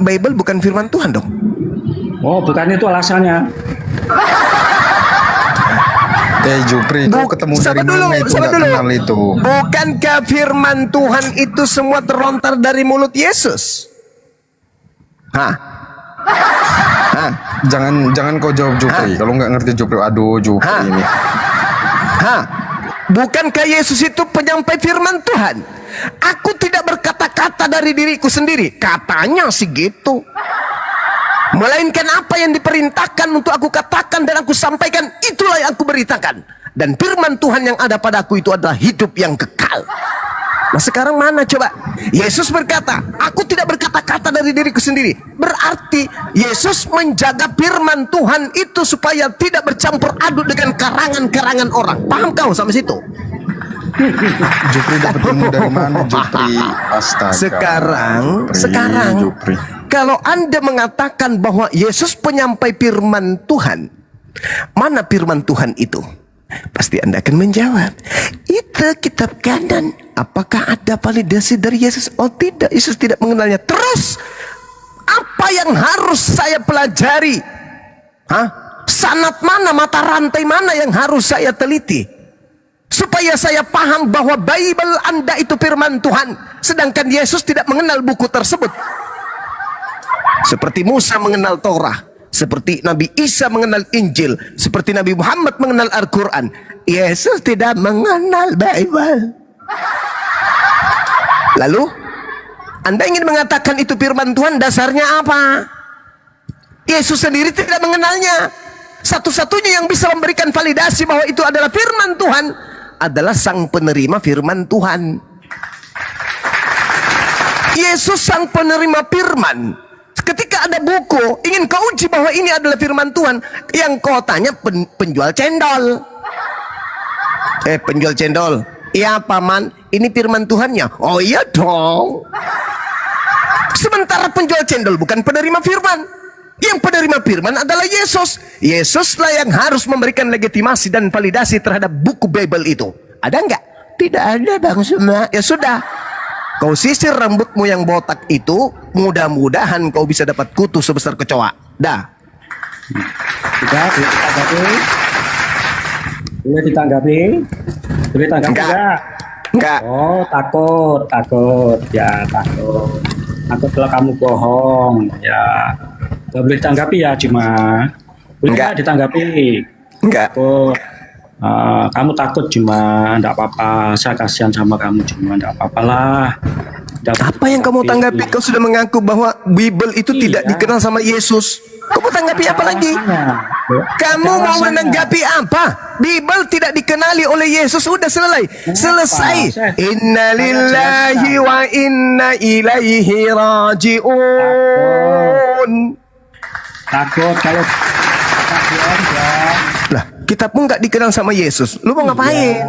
Bible bukan firman Tuhan dong? Oh, bukan itu alasannya. Jupri, kau ketemu dari mana itu nggak kenal itu? Bukankah firman Tuhan itu semua terlontar dari mulut Yesus? Jangan kau jawab Jupri. Kalau nggak ngerti Jupri, aduh Jupri ini. Bukankah Yesus itu penyampai firman Tuhan? Aku tidak berkata-kata dari diriku sendiri, katanya sih gitu. Melainkan apa yang diperintahkan untuk aku katakan dan aku sampaikan, itulah yang aku beritakan. Dan firman Tuhan yang ada padaku itu adalah hidup yang kekal. Nah sekarang mana coba? Yesus berkata, aku tidak berkata-kata dari diriku sendiri. Berarti Yesus menjaga firman Tuhan itu supaya tidak bercampur aduk dengan karangan-karangan orang. Paham kau sampai situ? Jupri dapat ilmu dari mana Jupri? Astaga. Sekarang Jupri. Kalau Anda mengatakan bahwa Yesus penyampai firman Tuhan, mana firman Tuhan itu? Pasti Anda akan menjawab, itu kitab kanan. Apakah ada validasi dari Yesus? Oh tidak, Yesus tidak mengenalnya. Terus apa yang harus saya pelajari? Sanad mana, mata rantai mana yang harus saya teliti supaya saya paham bahwa Bible Anda itu firman Tuhan, sedangkan Yesus tidak mengenal buku tersebut? Seperti Musa mengenal Torah, seperti Nabi Isa mengenal Injil, seperti Nabi Muhammad mengenal Al-Quran, Yesus tidak mengenal Bible. Lalu Anda ingin mengatakan itu firman Tuhan, dasarnya apa? Yesus sendiri tidak mengenalnya. Satu-satunya yang bisa memberikan validasi bahwa itu adalah firman Tuhan adalah sang penerima firman Tuhan. Yesus sang penerima firman. Ketika ada buku, ingin kau uji bahwa ini adalah firman Tuhan, yang kau tanya penjual cendol. Penjual cendol, iya paman, ini firman Tuhannya. Oh iya dong. Sementara penjual cendol bukan penerima firman. Yang penerima firman adalah Yesus. Yesuslah yang harus memberikan legitimasi dan validasi terhadap buku Bible itu. Ada enggak? Tidak ada bang semua. Ya sudah, kau sisir rambutmu yang botak itu, mudah-mudahan kau bisa dapat kutu sebesar kecoa. Dah. Tidak, boleh ditanggapi? Boleh tanggapi enggak? Enggak. Oh, takut. Ya, takut. Takut kalau kamu bohong. Ya, nggak boleh ditanggapi ya, cuma boleh enggak ditanggapi? Enggak. Takut. Kamu takut cuma enggak apa-apa. Saya kasihan sama kamu cuma enggak apa-apalah. Apa yang kamu tanggapi? Kau sudah mengaku bahwa Bible itu tidak dikenal sama Yesus. Kamu tanggapi apa lagi? Kamu mau menanggapi apa? Bible tidak dikenali oleh Yesus. Sudah selesai. Inna lillahi wa inna ilaihi raji'un. Takut kalau lah, kitabmu nggak dikenal sama Yesus. Lu mau ngapain?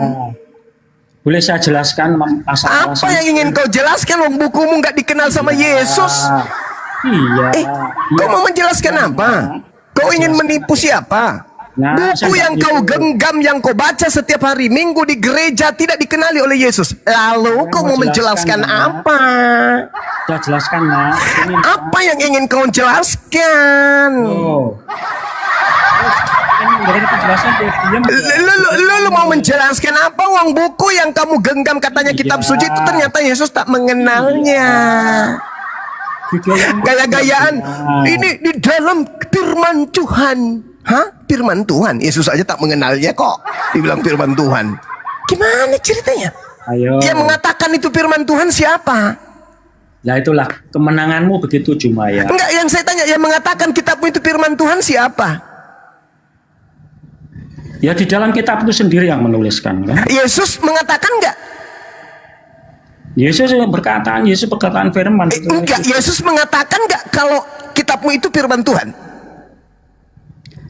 Boleh saya jelaskan masalah apa yang ingin kau jelaskan? Wong bukumu nggak dikenal sama Yesus. Kau mau menjelaskan apa? Kau ingin menipu siapa? Buku yang kau genggam, yang kau baca setiap hari Minggu di gereja tidak dikenali oleh Yesus. Lalu kau mau menjelaskan apa? Saya jelaskan, Mas. Apa yang ingin kau jelaskan? Lu mau menjelaskan apa? Uang buku yang kamu genggam katanya kitab suci itu ternyata Yesus tak mengenalnya. Gaya-gayaan ini di dalam firman Tuhan. Firman Tuhan, Yesus aja tak mengenalnya kok dibilang firman Tuhan. Gimana ceritanya? Ayo. Yang mengatakan itu firman Tuhan siapa? Nah itulah kemenanganmu begitu cuma ya. Enggak, yang saya tanya, yang mengatakan kitabmu itu firman Tuhan siapa? Ya di dalam kitab itu sendiri yang menuliskan kan? Yesus mengatakan enggak? Yesus berkataan firman. Enggak, Yesus mengatakan enggak kalau kitabmu itu firman Tuhan?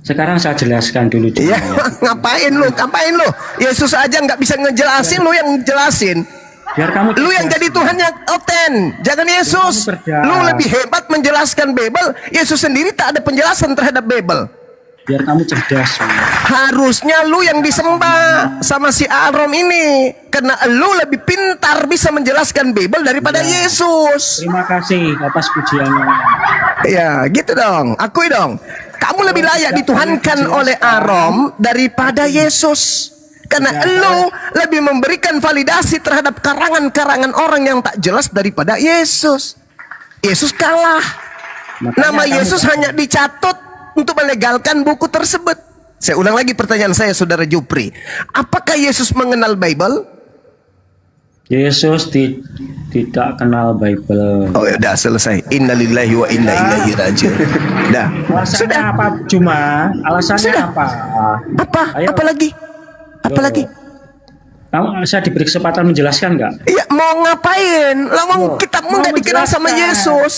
Sekarang saya jelaskan dulu. Ya, ngapain lu? Yesus aja nggak bisa ngejelasin, lu yang jelasin. Biar kamu lu yang jadi Tuhannya oten, jangan Yesus. Lu lebih hebat menjelaskan Bible. Yesus sendiri tak ada penjelasan terhadap Bible. Biar kamu cerdas. Harusnya lu yang disembah sama si Arom ini, karena lu lebih pintar bisa menjelaskan Bible daripada Yesus. Terima kasih atas pujiannya. Ya, gitu dong. Akui dong. Kamu lebih layak dituhankan oleh Arom daripada Yesus. Karena lo lebih memberikan validasi terhadap karangan-karangan orang yang tak jelas daripada Yesus. Yesus kalah. Nama Yesus hanya dicatut untuk melegalkan buku tersebut. Saya ulang lagi pertanyaan saya, Saudara Jupri. Apakah Yesus mengenal Bible? Yesus tidak kenal Bible. Oh ya, udah selesai. Innalillahi wa inna ilaihi rajiun. Dah. Alasannya Sudah. apa cuma? Alasannya Sudah. apa? Apa? Ayo. Apa lagi? Apa lagi? Kamu saya diberi kesempatan menjelaskan nggak? Iya, mau ngapain? Lawang kitabmu nggak dikenal sama menjelaskan. Yesus.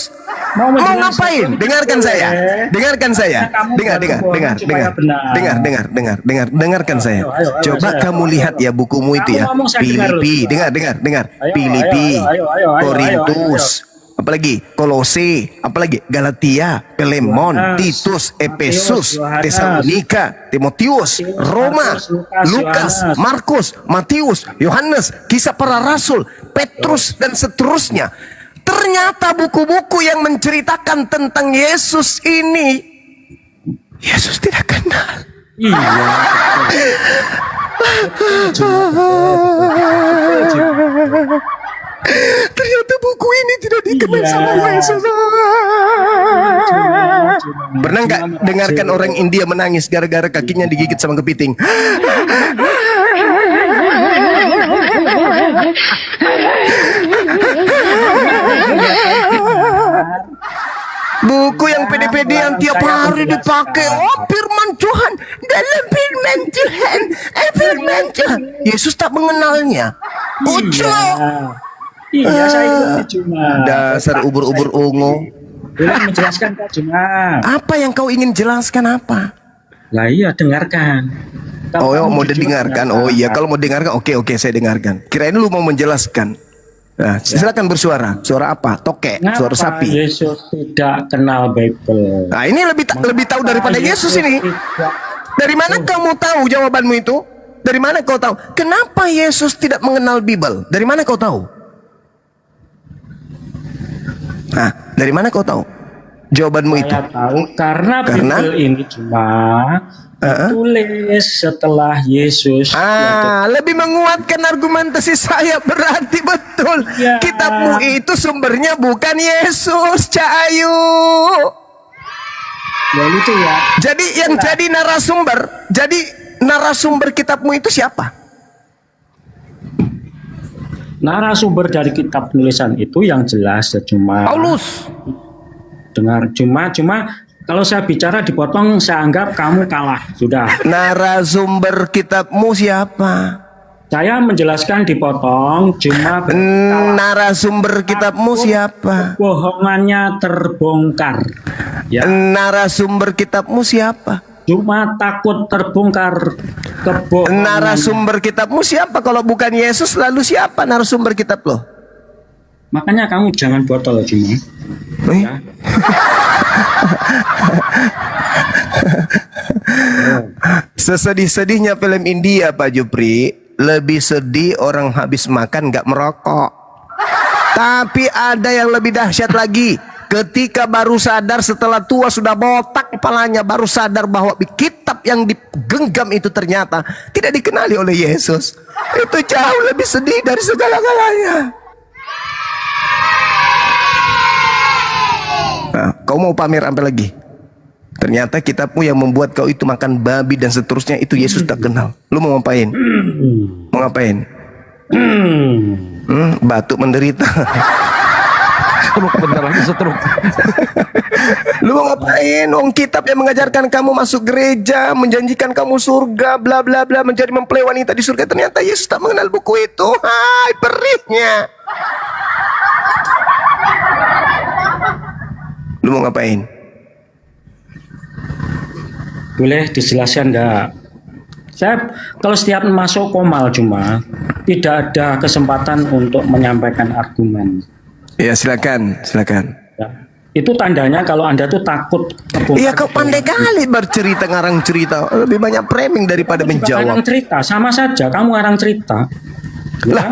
Mau Mau menjelaskan. ngapain? Dengarkan saya. Dengarkan saya. Kamu Dengar, baru dengar, bohong dengar, supaya dengar, benar. dengarkan saya. ayo, Coba saya. kamu lihat ya bukumu itu Kamu ya. ngomong, saya dengar Filipi, loh. dengar. Ayo, Filipi, ayo, Korintus, apalagi Kolose, apalagi Galatia, Pelemon, Yohanes, Titus, Efesus, Yohanes, Tesalonika, Timotius, Roma, Lukas, Yohanes. Markus, Matius, Yohanes, Kisah Para Rasul, Petrus dan seterusnya. Ternyata buku-buku yang menceritakan tentang Yesus ini Yesus tidak kenal. Iya. Ternyata buku ini tidak dikenal Iya. sama Yesus. Pernah nggak dengarkan orang India menangis gara-gara kakinya digigit sama kepiting? Buku yang pede-pede yang tiap hari dipakai. Oh, firman Tuhan, dalam firman Tuhan, firman Tuhan. Yesus tak mengenalnya. Ucok. Iya, saya ikuti cuma. Dasar ubur-ubur ungu. Boleh menjelaskan Kak Cuma. Apa yang kau ingin jelaskan apa? Lah iya, dengarkan. Oh, Kamu mau jujur didengarkan. menyatakan. Oh iya, kalau mau dengarkan, oke, saya dengarkan. Kirain lu mau menjelaskan. Nah, silakan bersuara. Suara apa? Tokek, Kenapa suara sapi. Yesus tidak kenal Bible? Nah, ini lebih tahu daripada Yesus ini. tidak- Dari mana kamu tahu jawabanmu itu? Dari mana kau tahu? Kenapa Yesus tidak mengenal Bible? Dari mana kau tahu? Nah, dari mana kau tahu jawabanmu itu? Saya tahu karena Karena? Bible ini cuma ditulis setelah Yesus. Lebih menguatkan argumentasi saya, berarti betul. Ya. Kitabmu itu sumbernya bukan Yesus, Cak Ayu. Ya itu ya. Jadi yang jadi narasumber kitabmu itu siapa? Narasumber dari kitab penulisan itu yang jelas ya cuma Paulus. dengar cuma kalau saya bicara dipotong saya anggap kamu kalah sudah. Narasumber kitabmu siapa? Saya menjelaskan dipotong cuma Narasumber kitabmu siapa? bohongannya terbongkar. Ya, Narasumber kitabmu siapa? cuma takut terbongkar kebohongan. Narasumber kitabmu siapa? Kalau bukan Yesus, lalu siapa narasumber kitab lo? Makanya kamu jangan botol cuma. Eh? Ya. Sesedih-sedihnya film India, Pak Jupri, lebih sedih orang habis makan gak merokok. Tapi ada yang lebih dahsyat lagi. Ketika baru sadar setelah tua sudah botak kepalanya, baru sadar bahwa kitab yang digenggam itu ternyata tidak dikenali oleh Yesus. Itu jauh lebih sedih dari segala-galanya. Nah, kau mau pamer apa lagi? Ternyata kitabmu yang membuat kau itu makan babi dan seterusnya itu Yesus tak kenal. Lu mau ngapain? Mau ngapain? Batuk menderita. Bentar lagi setruk. Lu mau ngapain? Wong kitab yang mengajarkan kamu masuk gereja, menjanjikan kamu surga, bla bla bla, menjadi mempelai wanita di surga. Ternyata Yesus tak mengenal buku itu. Hai, perihnya. Lu mau ngapain? Boleh dijelaskan enggak? Saya kalau setiap masuk komal cuma tidak ada kesempatan untuk menyampaikan argumen. Ya silakan. Ya. Itu tandanya kalau Anda tuh takut kebongkar. Iya, kau pandai kali bercerita, ngarang cerita. Lebih banyak framing daripada Ngarang menjawab. cerita, sama saja kamu ngarang cerita. Ya. Lah,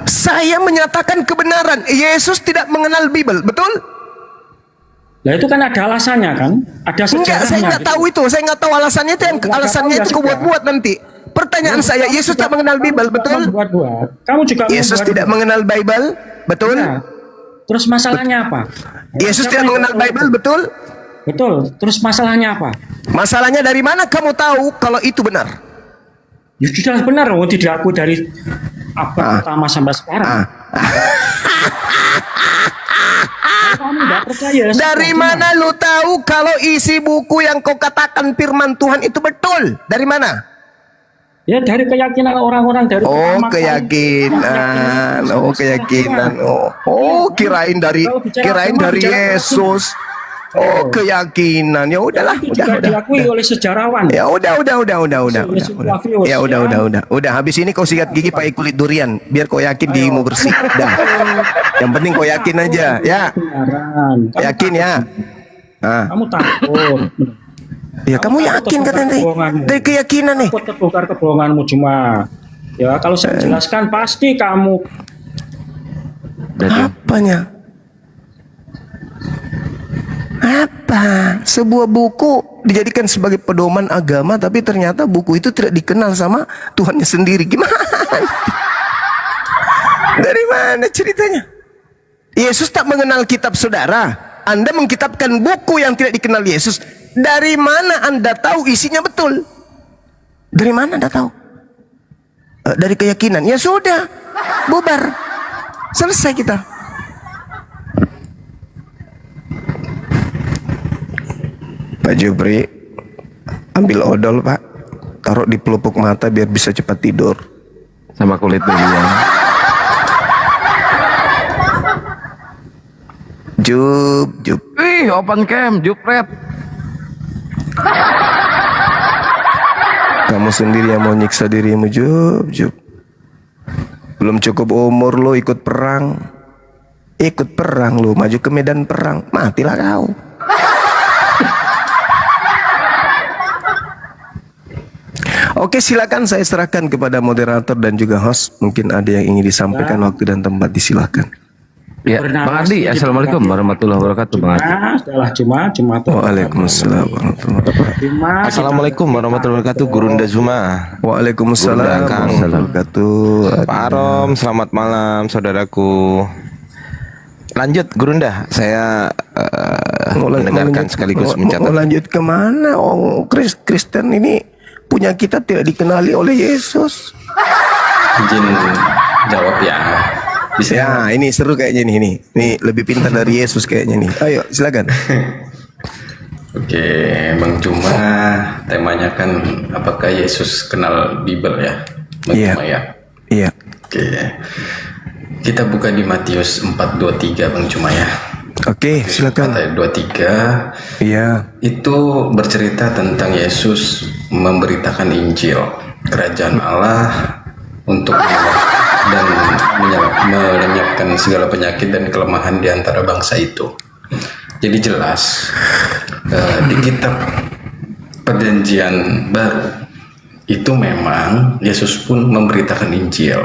saya menyatakan kebenaran. Yesus tidak mengenal Bible, betul? Lah itu kan ada alasannya kan? Ada sejarahnya. Enggak, saya nggak gitu. tahu itu. Saya nggak tahu alasannya itu. Yang Nggak alasannya tahu, itu ya kau sudah. buat-buat nanti. Pertanyaan saya, Yesus tak mengenal Bible, betul? Buat-buat. Kamu juga Yesus membuat- tidak mengenal Bible, betul? Ya. Terus masalahnya apa? Yesus Siapa tidak yang mengenal tahu? Bible, betul? Betul. Terus masalahnya apa? Masalahnya dari mana kamu tahu kalau itu benar? Ya sudah benar, oh tidak aku dari abad pertama sampai sekarang. Kalau kamu tidak percaya. ya Dari sudah, mana lu tahu kalau isi buku yang kau katakan firman Tuhan itu betul? Dari mana? Ya dari keyakinan orang-orang dari Oh, pertama kali. keyakinan. Oh, keyakinan. Oh, kirain dari Yesus. Oh, keyakinan. Ya udahlah, Itu juga diakui oleh sejarawan. Ya udah. Flavius, Ya udah. Habis ini kau sikat gigi pakai kulit durian, biar kau yakin gigimu bersih. Dah. Yang penting kau yakin aja, ya. Kebenaran. Kamu Yakin takut. ya. Nah, Kamu takut. ya kamu yakin katanya dari keyakinan nih. Takut terbongkar kebohonganmu cuma. Ya kalau saya jelaskan pasti kamu. Apanya? Apa? Sebuah buku dijadikan sebagai pedoman agama, tapi ternyata buku itu tidak dikenal sama Tuhannya sendiri. Gimana? Dari mana ceritanya? Yesus tak mengenal kitab saudara. Anda mengkitabkan buku yang tidak dikenal Yesus. Dari mana Anda tahu isinya betul? Dari mana Anda tahu? Dari keyakinan. Ya sudah, bubar. Selesai kita. Pak Jupri, ambil odol Pak, taruh di pelupuk mata biar bisa cepat tidur. Sama kulit durian. Jup. Wih, open cam, jupret. Kamu sendiri yang mau nyiksa dirimu, Jup. Belum cukup umur lo ikut perang. Ikut perang lo, maju ke medan perang, matilah kau. Oke, silakan saya serahkan kepada moderator dan juga host. Mungkin ada yang ingin disampaikan waktu dan tempat, disilakan. Ya, Bang Ardi, assalamualaikum warahmatullahi wabarakatuh, Bang Ardi. Setelah Jumat. Waalaikumsalam warahmatullahi wabarakatuh. Assalamualaikum warahmatullahi wabarakatuh, Gurunda Zuma. Waalaikumsalam warahmatullahi wabarakatuh. Pak Arom, selamat malam, saudaraku. Lanjut, Gurunda. Saya mendengarkan sekaligus mencatat. Mau lanjut kemana? Oh, Kristen ini punya kita tidak dikenali oleh Yesus. Izin jawab ya. Bisa. Ya, ini seru kayaknya nih. Ini lebih pintar dari Yesus kayaknya nih. Ayo, silakan. Oke, Bang Cuma, temanya kan apakah Yesus kenal Bible ya? Bang Iya. Cuma ya. Iya. Oke. Kita buka di Matius 4:23 Bang Cuma ya. Oke, silakan. Ayat 23 Iya. itu bercerita tentang Yesus memberitakan Injil kerajaan Allah untuk dan melenyapkan segala penyakit dan kelemahan di antara bangsa itu. Jadi jelas di kitab Perjanjian Baru itu memang Yesus pun memberitakan Injil.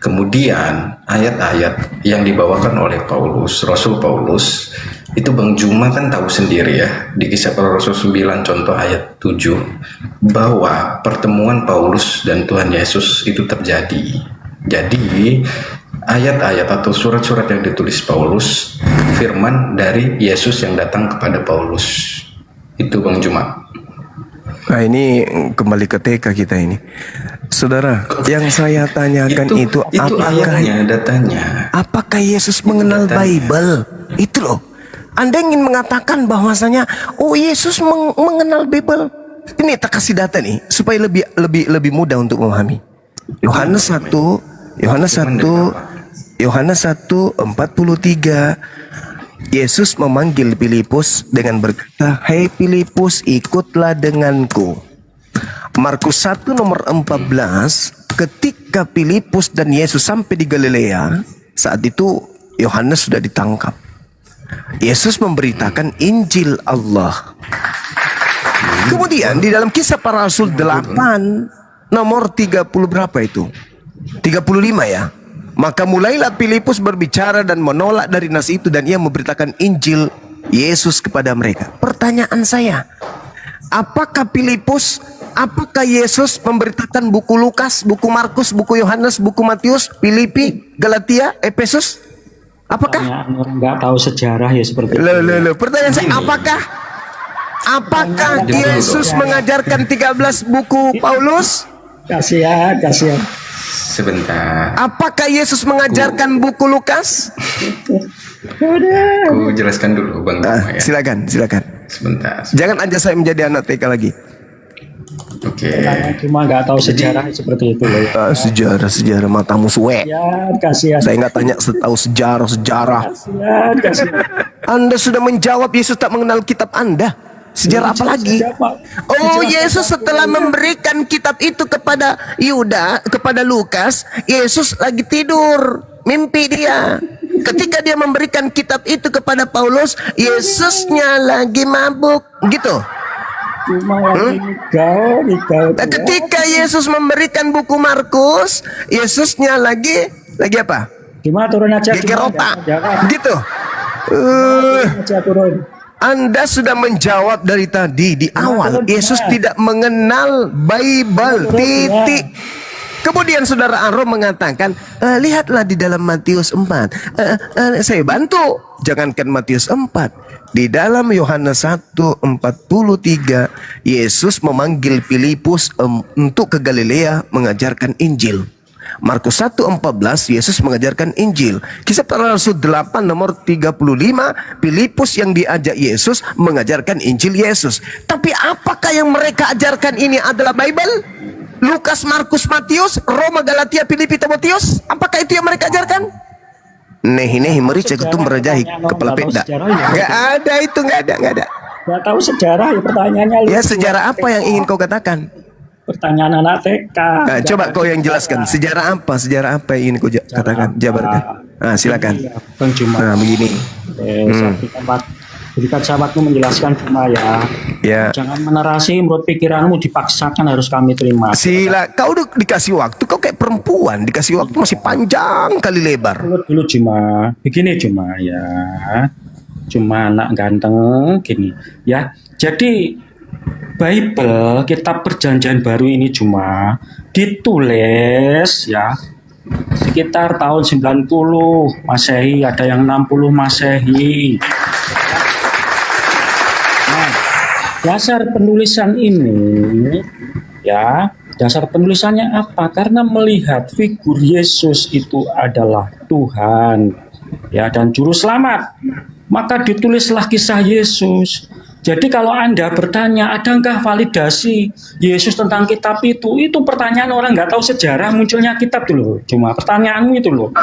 Kemudian ayat-ayat yang dibawakan oleh Paulus, Rasul Paulus, itu Bang Juma kan tahu sendiri ya, di Kisah Para Rasul 9 contoh ayat 7, bahwa pertemuan Paulus dan Tuhan Yesus itu terjadi. Jadi ayat-ayat atau surat-surat yang ditulis Paulus, firman dari Yesus yang datang kepada Paulus. Itu Bang Juma. Nah, ini kembali ke TK kita ini. Saudara, yang saya tanyakan itu ayatnya, datanya. apakah Yesus mengenal datanya. Bible? Itu loh. Anda ingin mengatakan bahwasanya oh Yesus mengenal Bible. Ini tak kasih data nih supaya lebih mudah untuk memahami. Yohanes 1:43 Yesus memanggil Filipus dengan berkata, "Hei Filipus, ikutlah denganku." Markus 1 nomor 14, ketika Filipus dan Yesus sampai di Galilea, saat itu Yohanes sudah ditangkap. Yesus memberitakan Injil Allah. Kemudian di dalam Kisah Para Rasul 8 nomor 30 berapa itu? 35 ya. Maka mulailah Filipus berbicara dan menolak dari nas itu, dan ia memberitakan Injil Yesus kepada mereka. Pertanyaan saya, apakah Yesus memberitakan buku Lukas, buku Markus, buku Yohanes, buku Matius, Filipi, Galatia, Efesus? Apakah? Pertanyaan orang nggak tahu sejarah ya seperti itu. Loh. Pertanyaan saya, apakah Yesus mengajarkan 13 buku Paulus? Kasihan. Sebentar, Apakah Yesus mengajarkan buku Lukas? aku jelaskan dulu Bang Tama ya. Silakan. Sebentar. Jangan aja saya menjadi anak TK lagi. Oke. Cuma nggak tahu sejarah seperti itu loh. Sejarah matamu suwe. Ya, kasihan. Saya nggak tanya tahu sejarah. Kasihan. Anda sudah menjawab Yesus tak mengenal kitab Anda. Sejarah apa lagi? Oh, Yesus setelah memberikan kitab itu kepada kepada Lukas, Yesus lagi tidur, mimpi dia. Ketika dia memberikan kitab itu kepada Paulus, Yesusnya lagi mabuk, gitu. Cuma lagi gaul. Ketika Yesus memberikan buku Markus, Yesusnya lagi apa? Cuma turun aja. Geger otak, gitu. Turun. Anda sudah menjawab dari tadi di awal. Yesus tidak mengenal Bible. Titik. Kemudian saudara Arom mengatakan, lihatlah di dalam Matius 4. Saya bantu. Jangankan Matius 4. Di dalam Yohanes 1:43, Yesus memanggil Filipus untuk ke Galilea mengajarkan Injil. Markus 1:14, Yesus mengajarkan Injil. Kisah Para Rasul 8 nomor 35, Filipus yang diajak Yesus mengajarkan Injil Yesus. Tapi apakah yang mereka ajarkan ini adalah Bible? Lukas, Markus, Matius, Roma, Galatia, Filipi, Timotius? Apakah itu yang mereka ajarkan? Nehi merica ketum berajahi kepala peda. Gak ada itu, gak ada. Gak tahu sejarah ya pertanyaannya. Ya, sejarah apa yang ingin kau katakan? Pertanyaan anak TK. Nah, coba kau yang jelaskan. Sejarah apa yang ingin kau katakan? Jabarkan. Silakan. Bang Juma. Nah, begini. Berikan sahabatmu menjelaskan cuma ya. Jangan menerasi menurut pikiranmu dipaksakan harus kami terima. Kau udah dikasih waktu, kau kayak perempuan dikasih waktu masih panjang kali lebar. Dulu cuma begini cuma anak ganteng gini ya. Jadi Bible, kitab perjanjian baru ini cuma ditulis ya sekitar tahun 90 Masehi, ada yang 60 Masehi. Nah, dasar penulisan ini ya, dasar penulisannya apa? Karena melihat figur Yesus itu adalah Tuhan ya dan juru selamat, maka ditulislah kisah Yesus. Jadi kalau Anda bertanya, adakah validasi Yesus tentang kitab itu pertanyaan orang nggak tahu sejarah munculnya kitab dulu. Cuma pertanyaanmu itu loh.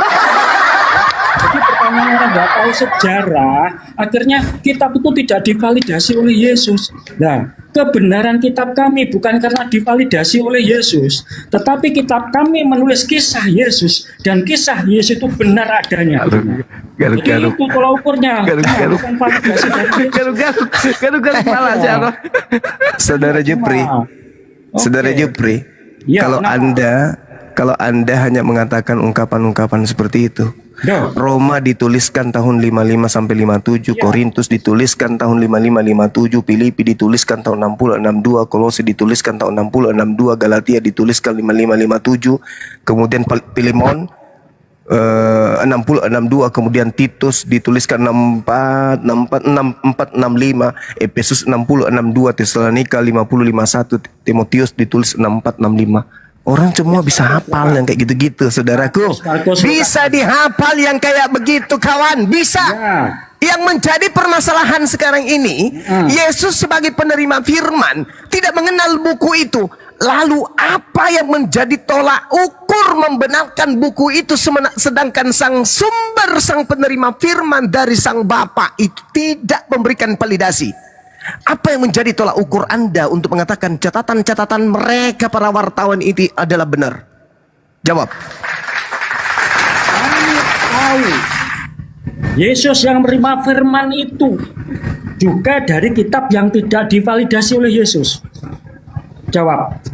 Jadi pertanyaan orang nggak tahu sejarah, akhirnya kitab itu tidak divalidasi oleh Yesus. Nah, kebenaran kitab kami bukan karena divalidasi oleh Yesus, tetapi kitab kami menulis kisah Yesus dan kisah Yesus itu benar adanya. Jadi itu tolak ukurnya. Bukan validasi dari Saudara Jupri, ya, kalau Anda hanya mengatakan ungkapan-ungkapan seperti itu, Roma dituliskan tahun 55 sampai 57, Korintus dituliskan tahun 55 57, Filipi dituliskan tahun 60 62, Kolose dituliskan tahun 60 62, Galatia dituliskan 55 57, kemudian Filemon 60 62, kemudian Titus dituliskan 64 64 65, Efesus 60 62, Tesalonika 50 51, Timotius ditulis 64 65. Orang semua bisa hafal yang kayak gitu-gitu, saudaraku. Bisa dihafal yang kayak begitu, kawan. Bisa. Yang menjadi permasalahan sekarang ini, Yesus sebagai penerima firman tidak mengenal buku itu. Lalu apa yang menjadi tolak ukur membenarkan buku itu, sedangkan sang sumber, sang penerima firman dari sang Bapa itu tidak memberikan validasi? Apa yang menjadi tolak ukur Anda untuk mengatakan catatan-catatan mereka para wartawan itu adalah benar? Jawab. Kami tahu Yesus yang menerima firman itu juga dari kitab yang tidak divalidasi oleh Yesus. Jawab.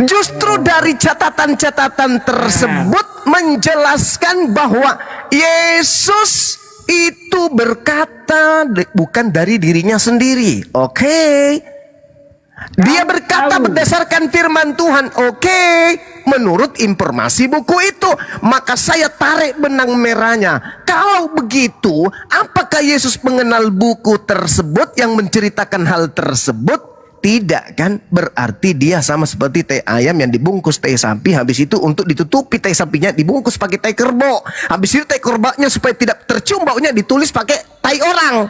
Justru dari catatan-catatan tersebut menjelaskan bahwa Yesus itu itu berkata bukan dari dirinya sendiri. Oke. Dia berkata berdasarkan firman Tuhan. Oke. Menurut informasi buku itu. Maka saya tarik benang merahnya. Kalau begitu, apakah Yesus mengenal buku tersebut yang menceritakan hal tersebut? Tidak kan? Berarti dia sama seperti tai ayam yang dibungkus tai sapi. Habis itu untuk ditutupi tai sapinya dibungkus pakai tai kerbau. Habis itu tai kerbaunya supaya tidak tercium baunya ditulis pakai tai orang.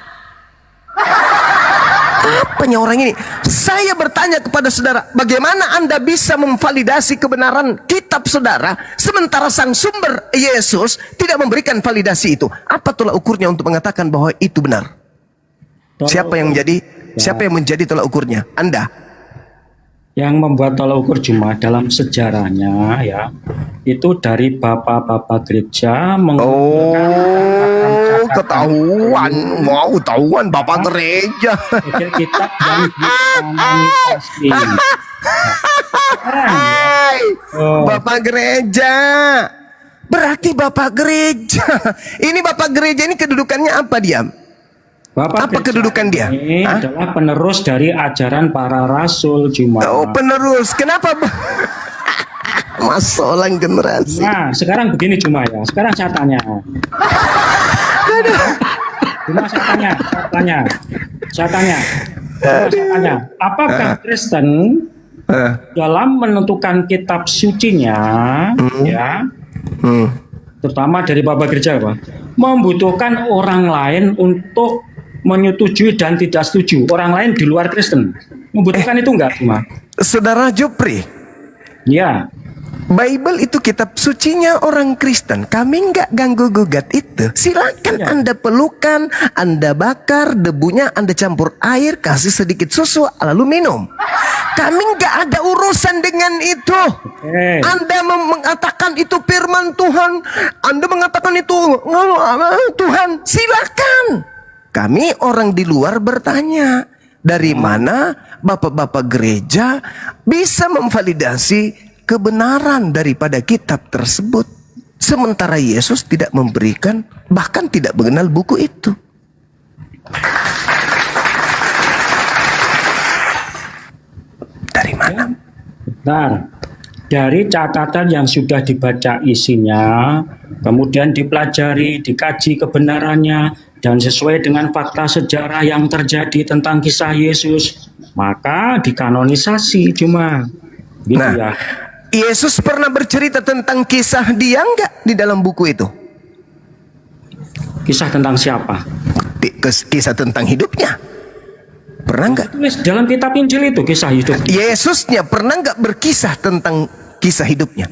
Apanya orang ini? Saya bertanya kepada saudara, bagaimana Anda bisa memvalidasi kebenaran kitab saudara sementara sang sumber Yesus tidak memberikan validasi itu? Apa tolak ukurnya untuk mengatakan bahwa itu benar? Siapa yang menjadi tolak ukurnya? Anda. Yang membuat tolak ukur Jumat dalam sejarahnya ya itu dari bapak-bapak gereja ketahuan. Wow, ketahuan bapak gereja. Kitab yang dikanalisasi. Bapak gereja. Berarti bapak gereja. Ini bapak gereja ini kedudukannya apa dia? Bapak apa kedudukan dia? Ini adalah penerus dari ajaran para rasul Jumat. Oh, penerus. Kenapa? Masalah generasi. Nah, sekarang begini Juma ya. Sekarang saya tanya. Juma saya tanya. Apakah Kristen dalam menentukan kitab sucinya, ya, terutama dari bapak gereja, Pak, membutuhkan orang lain untuk menyetujui dan tidak setuju, orang lain di luar Kristen membutuhkan itu enggak cuma? Saudara Jupri, ya, Bible itu kitab sucinya orang Kristen. Kami enggak ganggu gugat itu. Silakan Anda pelukan, Anda bakar, debunya Anda campur air, kasih sedikit susu, lalu minum. Kami enggak ada urusan dengan itu. Anda mengatakan itu firman Tuhan, Anda mengatakan itu Tuhan, silakan. Kami orang di luar bertanya, dari mana bapak-bapak gereja bisa memvalidasi kebenaran daripada kitab tersebut, sementara Yesus tidak memberikan, bahkan tidak mengenal buku itu. Dari mana? Bentar. Dari catatan yang sudah dibaca isinya, kemudian dipelajari, dikaji kebenarannya, dan sesuai dengan fakta sejarah yang terjadi tentang kisah Yesus, maka dikanonisasi cuma. Gitu ya. Yesus pernah bercerita tentang kisah dia enggak di dalam buku itu? Kisah tentang siapa? Kisah tentang hidupnya. Pernah enggak? Tulis dalam kitab Injil itu kisah hidup. Yesusnya pernah enggak berkisah tentang kisah hidupnya?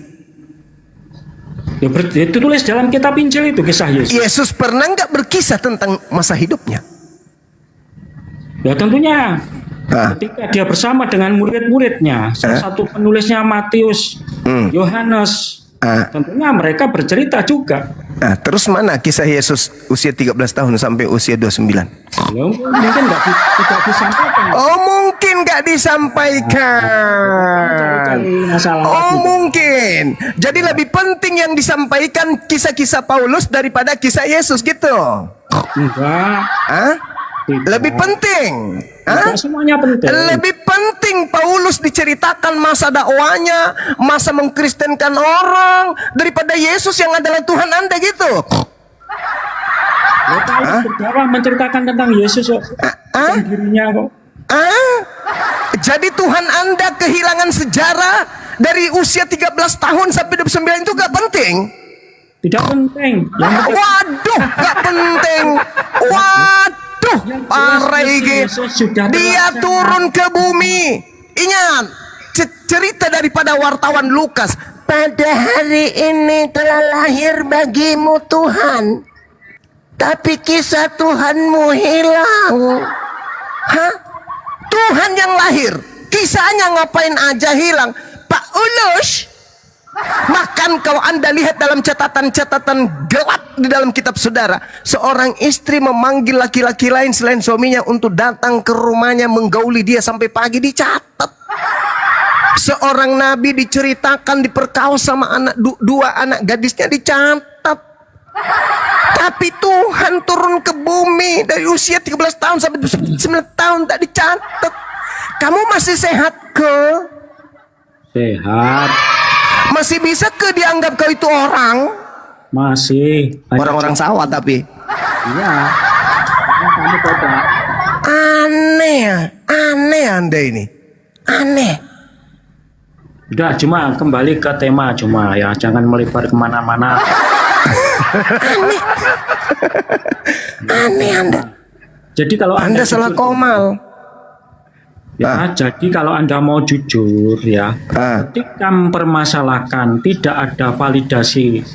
Ya, itu tulis dalam kitab Injil itu kisah Yesus. Yesus pernah enggak berkisah tentang masa hidupnya? Ya tentunya. Ketika dia bersama dengan murid-muridnya, salah satu penulisnya Matius, Yohanes, tentunya mereka bercerita juga. Nah, terus mana kisah Yesus usia 13 tahun sampai usia 29? Ya, mungkin tidak disampaikan. Oh, mungkin nggak disampaikan. Oh, mungkin. Jadi lebih penting yang disampaikan kisah-kisah Paulus daripada kisah Yesus gitu. Enggak. Lebih penting. Semuanya penting. Lebih penting Paulus diceritakan masa dakwanya, masa mengkristenkan orang daripada Yesus yang adalah Tuhan Anda gitu. Ya, Paulus berdakwah menceritakan tentang Yesus kok. Tentang dirinya kok. Jadi Tuhan Anda kehilangan sejarah dari usia 13 tahun sampai 29 itu gak penting? Tidak penting. Waduh, gak penting. Waduh, parah ini. Dia turun ke bumi. Ingat, cerita daripada wartawan Lukas. Pada hari ini telah lahir bagimu Tuhan, tapi kisah Tuhanmu hilang. Tuhan yang lahir, kisahnya ngapain aja hilang? Pak Ulus. Bahkan kalau Anda lihat dalam catatan-catatan gelap di dalam kitab saudara, seorang istri memanggil laki-laki lain selain suaminya untuk datang ke rumahnya menggauli dia sampai pagi, dicatat. Seorang nabi diceritakan diperkaos sama dua anak gadisnya, dicatat. Tapi Tuhan turun ke bumi dari usia 13 tahun sampai 9 tahun tak dicatat. Kamu masih sehat ke? Sehat. Masih bisa ke dianggap kau itu orang? Masih. Orang-orang sawah tapi. Iya. Karena kamu kota. Aneh Anda ini. Aneh. Udah, cuma kembali ke tema cuma ya, jangan melebar kemana-mana. Aneh Anda. Jadi kalau Anda salah jujur, komal. ya, jadi kalau Anda mau jujur ya, ketika mempermasalahkan tidak ada validasi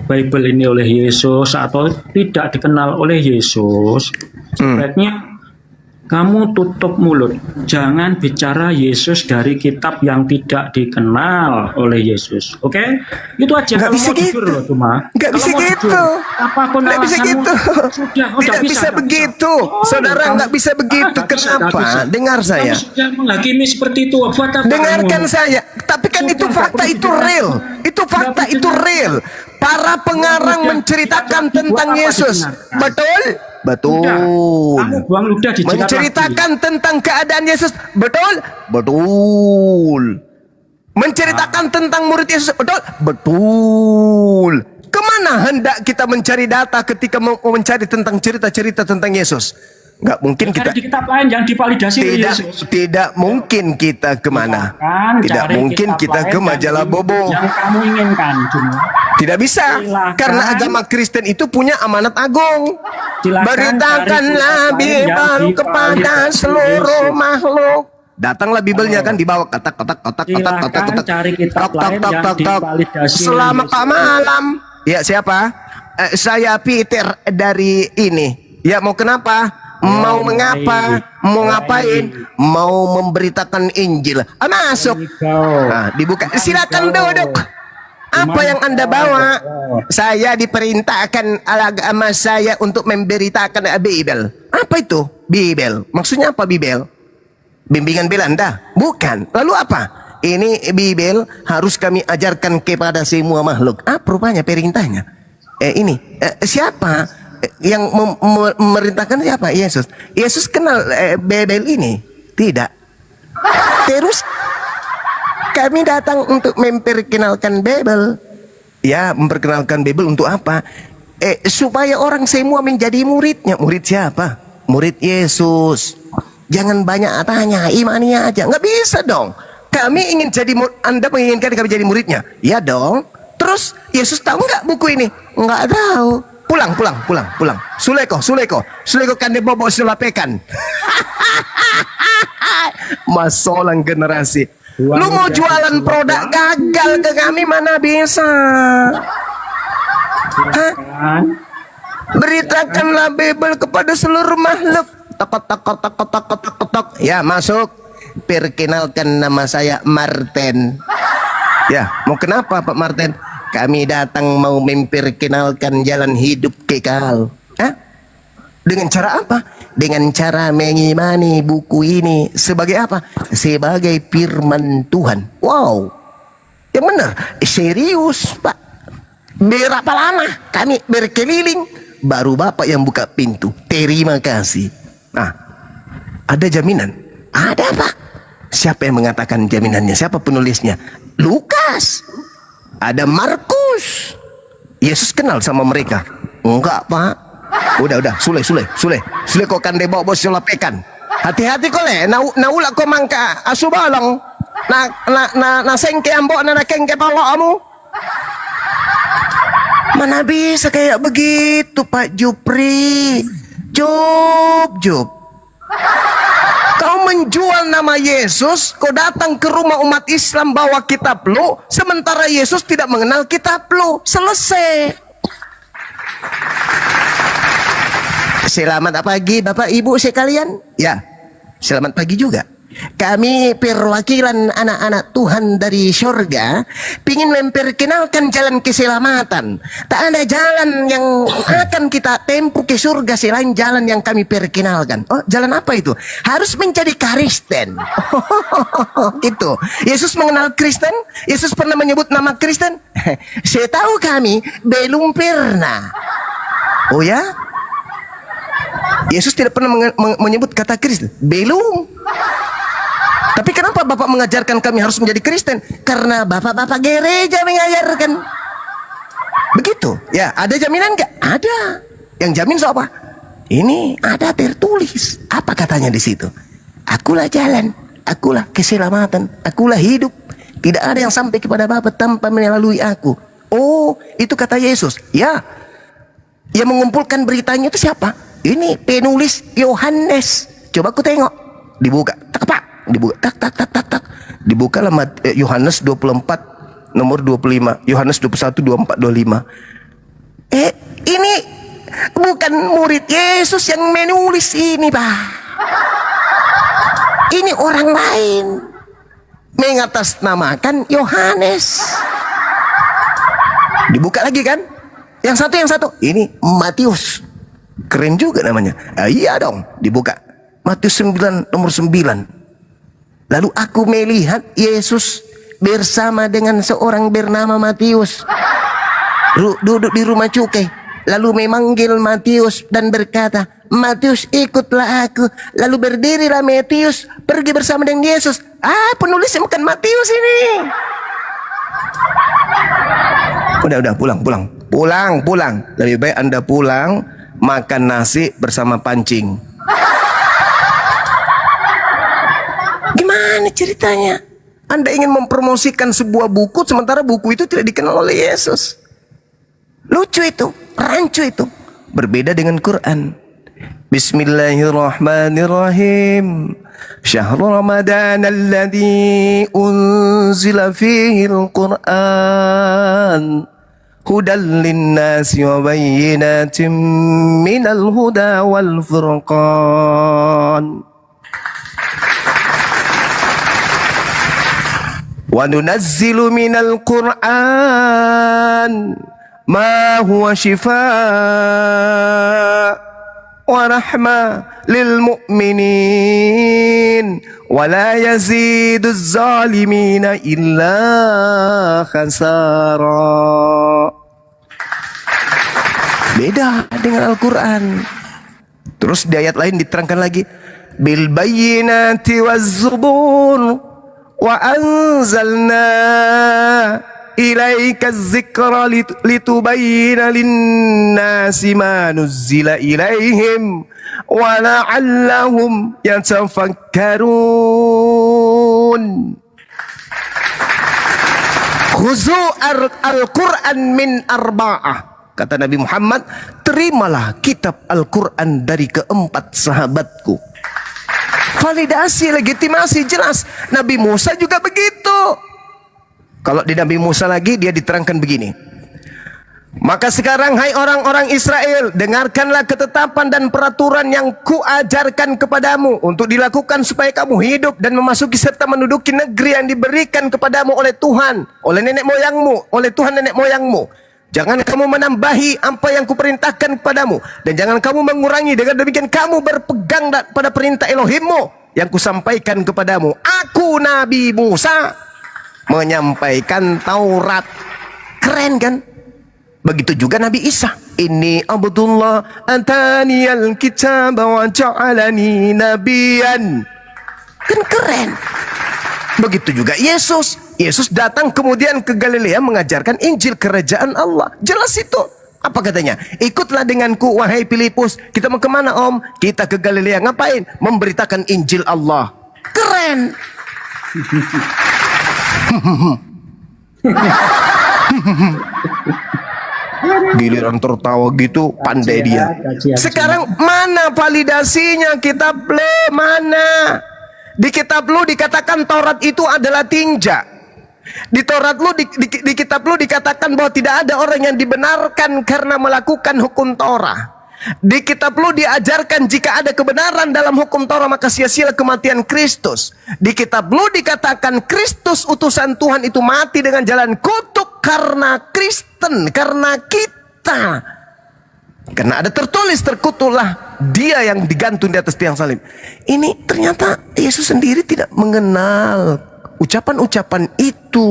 Bible ini oleh Yesus atau tidak dikenal oleh Yesus, sebaiknya kamu tutup mulut. Jangan bicara Yesus dari kitab yang tidak dikenal oleh Yesus. Oke? Itu aja. Nggak kalau bisa mau jujur gitu. loh, cuma. Nggak bisa Kalau mau gitu. jujur, apapun Nggak bisa alasanmu, gitu. Sudah, Tidak bisa begitu. Saudara nggak bisa begitu. Kenapa? Dengar saya. Kamu sudah menghakimi seperti itu. Buat apa Dengarkan kamu? saya. Tapi kan itu fakta, itu real. Itu fakta, itu real. Para pengarang menceritakan tentang Yesus. Betul? Betul. Kamu buang ludah di jilat Menceritakan tentang keadaan Yesus. Betul? Betul. Menceritakan tentang murid Yesus. Betul? Betul. Kemana hendak kita mencari data ketika mau mencari tentang cerita-cerita tentang Yesus? Nggak mungkin lagi. kita. Cari di kitab lain yang divalidasi oleh Yesus. Tidak mungkin kita kemana. Silakan Tidak cari mungkin kitab kita lain ke majalah yang- Bobo. Yang kamu inginkan, cuma. Tidak bisa. Silakan. Karena agama Kristen itu punya amanat agung. Silakan Beritakanlah cari kitab lain Bible yang kepada divalidasi seluruh Yesus. makhluk. Datanglah Bibelnya kan dibawa kotak. Silakan cari kitab lain yang divalidasi Selamat oleh Yesus. malam. Ya siapa? Saya Peter dari ini. Ya mau kenapa? Mau mengapa? Mau ngapain? Mau memberitakan Injil. Masuk. Nah, dibuka. Silakan duduk. Apa yang Anda bawa? Saya diperintahkan agama saya untuk memberitakan Bible. Apa itu? Bible. Maksudnya apa Bible? Bimbingan Belanda? Bukan. Lalu apa? Ini Bible harus kami ajarkan kepada semua makhluk. Apa rupanya perintahnya? Siapa yang memerintahkan siapa? Yesus. Yesus kenal Bible ini? Tidak. Terus kami datang untuk memperkenalkan Bible. Ya, memperkenalkan Bible untuk apa? Supaya orang semua menjadi muridnya. Murid siapa? Murid Yesus. Jangan banyak tanya, imani aja. Nggak bisa dong. Kami ingin jadi Anda menginginkan kami jadi muridnya. Ya dong. Terus Yesus tahu nggak buku ini? Nggak tahu. Pulang. Suleko kande bobo sulapekan. Masolang generasi. Lu mau jualan produk gagal ke kami mana bisa? Hah? Beritakanlah Bible kepada seluruh makhluk. Tok. Ya masuk. Perkenalkan nama saya Martin. Ya mau kenapa Pak Martin? Kami datang mau memperkenalkan jalan hidup kekal. Hah? Dengan cara apa? Dengan cara mengimani buku ini. Sebagai apa? Sebagai firman Tuhan. Wow. Yang benar. Serius Pak. Berapa lama kami berkeliling. Baru Bapak yang buka pintu. Terima kasih. Nah, ada jaminan? Ada Pak. Siapa yang mengatakan jaminannya? Siapa penulisnya? Lukas. Ada Markus. Yesus kenal sama mereka? Enggak Pak. Udah. Sule kok kan debo bos sulapekan. Hati-hati kau le. Naula kau mangka asubalong. Na sengke ambo na kengke palomu. Mana bisa kayak begitu Pak Jupri. Jup. Kau menjual nama Yesus, kau datang ke rumah umat Islam bawa kitab lu, sementara Yesus tidak mengenal kitab lu. Selesai. Selamat pagi Bapak Ibu sekalian. Ya, selamat pagi juga. Kami perwakilan anak-anak Tuhan dari surga pingin memperkenalkan jalan keselamatan. Tak ada jalan yang akan kita tempuh ke surga selain jalan yang kami perkenalkan. Oh, jalan apa itu? Harus menjadi Kristen. Gitu. Yesus mengenal Kristen? Yesus pernah menyebut nama Kristen? Saya tahu kami belum pernah. Oh ya? Yesus tidak pernah menyebut kata Kristen. Belum. Tapi kenapa Bapak mengajarkan kami harus menjadi Kristen? Karena bapak-bapak gereja mengajarkan. Begitu. Ya, ada jaminan nggak? Ada. Yang jamin siapa? Ini ada tertulis. Apa katanya di situ? Akulah jalan, akulah keselamatan, akulah hidup. Tidak ada yang sampai kepada Bapa tanpa melalui aku. Oh, itu kata Yesus. Ya. Yang mengumpulkan beritanya itu siapa? Ini penulis Yohanes. Coba aku tengok. Dibuka. Tak. Dibuka tak. Dibukalah Yohanes 24 nomor 25, Yohanes 21 24 25. Ini bukan murid Yesus yang menulis ini, Pak. Ini orang lain mengatasnamakan Yohanes. Dibuka lagi kan? Yang satu. Ini Matius. Keren juga namanya. Iya dong, dibuka. Matius 9 nomor 9. Lalu aku melihat Yesus bersama dengan seorang bernama Matius duduk di rumah cukai. Lalu memanggil Matius dan berkata, Matius, ikutlah aku. Lalu berdirilah Matius pergi bersama dengan Yesus. Penulisnya bukan Matius ini. Udah pulang. Lebih baik Anda pulang makan nasi bersama pancing. Gimana ceritanya? Anda ingin mempromosikan sebuah buku sementara buku itu tidak dikenal oleh Yesus. Lucu itu, rancu itu. Berbeda dengan Quran. Bismillahirrahmanirrahim. Syahrul Ramadan alladzi unzila fihi al-Quran hudan linnasi wa bayyinatin minal huda wal furqan. Wa nunazzilu minal Qur'an ma huwa shifaa wa rahma lil mu'minin wa la yazidu az-zalimina illa khasara. Beda dengan Al-Quran. Terus di ayat lain diterangkan lagi, bil bayyinati waz zubur wa anzalna ilaika az-zikra litubayyana lin-nasi ma nuzzila ilaihim wa la'allahum yatafakkarun. Khuzu al-Quran min arba'ah. Kata Nabi Muhammad, terimalah kitab Al-Quran dari keempat sahabatku. Validasi, legitimasi jelas. Nabi Musa juga begitu. Kalau di Nabi Musa lagi dia diterangkan begini. Maka sekarang hai orang-orang Israel, dengarkanlah ketetapan dan peraturan yang kuajarkan kepadamu untuk dilakukan supaya kamu hidup dan memasuki serta menduduki negeri yang diberikan kepadamu oleh Tuhan, oleh nenek moyangmu, oleh Tuhan nenek moyangmu. Jangan kamu menambahi apa yang kuperintahkan kepadamu, dan jangan kamu mengurangi. Dengan demikian kamu berpegang pada perintah Elohimmu yang kusampaikan kepadamu. Aku Nabi Musa menyampaikan Taurat. Keren kan? Begitu juga Nabi Isa. Inni Abdullah ataniyal kitab wa ja'alani nabiyan. Kan keren. Begitu juga Yesus. Yesus datang kemudian ke Galilea mengajarkan Injil kerajaan Allah. Jelas itu. Apa katanya? Ikutlah denganku wahai Filipus. Kita mau kemana om? Kita ke Galilea. Ngapain? Memberitakan Injil Allah. Keren. Giliran tertawa gitu, pandai dia. Sekarang mana validasinya kitab lo? Mana? Di kitab lu dikatakan Taurat itu adalah tinja. Di Taurat lu, di kitab lu dikatakan bahwa tidak ada orang yang dibenarkan karena melakukan hukum Torah. Di kitab Lu diajarkan jika ada kebenaran dalam hukum Taurat maka sia-sia kematian Kristus. Di kitab Lu dikatakan Kristus utusan Tuhan itu mati dengan jalan kutuk karena Kristen, karena kita. Karena ada tertulis terkutuklah dia yang digantung di atas tiang salib. Ini ternyata Yesus sendiri tidak mengenal ucapan-ucapan itu.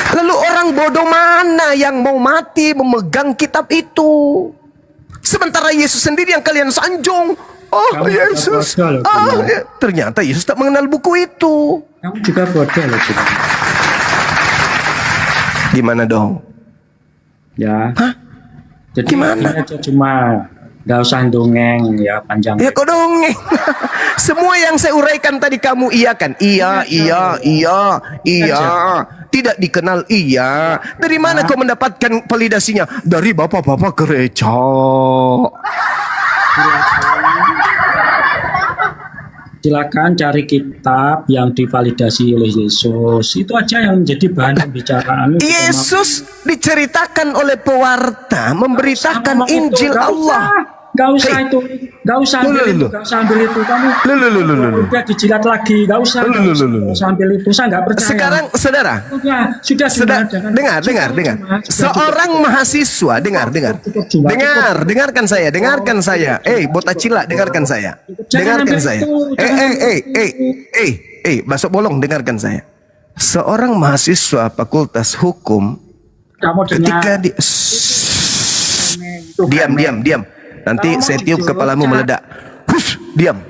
Lalu orang bodoh mana yang mau mati memegang kitab itu? Sementara Yesus sendiri yang kalian sanjung. Oh Kamu Yesus. juga bodoh loh, Ya. Ternyata Yesus tak mengenal buku itu. Kamu juga bodoh loh, Cuk. Gimana dong? Ya. Hah? Jadi Gimana? ini aja cuma nggak usah dongeng ya panjang. Ya kok dongeng. Semua yang saya uraikan tadi kamu iyakan. Iya. Tidak dikenal iya. Dari mana kau mendapatkan validasinya? Dari bapak-bapak gereja. Silakan cari kitab yang divalidasi oleh Yesus. Itu aja yang menjadi bahan pembicaraan. Yesus diceritakan oleh pewarta memberitakan Injil Allah. Gak usah Hei. itu, gak usah ambil itu, gak usah ambil itu. Kamu udah dijilat lagi, gak usah ambil itu. Saya nggak percaya. Sekarang saudara, sudah dengar. Seorang mahasiswa, dengarkan saya. Bota cila, dengarkan saya. Masuk bolong, dengarkan saya. Seorang mahasiswa Fakultas Hukum Kamu ketika di diam. Nanti saya tiup kepalamu meledak. Hush, diam.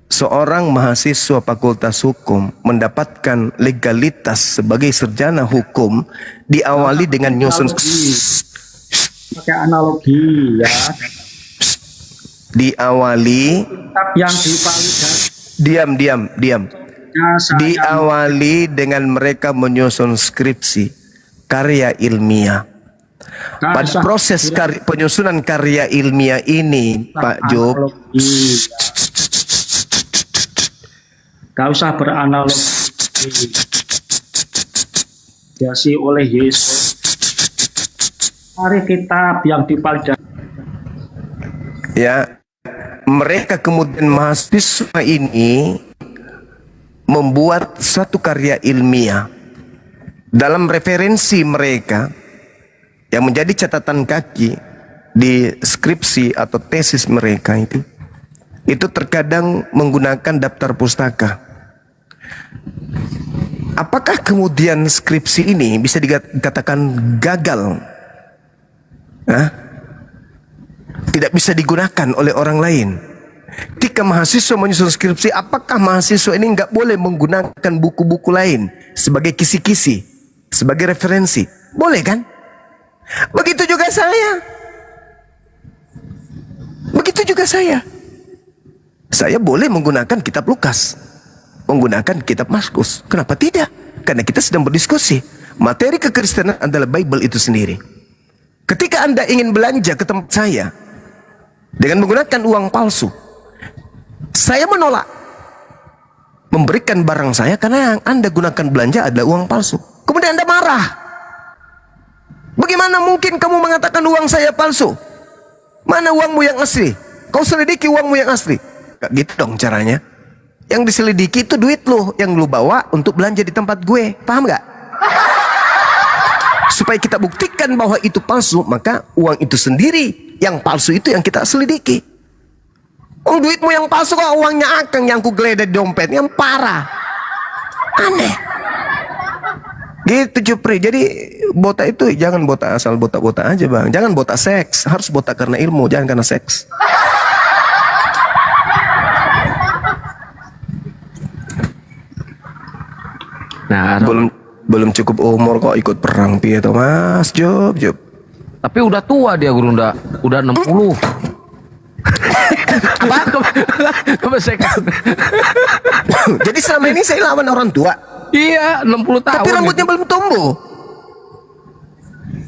Seorang mahasiswa Fakultas Hukum mendapatkan legalitas sebagai sarjana hukum diawali dengan nyusun pakai analogi ya. Diawali Kitab yang divalidasi. diam. Diawali dengan mereka menyusun skripsi karya ilmiah. Pada proses penyusunan karya ilmiah ini, Pak Job, gak usah beranalogi. Diasi oleh Yesus. Cari kitab yang divalidasi. ya, mereka kemudian mahasiswa ini membuat satu karya ilmiah dalam referensi mereka yang menjadi catatan kaki di skripsi atau tesis mereka itu terkadang menggunakan daftar pustaka. Apakah kemudian skripsi ini bisa dikatakan gagal? Tidak bisa digunakan oleh orang lain. Ketika mahasiswa menyusun skripsi, apakah mahasiswa ini nggak boleh menggunakan buku-buku lain sebagai kisi-kisi, sebagai referensi? Boleh kan? Begitu juga saya. Saya boleh menggunakan kitab Lukas, menggunakan kitab Mazkus. Kenapa tidak? Karena kita sedang berdiskusi. Materi kekristenan adalah Bible itu sendiri. Ketika Anda ingin belanja ke tempat saya dengan menggunakan uang palsu, saya menolak memberikan barang saya karena yang Anda gunakan belanja adalah uang palsu. Kemudian Anda marah. Bagaimana mungkin kamu mengatakan uang saya palsu? Mana uangmu yang asli? Kau selidiki uangmu yang asli. Gak gitu dong caranya. Yang diselidiki itu duit lo yang lo bawa untuk belanja di tempat gue. Paham gak? Supaya kita buktikan bahwa itu palsu, maka uang itu sendiri yang palsu itu yang kita selidiki. Oh, duitmu yang palsu kok uangnya Akang yang ku geledah di dompet, yang parah. Aneh. Gitu Cupri. Jadi botak itu jangan botak asal botak-botak aja bang. Jangan botak seks. Harus botak karena ilmu, jangan karena seks. Nah, Belum cukup umur kok ikut perang piye to Mas Job. tapi udah tua dia guru, udah 60. Apa? Kebesekan. Jadi selama ini saya lawan orang tua. Iya, 60 tahun. Tapi rambutnya belum tumbuh.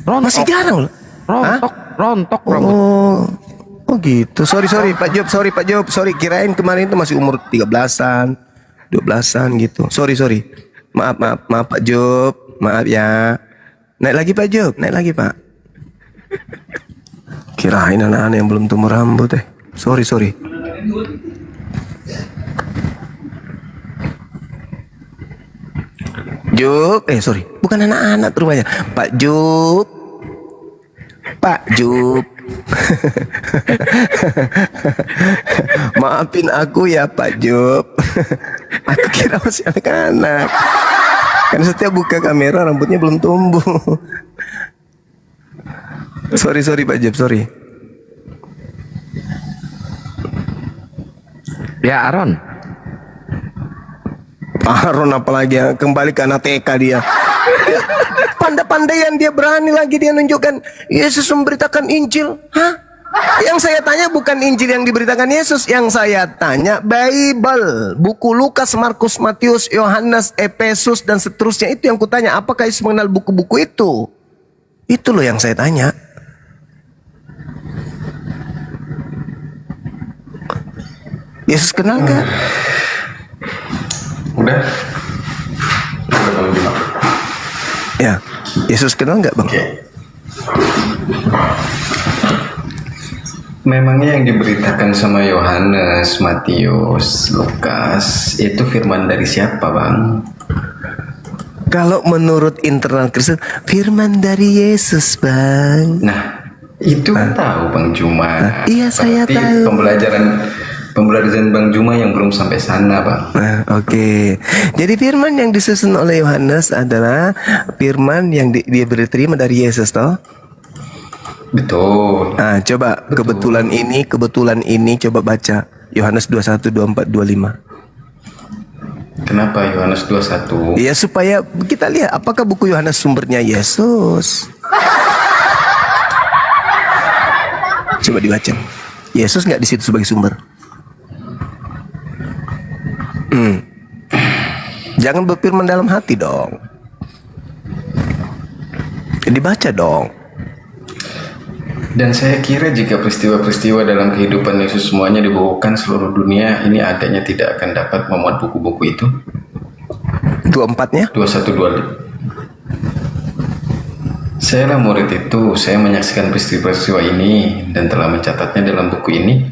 Rontok. Masih jarang loh. Rontok rambut. Oh gitu. Sorry Pak Job. Sorry, kirain kemarin itu masih umur 13-an, 12-an gitu. Sorry. Maaf Pak Job. Maaf ya. Naik lagi Pak Job, naik lagi Pak. Kirain anak-anak yang belum tumbuh rambut Sorry. Juk, sorry, bukan anak-anak rupanya. Pak Juk. Maafin aku ya Pak Juk. Aku kira masih anak-anak. Kan setiap buka kamera rambutnya belum tumbuh. Sorry Pak Juk, sorry. Ya Aaron. Aaron apalagi ya, kembali ke anak TK dia. Pandai-pandaian dia berani lagi dia nunjukkan Yesus memberitakan Injil. Hah? Yang saya tanya bukan Injil yang diberitakan Yesus, yang saya tanya Bible, buku Lukas, Markus, Matius, Yohanes, Efesus dan seterusnya. Itu yang kutanya, apakah Yesus mengenal buku-buku itu? Itu loh yang saya tanya. Yesus kenal gak? Udah Bang Juma. Ya, Yesus kenal nggak Bang? Oke. Memangnya yang diberitakan sama Yohanes, Matius, Lukas itu firman dari siapa Bang? Kalau menurut internal Kristen, firman dari Yesus Bang. Nah, itu tahu Bang Juma. Iya, saya Berarti tahu. Pembelajaran Bang Juma yang belum sampai sana Bang. Oke. Jadi firman yang disusun oleh Yohanes adalah firman yang dia terima dari Yesus toh? Betul. Nah, coba kebetulan ini coba baca Yohanes 21, 24, 25. Kenapa Yohanes 21? Ya supaya kita lihat apakah buku Yohanes sumbernya Yesus. Coba dibaca. Yesus nggak di situ sebagai sumber. Jangan berfirman dalam hati dong. Dibaca dong. Dan saya kira jika peristiwa-peristiwa dalam kehidupan Yesus semuanya dibawakan seluruh dunia, ini adanya tidak akan dapat memuat buku-buku itu. 24-nya? 21, 25. Saya lah murid itu, saya menyaksikan peristiwa-peristiwa ini dan telah mencatatnya dalam buku ini.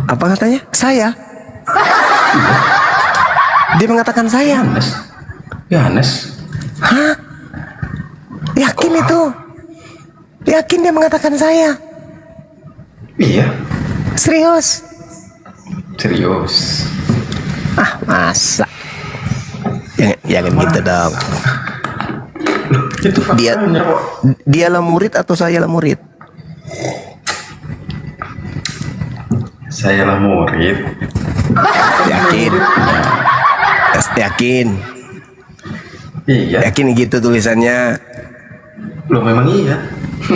Apa katanya? Saya? Dia mengatakan saya. Yohanes. Hah? Yakin itu? Yakin dia mengatakan saya? Iya. Serius? Serius. Masa? Jangan gitu dong. Itu faktanya kok. Dialah murid atau saya lah murid? Saya lah murid. Yakin? Yakin? Iya. Yakin gitu tulisannya? Loh memang iya.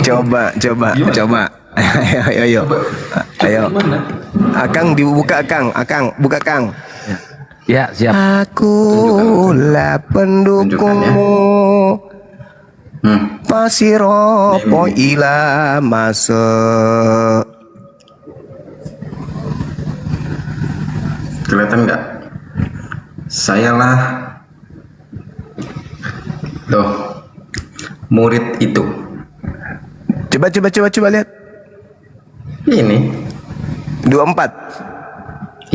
Coba. Ayo. Gimana? Akang dibuka Akang, buka Kang. Ya, siap. Akulah pendukungmu. Pasiropo ila masuk. Kelihatan nggak? Sayalah murid itu. Coba lihat. Ini 24.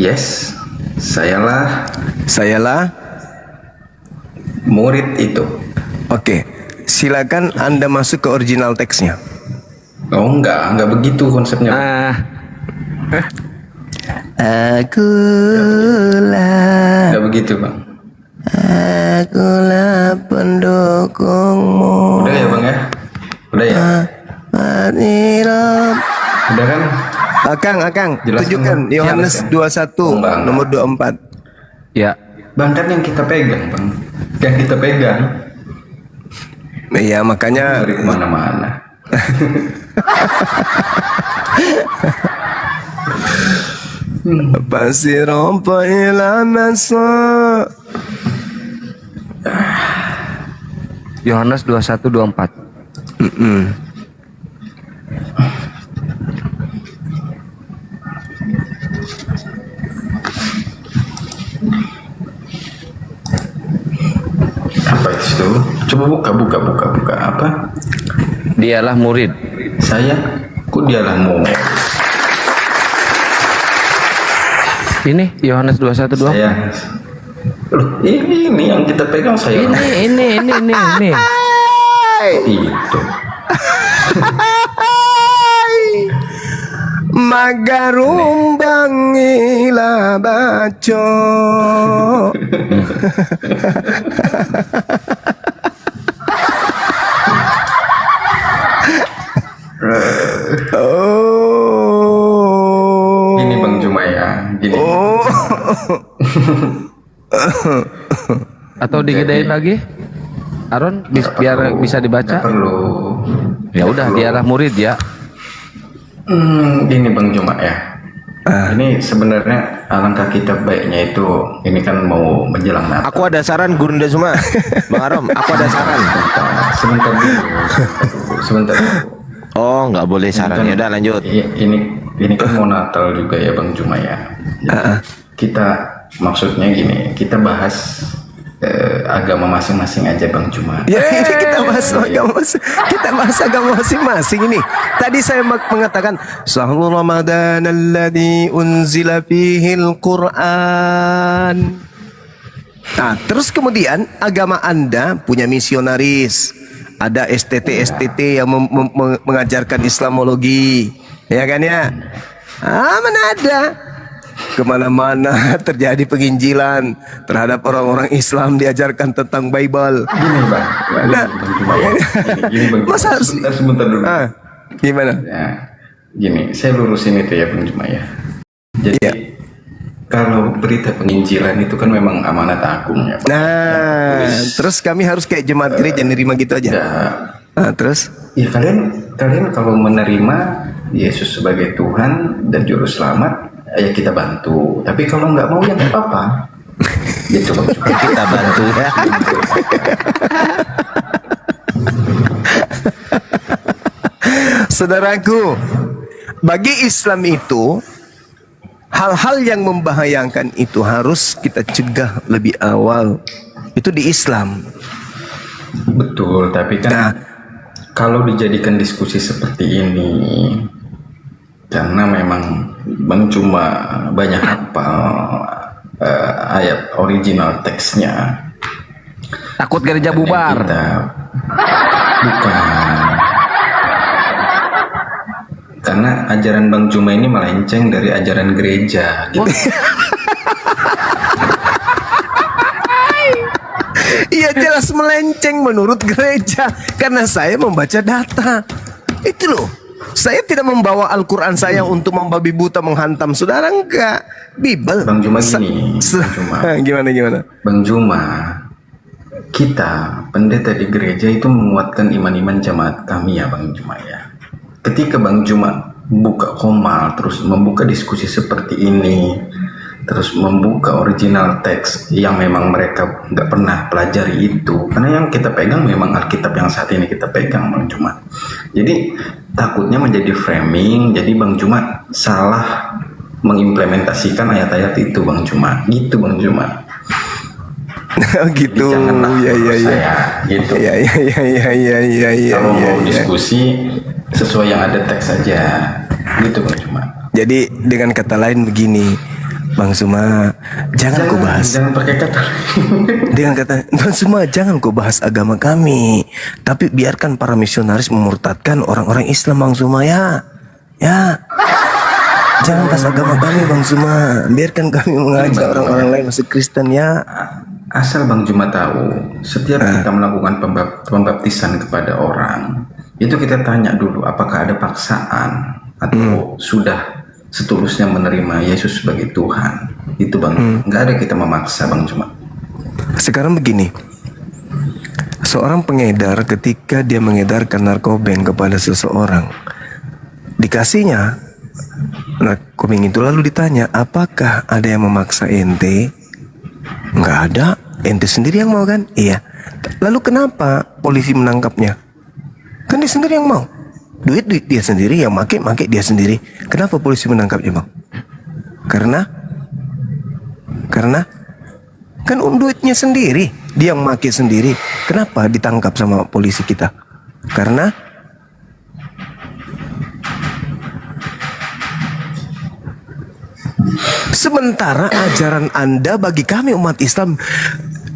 yes, sayalah murid itu. Oke, silakan Anda masuk ke original teksnya. Oh enggak begitu konsepnya. Akulah Enggak begitu Bang. Akulah pendukungmu. Udah ya Bang ya? Udah ya? Udah kan? Akang, Jelas, tunjukkan Bang. Yohanes Jelas, 21 Bang. nomor 24. Ya. Bang kan yang kita pegang Bang. Yang kita pegang. Iya, makanya Dari kemana-mana. Pasiropo ila masuk. Yohanes 21, 24. Apa itu? Coba buka apa? Dialah murid. Saya? Kok dialah mau. Ini Yohanes 21:2. Saya, loh, ini yang kita pegang saya. Ini. Itu. Magarumbang ila baco. Oh. Gini Bang Juma ya, gini. Oh. Atau digedein lagi? Aron biar bisa Nggak dibaca. perlu. Ya udah diarah murid ya. Gini Bang Juma ya. Ini sebenarnya alangkah kita baiknya itu, ini kan mau menjelang Natal. Aku ada saran Gurunda semua. Bang Arom, aku ada saran. Sebentar dulu. Sebentar dulu. Oh, nggak boleh saran. Ya udah lanjut. Ini kan mau Natal juga ya Bang Juma ya. Kita maksudnya gini, kita bahas agama masing-masing aja Bang Juma. Ya ini kita bahas agama masing-masing ini. Tadi saya mengatakan Syahrul Ramadan alladzi unzila fihil Quran. Nah, terus kemudian agama Anda punya misionaris, ada STT yang mengajarkan Islamologi, ya kan ya? Mana ada? Kemana-mana terjadi penginjilan terhadap orang-orang Islam, diajarkan tentang Bible. Gini Bang, Nah, gini Bang Juma. masa harus- Sebentar dulu. Gimana? Ya, gini, saya lurusin itu ya Bang Juma ya. Jadi Ya. kalau berita penginjilan itu kan memang amanat agung ya Bang. Nah, terus kami harus kayak jemaat gereja nerima gitu aja. Ya, Nah, terus ya kalian kalau menerima Yesus sebagai Tuhan dan Juru Selamat, ya kita bantu. Tapi kalau nggak mau ya nggak apa-apa. Gitu Bang Juma. Kita bantu ya. saudaraku, bagi Islam itu hal-hal yang membahayakan itu harus kita cegah lebih awal. Itu di Islam. Betul, tapi kan Nah. kalau dijadikan diskusi seperti ini, karena memang Bang Juma banyak hafal ayat original teksnya. Takut gereja Dan bubar. kita bukan. Karena ajaran Bang Juma ini melenceng dari ajaran gereja. Gitu. Iya, jelas melenceng menurut gereja karena saya membaca data. Itu loh. Saya tidak membawa Al-Quran saya untuk membabi buta menghantam saudara, enggak. Bible. Bang Juma gini, Bang Juma. Gimana? Bang Juma, kita pendeta di gereja itu menguatkan iman-iman jemaat kami ya Bang Juma ya. Ketika Bang Juma buka komal, terus membuka diskusi seperti ini, terus membuka original teks yang memang mereka nggak pernah pelajari itu, karena yang kita pegang memang Alkitab yang saat ini kita pegang Bang Juma. Jadi takutnya menjadi framing, jadi Bang Juma salah mengimplementasikan ayat-ayat itu Bang Juma, gitu Bang Juma. Oh gitu. Jadi janganlah Iya. saya, gitu. Iya. Kalau mau diskusi sesuai yang ada teks saja, gitu Bang Juma. Jadi dengan kata lain begini, Bang Suma, jangan kau bahas. Jangan pakai kata. Dengan kata, Bang Suma, jangan kau bahas agama kami, tapi biarkan para misionaris memurtadkan orang-orang Islam, Bang Suma ya. Jangan bahas agama kami, Bang Suma. Biarkan kami mengajak orang-orang lain masuk Kristen ya. Asal Bang Juma tahu, setiap kita melakukan pembaptisan kepada orang, itu kita tanya dulu apakah ada paksaan atau sudah setulusnya menerima Yesus sebagai Tuhan. Itu Bang, nggak ada kita memaksa Bang Juma. Sekarang begini, seorang pengedar ketika dia mengedarkan narkobeng kepada seseorang, dikasihnya narkobeng itu lalu ditanya, apakah ada yang memaksa ente? Nggak ada, ente sendiri yang mau kan? Iya. Lalu kenapa polisi menangkapnya? Kan dia sendiri yang mau. Duit dia sendiri, yang make dia sendiri. Kenapa polisi menangkapnya, Bang? Karena kan duitnya sendiri, dia yang make sendiri. Kenapa ditangkap sama polisi kita? Karena Sementara ajaran Anda bagi kami umat Islam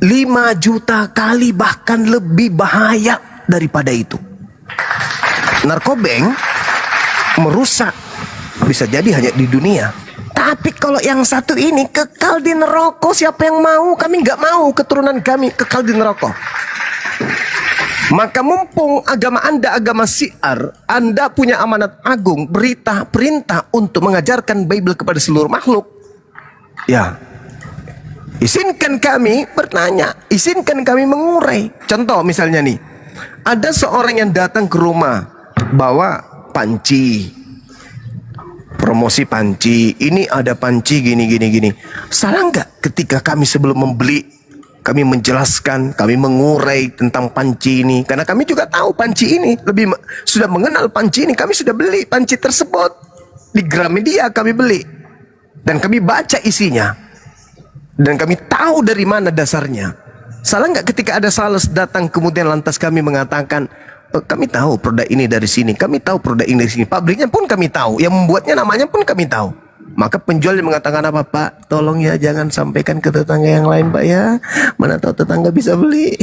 5 juta kali bahkan lebih bahaya daripada itu. Narkobeng merusak bisa jadi hanya di dunia. Tapi kalau yang satu ini kekal di neraka, siapa yang mau? Kami nggak mau keturunan kami kekal di neraka. Maka mumpung agama Anda agama syiar, Anda punya amanat agung, perintah untuk mengajarkan Bible kepada seluruh makhluk. Ya, izinkan kami bertanya, izinkan kami mengurai. Contoh misalnya nih, ada seorang yang datang ke rumah bawa panci, promosi panci, ini ada panci gini. Salah nggak ketika kami sebelum membeli kami menjelaskan, kami mengurai tentang panci ini, karena kami juga tahu panci ini sudah mengenal panci ini, kami sudah beli panci tersebut di Gramedia, kami beli dan kami baca isinya dan kami tahu dari mana dasarnya. Salah nggak ketika ada sales datang kemudian lantas kami mengatakan, kami tahu produk ini dari sini, kami tahu produk ini dari sini, pabriknya pun kami tahu, yang membuatnya namanya pun kami tahu. Maka penjual yang mengatakan apa, Pak, tolong ya jangan sampaikan ke tetangga yang lain, Pak ya, mana tahu tetangga bisa beli.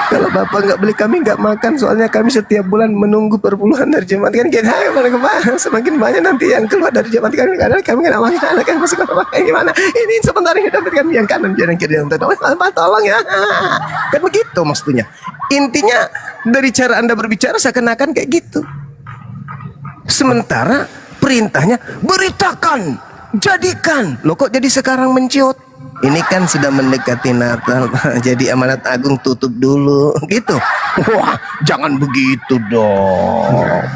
Kalau Bapak nggak beli kami nggak makan, soalnya kami setiap bulan menunggu perpuluhan dari jemaat kan kita semakin banyak nanti yang keluar dari jemaat kami nggak makan, kan masuk gimana? Ini sebentar ini dapat kami yang kanan yang kiri yang tolong ya, kan begitu maksudnya. Intinya dari cara Anda berbicara seakan-akan kayak gitu. Sementara perintahnya beritakan, jadikan. Loh kok jadi sekarang menciut? Ini kan sudah mendekati Natal, jadi amanat agung tutup dulu gitu. Wah, jangan begitu dong.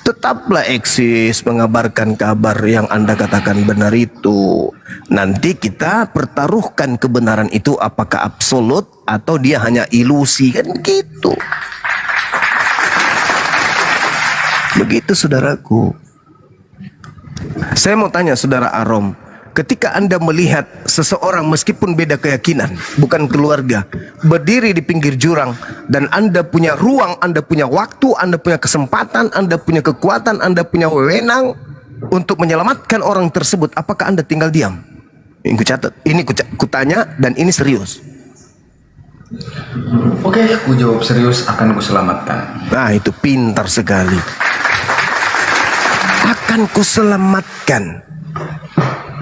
Tetaplah eksis mengabarkan kabar yang Anda katakan benar itu. Nanti kita pertaruhkan kebenaran itu apakah absolut atau dia hanya ilusi, kan gitu. Begitu saudaraku. Saya mau tanya saudara Arom, ketika Anda melihat seseorang meskipun beda keyakinan, bukan keluarga, berdiri di pinggir jurang, dan Anda punya ruang, Anda punya waktu, Anda punya kesempatan, Anda punya kekuatan, Anda punya wewenang untuk menyelamatkan orang tersebut, apakah Anda tinggal diam? Ini kucatat, ini kutanya, dan ini serius. Oke, aku jawab serius, akan kuselamatkan. Nah, itu pintar sekali. Akan kuselamatkan.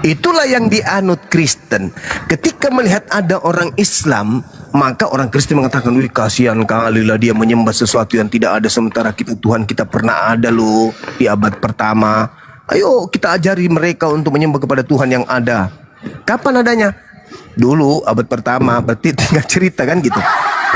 Itulah yang dianut Kristen. Ketika melihat ada orang Islam, maka orang Kristen mengatakan, wih kasihan kali lah dia menyembah sesuatu yang tidak ada, sementara kita Tuhan kita pernah ada loh di abad pertama. Ayo kita ajari mereka untuk menyembah kepada Tuhan yang ada. Kapan adanya? Dulu abad pertama, berarti tinggal cerita kan gitu.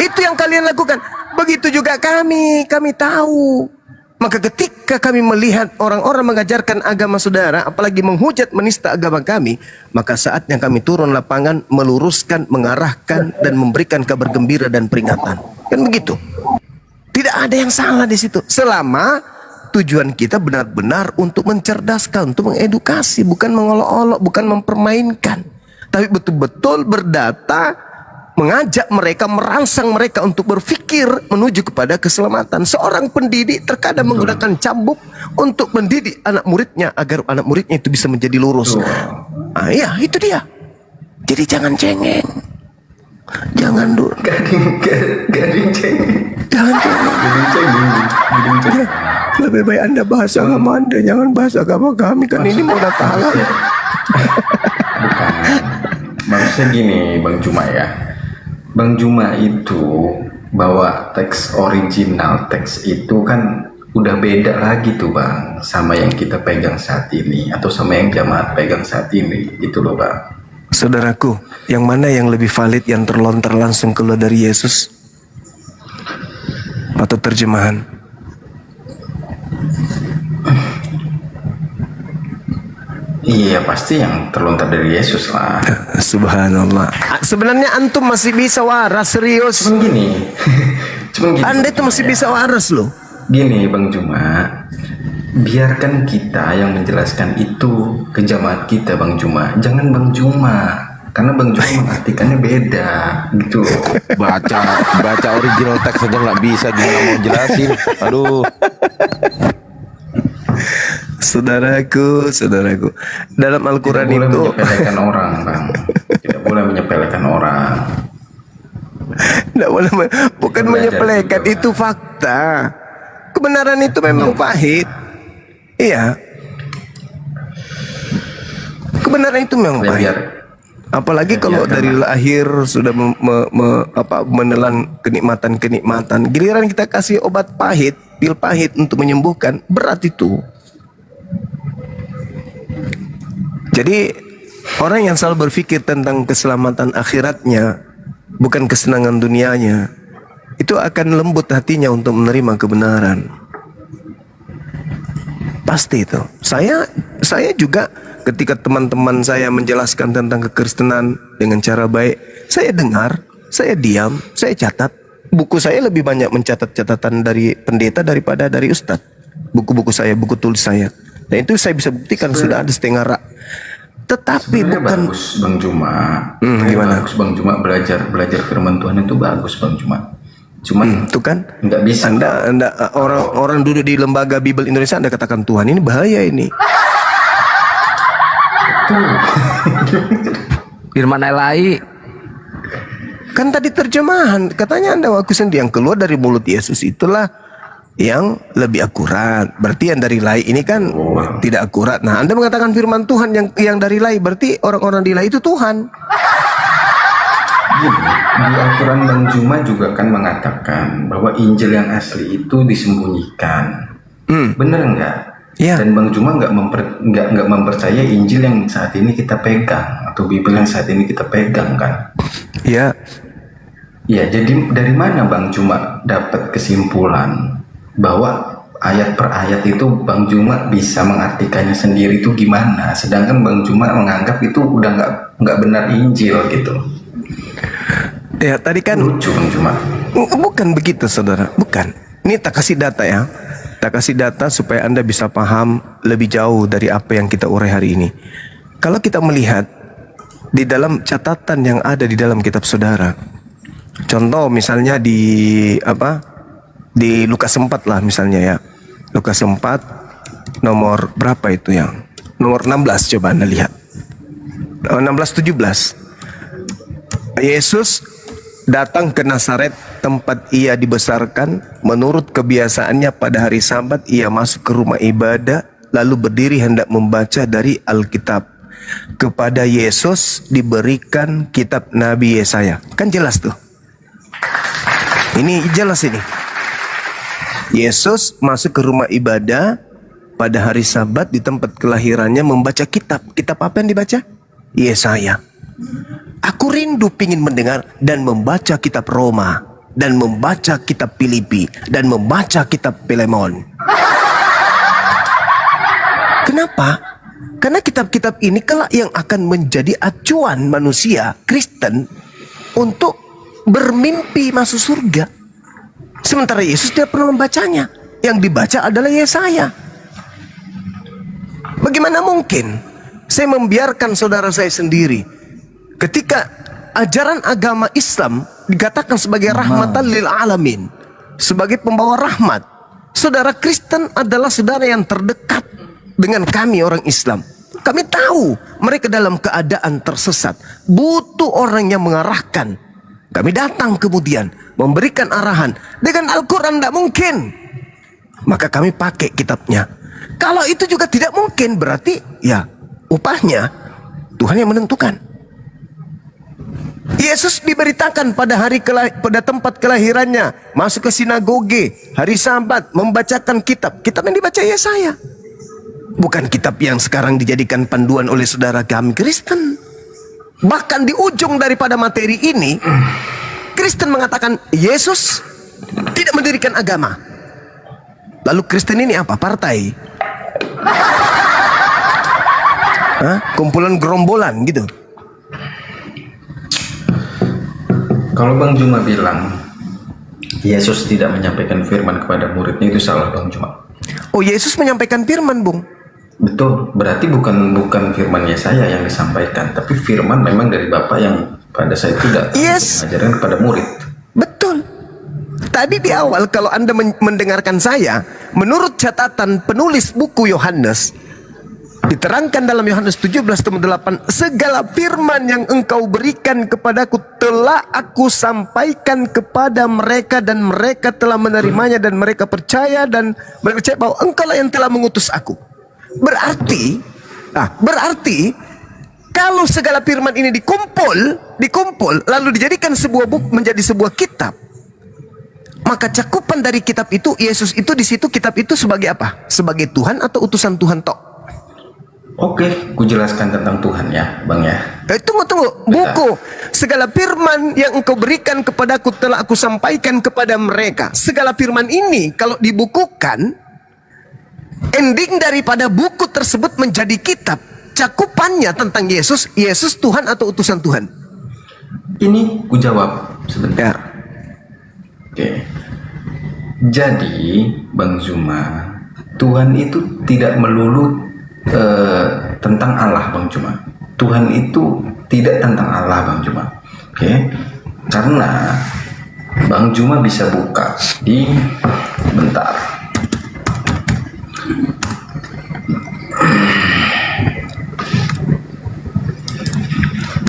Itu yang kalian lakukan. Begitu juga kami tahu. Maka ketika kami melihat orang-orang mengajarkan agama saudara, apalagi menghujat menista agama kami, maka saatnya kami turun lapangan, meluruskan, mengarahkan, dan memberikan kabar gembira dan peringatan. Kan begitu. Tidak ada yang salah di situ. Selama tujuan kita benar-benar untuk mencerdaskan, untuk mengedukasi, bukan mengolok-olok, bukan mempermainkan. Tapi betul-betul berdata, mengajak mereka, merangsang mereka untuk berpikir menuju kepada keselamatan. Seorang pendidik terkadang menggunakan cambuk untuk mendidik anak muridnya agar anak muridnya itu bisa menjadi lurus. Ah, ya, itu dia. Jadi jangan cengeng. Jangan dulu. Gading cengeng. Jangan cengeng. Ya, lebih baik Anda bahas agama Anda, jangan bahas agama kami, kan ini mau Natalan. Bukan. Maksudnya gini, Bang Juma ya. Bang Juma itu bawa teks original, teks itu kan udah beda lagi tuh Bang, sama yang kita pegang saat ini atau sama yang jamaat pegang saat ini, itu loh Bang. Saudaraku, yang mana yang lebih valid, yang terlontar langsung keluar dari Yesus atau terjemahan? Iya, pasti yang terlontar dari Yesus lah. Subhanallah. Sebenarnya antum masih bisa waras, serius. Cuman gini, Anda itu masih bisa waras loh. Gini Bang Juma, biarkan kita yang menjelaskan itu ke jamaat kita Bang Juma. Jangan Bang Juma, karena Bang Juma mengartikannya beda gitu loh. Baca original teks aja nggak bisa, gimana mau jelasin? Aduh. Saudaraku, dalam Al-Quran Tidak boleh itu menyepelekan orang, Bang. Tidak boleh menyepelekan orang. tidak boleh, bukan Belajar menyepelekan, juga, itu fakta. Kebenaran itu memang pahit. Iya. Kebenaran itu memang Ya, pahit. biar Apalagi Ya, kalau biarkan dari lah. lahir sudah menelan kenikmatan. Giliran kita kasih obat pahit, pil pahit untuk menyembuhkan, berat itu. Jadi orang yang selalu berpikir tentang keselamatan akhiratnya, bukan kesenangan dunianya, itu akan lembut hatinya untuk menerima kebenaran. Pasti itu. Saya juga ketika teman-teman saya menjelaskan tentang kekristenan dengan cara baik, saya dengar, saya diam, saya catat. Buku saya lebih banyak mencatat catatan dari pendeta daripada dari ustadz. Buku-buku saya, buku tulis saya. Dan itu saya bisa buktikan sudah ada setengah rak. Tetapi Sebenarnya bukan bagus Bang Juma. gimana? Bagus Bang Juma, belajar firman Tuhan itu bagus Bang Juma. Cuman itu kan nggak bisa. Anda orang duduk di lembaga Bible Indonesia, Anda katakan Tuhan, ini bahaya ini. Firman Elai. Kan tadi terjemahan katanya Anda waktu sendiri yang keluar dari mulut Yesus itulah yang lebih akurat. Berarti yang dari lai ini kan tidak akurat. Nah, Anda mengatakan firman Tuhan yang dari lai, berarti orang-orang di lai itu Tuhan. Gini, di Al-Quran Bang Juma juga kan mengatakan bahwa Injil yang asli itu disembunyikan. Bener nggak? Iya. Dan Bang Juma nggak mempercaya Injil yang saat ini kita pegang atau Bible yang saat ini kita pegang kan? Ya, Ya, jadi dari mana Bang Juma dapat kesimpulan bahwa ayat per ayat itu Bang Juma bisa mengartikannya sendiri itu gimana? Sedangkan Bang Juma menganggap itu udah nggak benar Injil gitu. ya tadi kan Lucu Bang Juma. bukan begitu, saudara. Bukan. Ini tak kasih data ya. Tak kasih data supaya Anda bisa paham lebih jauh dari apa yang kita urai hari ini. Kalau kita melihat di dalam catatan yang ada di dalam kitab saudara, contoh misalnya di Lukas 4 lah misalnya ya. Lukas 4 nomor berapa itu yang? Nomor 16 coba Anda lihat. 16-17. Yesus datang ke Nazaret, tempat ia dibesarkan. Menurut kebiasaannya pada hari Sabat ia masuk ke rumah ibadah, lalu berdiri hendak membaca dari Alkitab. Kepada Yesus diberikan kitab Nabi Yesaya. Kan jelas tuh. Ini jelas ini. Yesus masuk ke rumah ibadah pada hari Sabat di tempat kelahirannya membaca kitab. Kitab apa yang dibaca? Yesaya. Aku rindu pingin mendengar dan membaca kitab Roma, dan membaca kitab Filipi, dan membaca kitab Filemon. Kenapa? Karena kitab-kitab ini kelak yang akan menjadi acuan manusia Kristen untuk bermimpi masuk surga. Sementara Yesus tidak perlu membacanya. Yang dibaca adalah Yesaya. Bagaimana mungkin saya membiarkan saudara saya sendiri ketika ajaran agama Islam dikatakan sebagai rahmatan lil alamin, sebagai pembawa rahmat. Saudara Kristen adalah saudara yang terdekat dengan kami orang Islam. Kami tahu mereka dalam keadaan tersesat, butuh orang yang mengarahkan. Kami datang kemudian memberikan arahan. Dengan Al-Quran tidak mungkin, maka kami pakai kitabnya. Kalau itu juga tidak mungkin, berarti ya upahnya Tuhan yang menentukan. Yesus diberitakan pada tempat kelahirannya, masuk ke sinagoge, hari Sabat, membacakan kitab. Kitab yang dibaca Yesaya. Bukan kitab yang sekarang dijadikan panduan oleh saudara kami Kristen. Bahkan di ujung daripada materi ini, Kristen mengatakan Yesus tidak mendirikan agama. Lalu Kristen ini apa? Partai? Kumpulan gerombolan gitu. Kalau Bang Juma bilang Yesus tidak menyampaikan firman kepada muridnya, itu salah Bang Juma. Oh, Yesus menyampaikan firman, Bung. Betul, berarti bukan firman Yesaya yang disampaikan, tapi firman memang dari Bapa yang pada saat itu tidak Yes. mengajarkan kepada murid. Betul. Tadi di awal kalau Anda mendengarkan saya, menurut catatan penulis buku Yohanes, diterangkan dalam Yohanes 17:8, segala firman yang engkau berikan kepadaku telah aku sampaikan kepada mereka, dan mereka telah menerimanya, dan mereka percaya, dan mereka percaya bahwa engkau lah yang telah mengutus aku. Berarti kalau segala firman ini dikumpul lalu dijadikan sebuah buku, menjadi sebuah kitab, maka cakupan dari kitab itu, Yesus itu di situ, kitab itu sebagai apa? Sebagai Tuhan atau utusan Tuhan tok? Oke, ku jelaskan tentang Tuhan ya, Bang ya. Tunggu. Buku. Segala firman yang engkau berikan kepadaku telah aku sampaikan kepada mereka. Segala firman ini kalau dibukukan, ending daripada buku tersebut menjadi kitab. Cakupannya tentang Yesus Tuhan atau utusan Tuhan? Ini ku jawab sebentar. Ya. Oke. Jadi, Bang Zuma, Tuhan itu tidak melulu tentang Allah, Bang Juma. Tuhan itu tidak tentang Allah, Bang Juma. Oke. Karena Bang Juma bisa buka di bentar.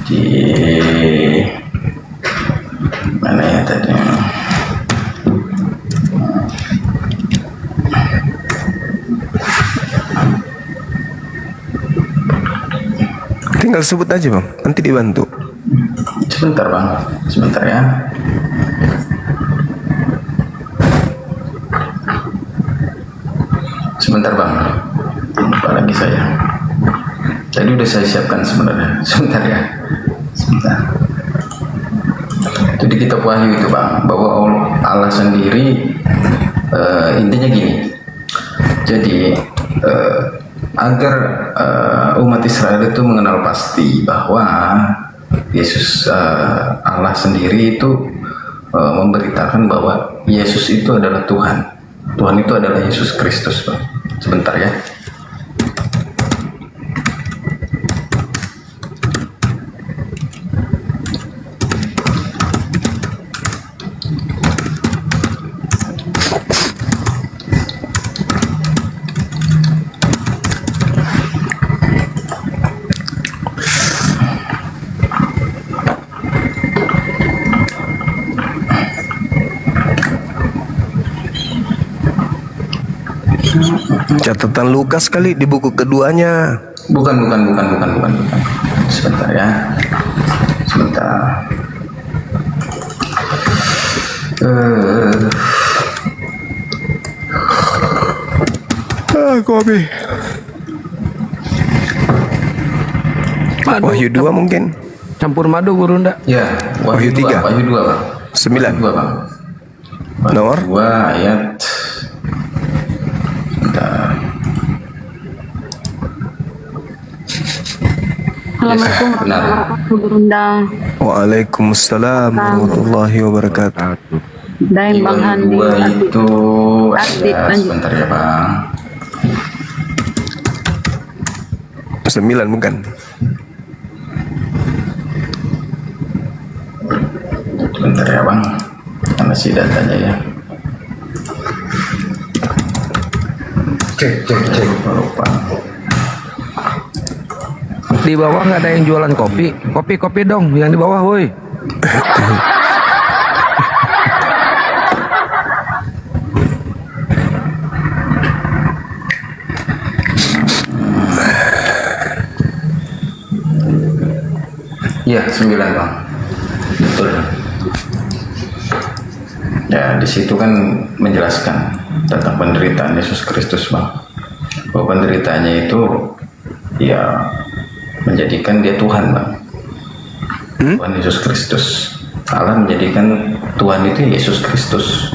Di mana ya tadi? Tinggal sebut aja Bang, nanti dibantu. Sebentar Bang, sebentar ya. Sebentar Bang, lupa lagi saya. Tadi udah saya siapkan sebenarnya. Sebentar ya, sebentar. Itu di kitab Wahyu itu Bang, bahwa Allah sendiri intinya gini. Jadi agar umat Israel itu mengenal pasti bahwa Yesus Allah sendiri itu memberitakan bahwa Yesus itu adalah Tuhan. Tuhan itu adalah Yesus Kristus, Bang. Sebentar ya. Catatan Lukas kali di buku keduanya. Bukan. Sebentar ya. Sebentar. Kopi. Wahyu 2 mungkin. Campur madu guru ndak? Ya, Wahyu 3. Wahyu 2, Bang. 9. 2, Bang. Nomor 2 ayat. Bentar. Assalamualaikum Benar. warahmatullahi wabarakatuh. Waalaikumsalam warahmatullahi wabarakatuh. Dan Bang Handi. 2 itu Ardi, ya, lanjut. sebentar ya Bang. 9 bukan? Sebentar ya Bang. Mana sih datanya ya? Cek. Lupa. Di bawah nggak ada yang jualan kopi. Kopi dong yang di bawah, woi. Iya, 9 Bang. Betul. Ya, di situ kan menjelaskan tentang penderitaan Yesus Kristus, Bang. Bahwa penderitaannya itu ya menjadikan dia Tuhan, Bang. Tuhan Yesus Kristus. Allah menjadikan Tuhan itu Yesus Kristus.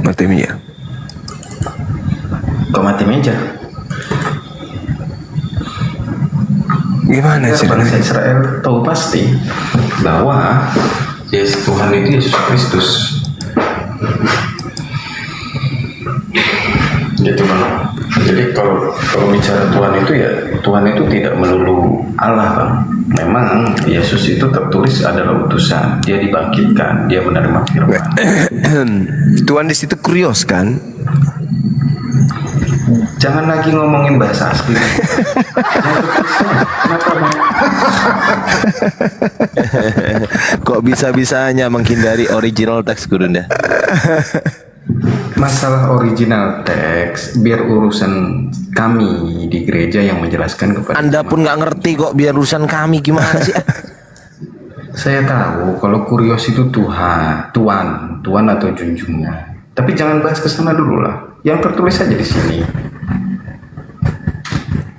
Mati meja. Kau mati meja. Gimana sih? Bangsa Israel tahu pasti bahwa Yesus Tuhan itu Yesus Kristus. Gitu Bang. Jadi kalau bicara Tuhan itu ya Tuhan itu tidak melulu Allah Bang. memang Yesus itu tertulis adalah utusan, dia dibangkitkan, dia menerima firman. Tuhan di situ kurios kan? Jangan lagi ngomongin bahasa asli. Kenapa Bang? Kok bisa-bisanya menghindari original teks Gurunda? Masalah original teks biar urusan kami di gereja yang menjelaskan kepada Anda pun nggak ngerti kok, biar urusan kami gimana sih? saya tahu kalau kurios itu Tuhan atau junjungan. Tapi jangan bahas ke sana dulu lah. Yang tertulis saja di sini.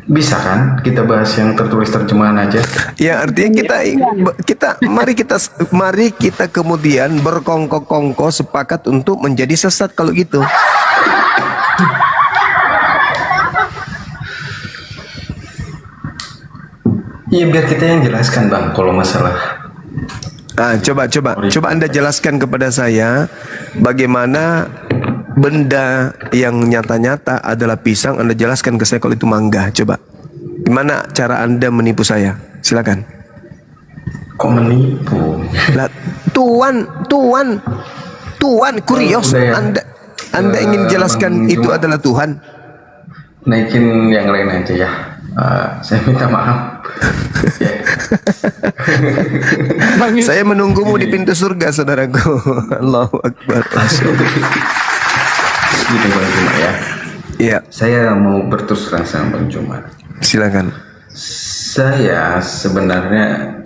Bisa kan kita bahas yang tertulis terjemahan aja? Ya artinya mari kita kemudian berkongko-kongko sepakat untuk menjadi sesat kalau gitu. Iya biar kita yang jelaskan Bang kalau masalah. Coba Anda jelaskan kepada saya bagaimana benda yang nyata-nyata adalah pisang. Anda jelaskan ke saya kalau itu mangga. Coba, gimana cara Anda menipu saya? Silakan. Kok menipu? Lah, Tuhan, kurios. Udah ya. Anda ingin jelaskan Bang itu Juma, adalah Tuhan? naikin yang lain aja ya. Saya minta maaf. Ya. Saya menunggumu di pintu surga, saudaraku. Allahu Akbar. Gitu Bang Juma ya. Iya, Saya mau berterus terang sama Bang Juma. silakan. Saya sebenarnya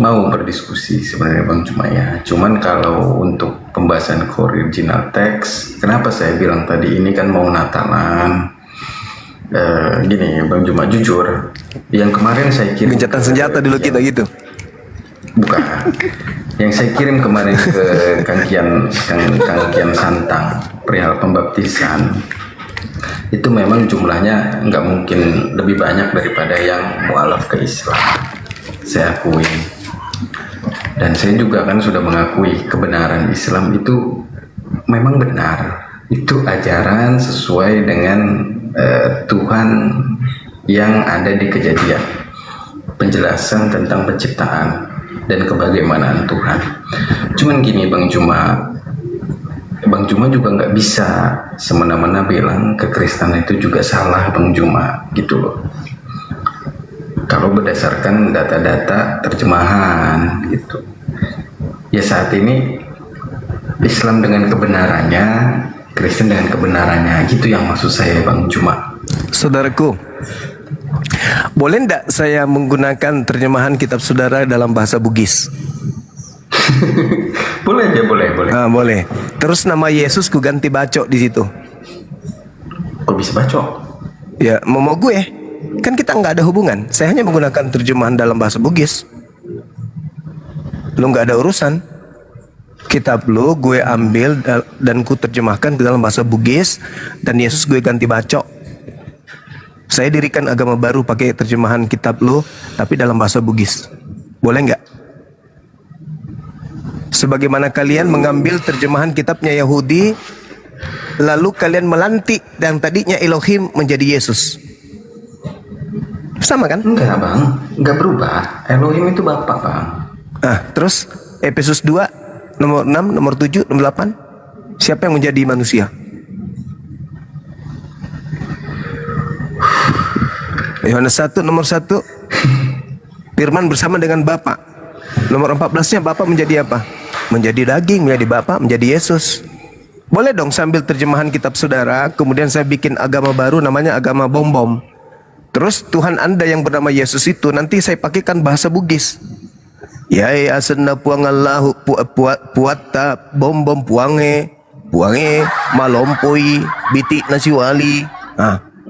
mau berdiskusi sebenarnya Bang Juma ya. Cuman kalau untuk pembahasan original teks, kenapa saya bilang tadi ini kan mau Natalan. Gini Bang Juma, jujur yang kemarin saya kirim Gencatan senjata dulu kita gitu. bukan yang saya kirim kemarin ke Kangkian Santang perihal pembaptisan itu memang jumlahnya nggak mungkin lebih banyak daripada yang mualaf ke Islam, saya akui. Dan saya juga kan sudah mengakui kebenaran Islam itu memang benar, itu ajaran sesuai dengan Tuhan yang ada di Kejadian, penjelasan tentang penciptaan dan kebagaimanaan Tuhan. Cuman gini Bang Juma juga nggak bisa semena-mena bilang kekristenan itu juga salah Bang Juma gitu loh. Kalau berdasarkan data-data terjemahan gitu, ya saat ini Islam dengan kebenarannya, Kristen dengan kebenarannya, gitu yang maksud saya Bang Juma. Saudaraku, boleh ndak saya menggunakan terjemahan kitab saudara dalam bahasa Bugis? Boleh aja, boleh. Boleh. Terus nama Yesus ku ganti bacok di situ. Kok bisa bacok? Ya, mau gue. Kan kita nggak ada hubungan. Saya hanya menggunakan terjemahan dalam bahasa Bugis. Lu nggak ada urusan. Kitab lu gue ambil dan ku terjemahkan ke dalam bahasa Bugis, dan Yesus gue ganti bacok. Saya dirikan agama baru pakai terjemahan kitab lu tapi dalam bahasa Bugis. Boleh nggak? Sebagaimana kalian mengambil terjemahan kitabnya Yahudi, lalu kalian melantik yang tadinya Elohim menjadi Yesus. Sama kan? Enggak Bang, enggak berubah. Elohim itu Bapak Bang. Terus Efesus 2 nomor 6, nomor 7, nomor 8, siapa yang menjadi manusia? Yohanes 1 nomor 1, Firman bersama dengan Bapa. Nomor 14-nya Bapa menjadi apa? Menjadi daging, menjadi Bapa, menjadi Yesus. Boleh dong sambil terjemahan kitab saudara, kemudian saya bikin agama baru namanya agama bom-bom. Terus Tuhan Anda yang bernama Yesus itu nanti saya pakaikan bahasa Bugis. Ya asena puangallahu puata bom-bom puange malompoi biti nasiwali.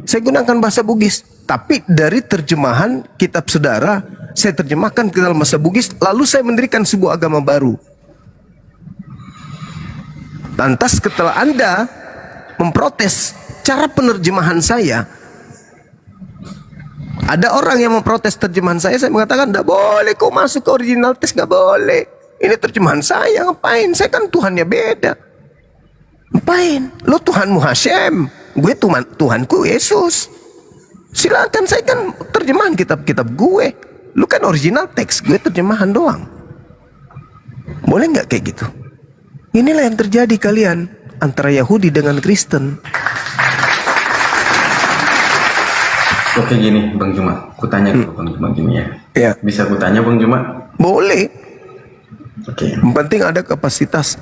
Saya gunakan bahasa Bugis, tapi dari terjemahan kitab saudara saya terjemahkan ke dalam bahasa Bugis, lalu saya mendirikan sebuah agama baru. Lantas setelah Anda memprotes cara penerjemahan saya, ada orang yang memprotes terjemahan saya mengatakan tidak boleh kau masuk ke original text, nggak boleh. Ini terjemahan saya, ngapain? Saya kan Tuhannya beda. Ngapain? Lo Tuhanmu Hashem, gue Tuhanku Yesus. Silakan, saya kan terjemahan kitab-kitab gue. Lu kan original teks, gue terjemahan doang. Boleh nggak kayak gitu? Inilah yang terjadi kalian antara Yahudi dengan Kristen. Oke gini Bang Juma, kutanya dulu Bang Juma gini ya. Ya, Bisa kutanya Bang Juma? boleh. Oke. Yang penting ada kapasitas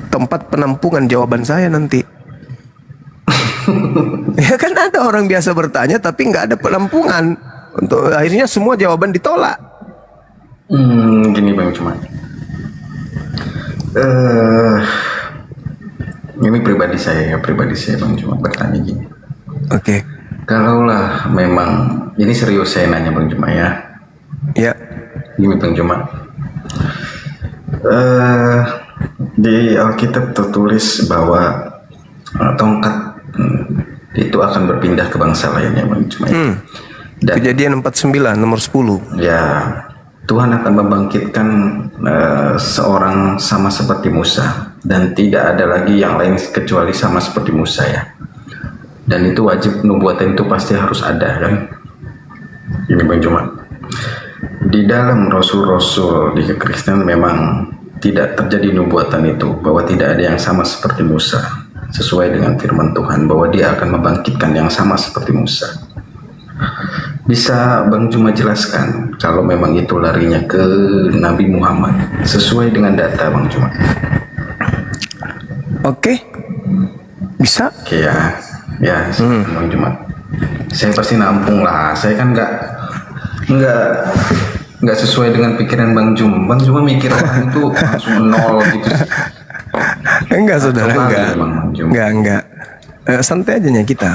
tempat penampungan jawaban saya nanti. Ya kan ada orang biasa bertanya tapi nggak ada penampungan. Untuk akhirnya semua jawaban ditolak. Gini Bang Juma. Ini pribadi saya Bang Juma bertanya gini. Oke. Kalaulah memang ini serius saya nanya Bang Juma ya. Ya. Gini Bang Juma. Di Alkitab tertulis bahwa tongkat itu akan berpindah ke bangsa lainnya Bang Juma. Dan Kejadian 49 nomor 10. ya Tuhan akan membangkitkan seorang sama seperti Musa, dan tidak ada lagi yang lain kecuali sama seperti Musa ya. Dan itu wajib, nubuatan itu pasti harus ada kan. Ini Bang Juma, di dalam rasul-rasul di kekristenan memang tidak terjadi nubuatan itu, bahwa tidak ada yang sama seperti Musa, sesuai dengan firman Tuhan bahwa dia akan membangkitkan yang sama seperti Musa. Bisa Bang Juma jelaskan kalau memang itu larinya ke Nabi Muhammad sesuai dengan data Bang Juma? Oke. Bisa? Oke ya Bang Juma. Saya pasti nampung lah. Saya kan nggak sesuai dengan pikiran Bang Juma. Bang Juma mikir orang itu langsung nol gitu. Enggak saudara, Atau enggak. lagi, Bang Juma? Enggak. Santai aja kita.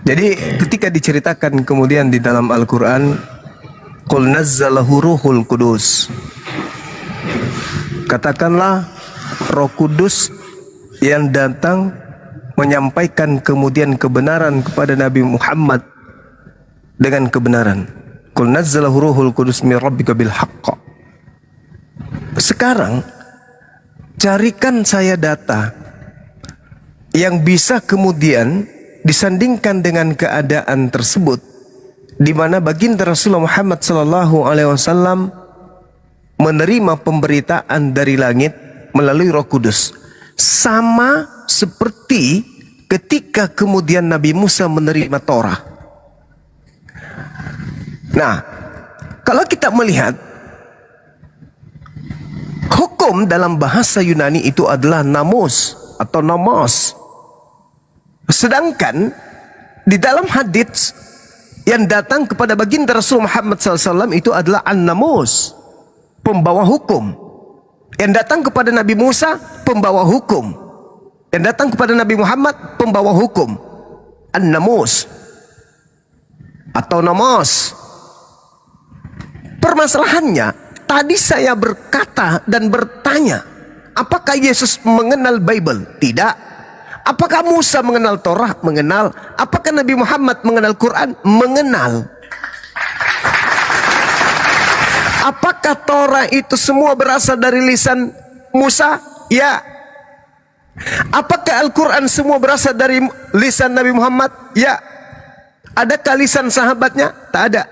Jadi ketika diceritakan kemudian di dalam Al-Quran, Qul nazzalahu ruhul kudus, katakanlah Roh Kudus yang datang menyampaikan kemudian kebenaran kepada Nabi Muhammad dengan kebenaran. Qul nazzalahu ruhul kudus min rabbika bil haqq. Sekarang carikan saya data yang bisa kemudian disandingkan dengan keadaan tersebut, di mana baginda Rasulullah Muhammad sallallahu alaihi wasallam menerima pemberitaan dari langit melalui Roh Kudus, sama seperti ketika kemudian Nabi Musa menerima Torah. Nah, kalau kita melihat hukum dalam bahasa Yunani itu adalah namus atau nomos. Sedangkan di dalam hadits yang datang kepada baginda Rasul Muhammad SAW itu adalah an-namus, pembawa hukum. Yang datang kepada Nabi Musa, pembawa hukum. Yang datang kepada Nabi Muhammad, pembawa hukum. An-namus atau nomos. Permasalahannya, tadi saya berkata dan bertanya, apakah Yesus mengenal Bible? Tidak. Apakah Musa mengenal Torah? Mengenal. Apakah Nabi Muhammad mengenal Quran? Mengenal. Apakah Torah itu semua berasal dari lisan Musa? Ya. Apakah Al-Quran semua berasal dari lisan Nabi Muhammad? Ya. Adakah lisan sahabatnya? Tak ada.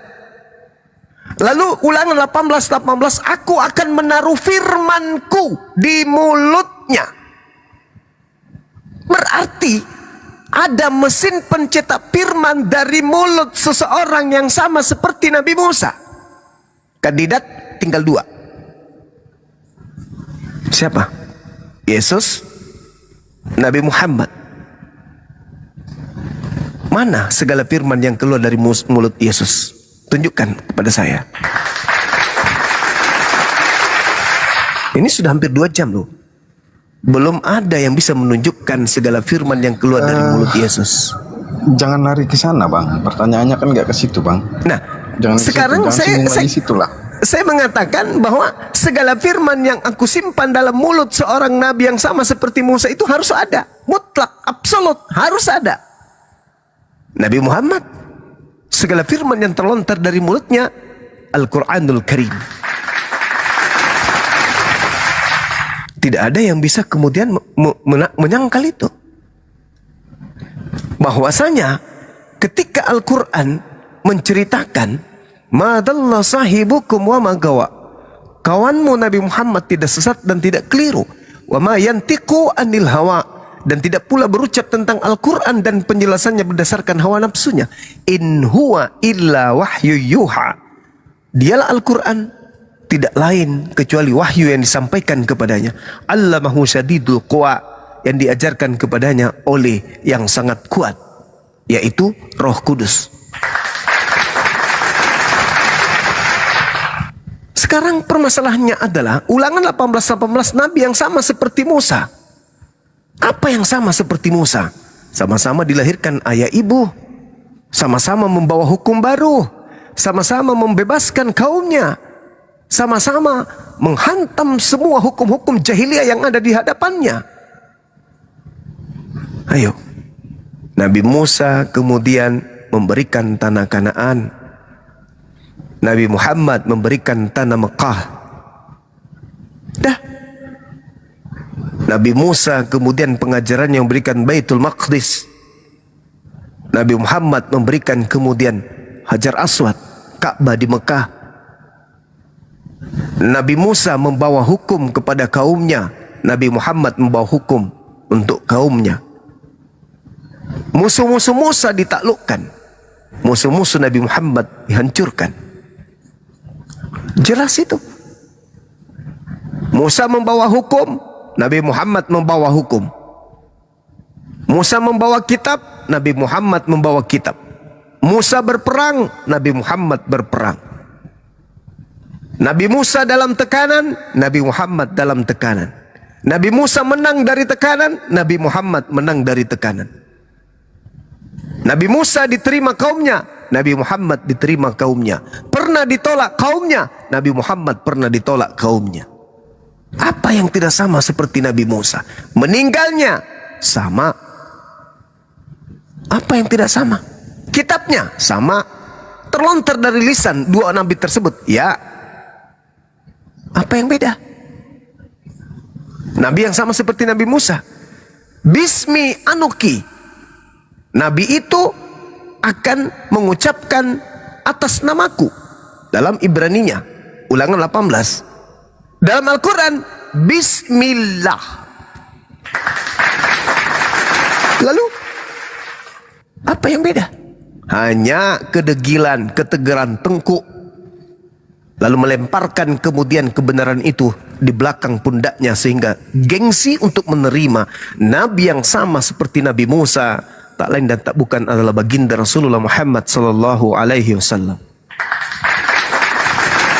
Lalu Ulangan 18:18, aku akan menaruh firmanku di mulutnya. Berarti ada mesin pencetak firman dari mulut seseorang yang sama seperti Nabi Musa. Kandidat tinggal 2. Siapa? Yesus, Nabi Muhammad. Mana segala firman yang keluar dari mulut Yesus? Tunjukkan kepada saya. Ini sudah hampir 2 jam loh. Belum ada yang bisa menunjukkan segala firman yang keluar dari mulut Yesus. Jangan lari ke sana Bang. Pertanyaannya kan nggak ke situ Bang. Nah, Jangan sekarang saya mengatakan bahwa segala firman yang aku simpan dalam mulut seorang nabi yang sama seperti Musa itu harus ada. Mutlak, absolut, harus ada. Nabi Muhammad, segala firman yang terlontar dari mulutnya Al-Quranul Karim. Tidak ada yang bisa kemudian menyangkal itu. Bahwasanya ketika Al-Quran menceritakan Ma dalla sahibukum wa ma gawa. Kawanmu Nabi Muhammad tidak sesat dan tidak keliru. Wa ma yantiqu anil hawa, dan tidak pula berucap tentang Al-Quran dan penjelasannya berdasarkan hawa nafsunya. In huwa illa wahyu yuha. Dialah Al-Quran, tidak lain kecuali wahyu yang disampaikan kepadanya. Allamahu syadidul quwa, yang diajarkan kepadanya oleh yang sangat kuat, yaitu Roh Kudus. Sekarang permasalahannya adalah Ulangan 18:18 Nabi yang sama seperti Musa. Apa yang sama seperti Musa? Sama-sama dilahirkan ayah ibu, sama-sama membawa hukum baru, sama-sama membebaskan kaumnya, sama-sama menghantam semua hukum-hukum jahiliyah yang ada di hadapannya. Ayo, Nabi Musa kemudian memberikan tanah Kanaan, Nabi Muhammad memberikan tanah Mekah. Dah. Nabi Musa kemudian pengajarannya memberikan Baitul Maqdis. Nabi Muhammad memberikan kemudian Hajar Aswad, Ka'bah di Mekah. Nabi Musa membawa hukum kepada kaumnya, Nabi Muhammad membawa hukum untuk kaumnya. Musuh-musuh Musa ditaklukkan, musuh-musuh Nabi Muhammad dihancurkan. Jelas itu. Musa membawa hukum, Nabi Muhammad membawa hukum. Musa membawa kitab, Nabi Muhammad membawa kitab. Musa berperang, Nabi Muhammad berperang. Nabi Musa dalam tekanan, Nabi Muhammad dalam tekanan. Nabi Musa menang dari tekanan, Nabi Muhammad menang dari tekanan. Nabi Musa diterima kaumnya, Nabi Muhammad diterima kaumnya. Pernah ditolak kaumnya, Nabi Muhammad pernah ditolak kaumnya. Apa yang tidak sama seperti Nabi Musa? Meninggalnya sama. Apa yang tidak sama? Kitabnya sama. Terlontar dari lisan dua nabi tersebut, ya. Apa yang beda? Nabi yang sama seperti Nabi Musa. Bismi anuki. Nabi itu akan mengucapkan atas namaku. Dalam Ibraninya, Ulangan 18. Dalam Al-Quran, Bismillah. Lalu, apa yang beda? Hanya kedegilan, ketegaran tengkuk. Lalu melemparkan kemudian kebenaran itu di belakang pundaknya, sehingga gengsi untuk menerima Nabi yang sama seperti Nabi Musa, tak lain dan tak bukan adalah baginda Rasulullah Muhammad sallallahu alaihi wasallam.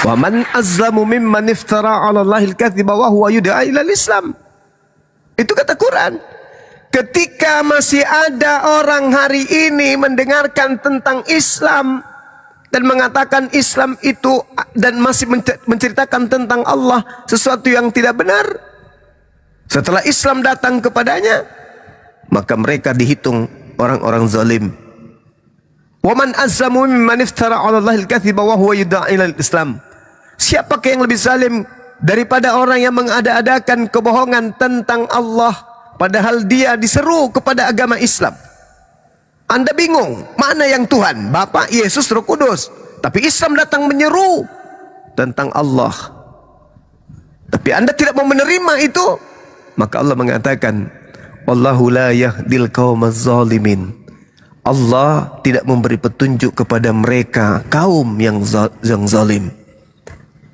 Wa man azlamu mimman iftara 'ala Allahil kadhiba wa huwa yud'a ila Islam. Itu kata Quran. Ketika masih ada orang hari ini mendengarkan tentang Islam dan mengatakan Islam itu dan masih menceritakan tentang Allah sesuatu yang tidak benar, setelah Islam datang kepadanya, maka mereka dihitung orang-orang zalim. Wa man azzamu mimman iftara 'ala Allahil kadhiba wa huwa yud'a ila Islam. Siapakah yang lebih zalim daripada orang yang mengada-adakan kebohongan tentang Allah padahal dia diseru kepada agama Islam? Anda bingung, mana yang Tuhan? Bapa, Yesus, Roh Kudus. Tapi Islam datang menyeru tentang Allah. Tapi Anda tidak mau menerima itu, maka Allah mengatakan, Wallahu la yahdil qaumaz zalimin. Allah tidak memberi petunjuk kepada mereka kaum yang zalim.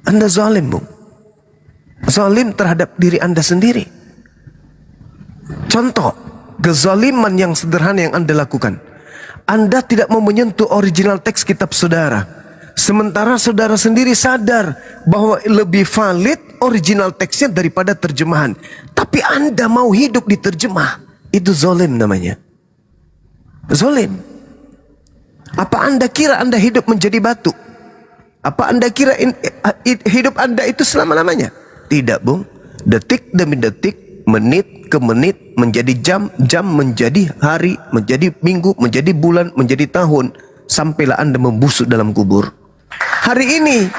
Anda zalim, Bung. Zalim terhadap diri Anda sendiri. Contoh kezaliman yang sederhana yang Anda lakukan. Anda tidak mau menyentuh original teks kitab saudara, sementara saudara sendiri sadar bahwa lebih valid original teksnya daripada terjemahan. Tapi Anda mau hidup di terjemah. Itu zalim namanya. Zalim. Apa Anda kira Anda hidup menjadi batu? Apa Anda kira hidup Anda itu selama-lamanya? Tidak, Bung. Detik demi detik, menit ke menit, menjadi jam, jam menjadi hari, menjadi minggu, menjadi bulan, menjadi tahun, sampailah Anda membusuk dalam kubur. Hari ini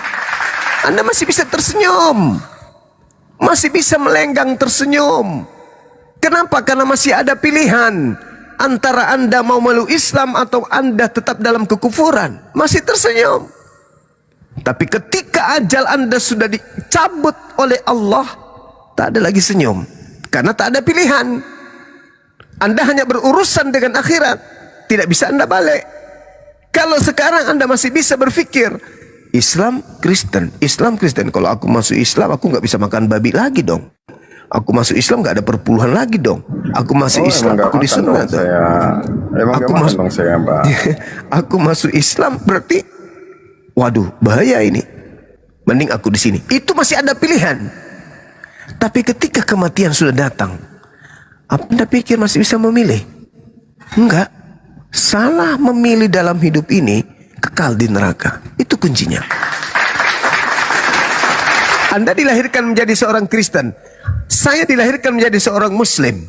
Anda masih bisa tersenyum, masih bisa melenggang tersenyum. Kenapa? Karena masih ada pilihan antara Anda mau meluk Islam atau Anda tetap dalam kekufuran. Masih tersenyum. Tapi ketika ajal Anda sudah dicabut oleh Allah, tak ada lagi senyum. Karena tak ada pilihan. Anda hanya berurusan dengan akhirat. Tidak bisa Anda balik. Kalau sekarang Anda masih bisa berpikir, Islam Kristen, Islam Kristen. Kalau aku masuk Islam, aku nggak bisa makan babi lagi dong. Aku masuk Islam nggak ada perpuluhan lagi dong. Aku masuk Islam, aku disunat. Aku masuk saya, Mbak. Aku masuk Islam berarti, waduh, bahaya ini. Mending aku di sini. Itu masih ada pilihan. Tapi ketika kematian sudah datang, apa Anda pikir masih bisa memilih? Enggak. Salah memilih dalam hidup ini, kekal di neraka. Itu kuncinya. Anda dilahirkan menjadi seorang Kristen. Saya dilahirkan menjadi seorang Muslim.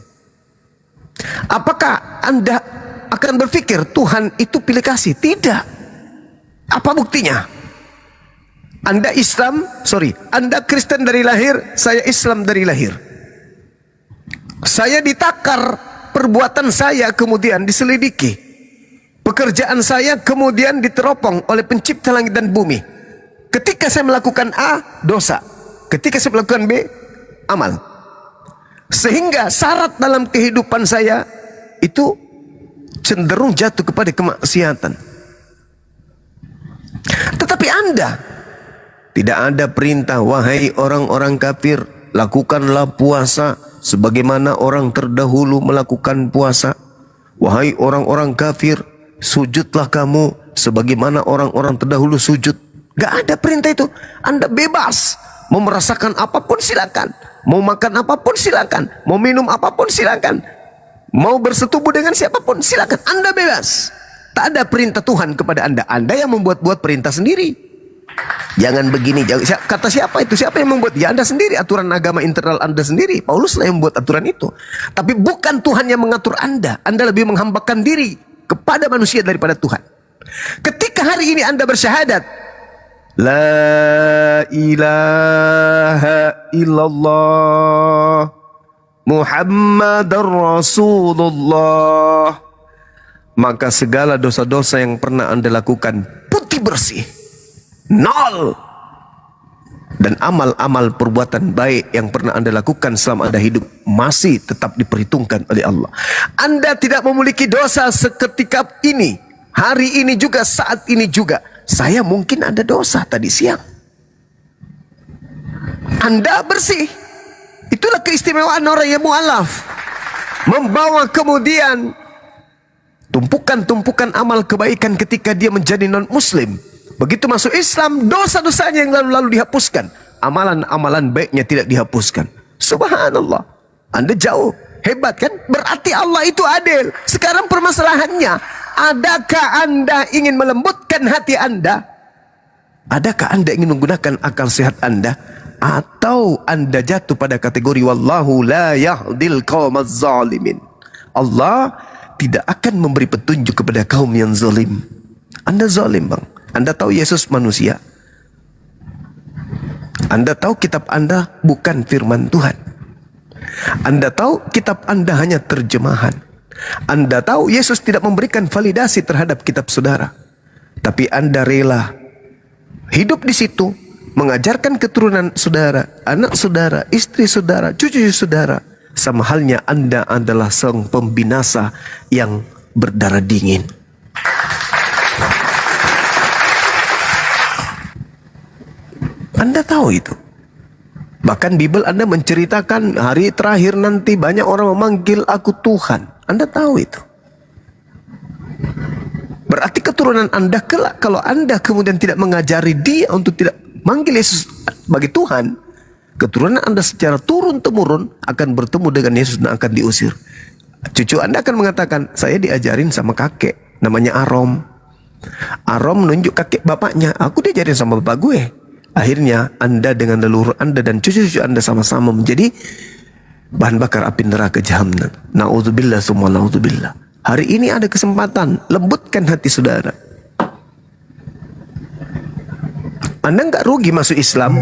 Apakah Anda akan berpikir Tuhan itu pilih kasih? Tidak. Apa buktinya? Anda Anda Kristen dari lahir, saya Islam dari lahir. Saya ditakar, perbuatan saya kemudian diselidiki. Pekerjaan saya kemudian diteropong oleh pencipta langit dan bumi. Ketika saya melakukan A, dosa. Ketika saya melakukan B, amal. Sehingga syarat dalam kehidupan saya itu cenderung jatuh kepada kemaksiatan. Tetapi Anda, tidak ada perintah, wahai orang-orang kafir, lakukanlah puasa sebagaimana orang terdahulu melakukan puasa. Wahai orang-orang kafir, sujudlah kamu sebagaimana orang-orang terdahulu sujud. Gak ada perintah itu. Anda bebas. Mau merasakan apapun silakan. Mau makan apapun silakan. Mau minum apapun silakan. Mau bersetubuh dengan siapapun silakan. Anda bebas. Tak ada perintah Tuhan kepada Anda. Anda yang membuat-buat perintah sendiri. Jangan begini. Kata siapa itu? Siapa yang membuat? Ya Anda sendiri. Aturan agama internal Anda sendiri. Paulus lah yang membuat aturan itu. Tapi bukan Tuhan yang mengatur Anda. Anda lebih menghambakan diri kepada manusia daripada Tuhan. Ketika hari ini Anda bersyahadat, La ilaha illallah Muhammadar Rasulullah, maka segala dosa-dosa yang pernah Anda lakukan putih bersih, nol. Dan amal-amal perbuatan baik yang pernah Anda lakukan selama Anda hidup masih tetap diperhitungkan oleh Allah. Anda tidak memiliki dosa seketika ini, hari ini juga, saat ini juga. Saya mungkin ada dosa tadi siang. Anda bersih. Itulah keistimewaan orang yang mu'alaf. Membawa kemudian tumpukan-tumpukan amal kebaikan ketika dia menjadi non-muslim. Begitu masuk Islam, dosa-dosanya yang lalu-lalu dihapuskan. Amalan-amalan baiknya tidak dihapuskan. Subhanallah. Anda jauh. Hebat kan? Berarti Allah itu adil. Sekarang permasalahannya, adakah Anda ingin melembutkan hati Anda? Adakah Anda ingin menggunakan akal sehat Anda? Atau Anda jatuh pada kategori wallahu la yahdil qaumaz zalimin. Allah tidak akan memberi petunjuk kepada kaum yang zalim. Anda zalim, bang. Anda tahu Yesus manusia. Anda tahu kitab Anda bukan firman Tuhan. Anda tahu kitab Anda hanya terjemahan. Anda tahu Yesus tidak memberikan validasi terhadap kitab saudara. Tapi Anda rela hidup di situ, mengajarkan keturunan saudara, anak saudara, istri saudara, cucu saudara. Sama halnya Anda adalah sang pembinasa yang berdarah dingin. Anda tahu itu. Bahkan Bible Anda menceritakan hari terakhir nanti banyak orang memanggil aku Tuhan. Anda tahu itu. Berarti keturunan Anda kelak, kalau Anda kemudian tidak mengajari dia untuk tidak manggil Yesus sebagai Tuhan, keturunan Anda secara turun-temurun akan bertemu dengan Yesus dan akan diusir. Cucu Anda akan mengatakan, saya diajarin sama kakek, namanya Arom. Arom menunjuk kakek bapaknya, aku diajarin sama bapak gue. Akhirnya Anda dengan leluhur Anda dan cucu-cucu Anda sama-sama menjadi bahan bakar api neraka Jahannam. Na'udzubillah summa na'udzubillah. Hari ini ada kesempatan, lembutkan hati saudara. Anda enggak rugi masuk Islam.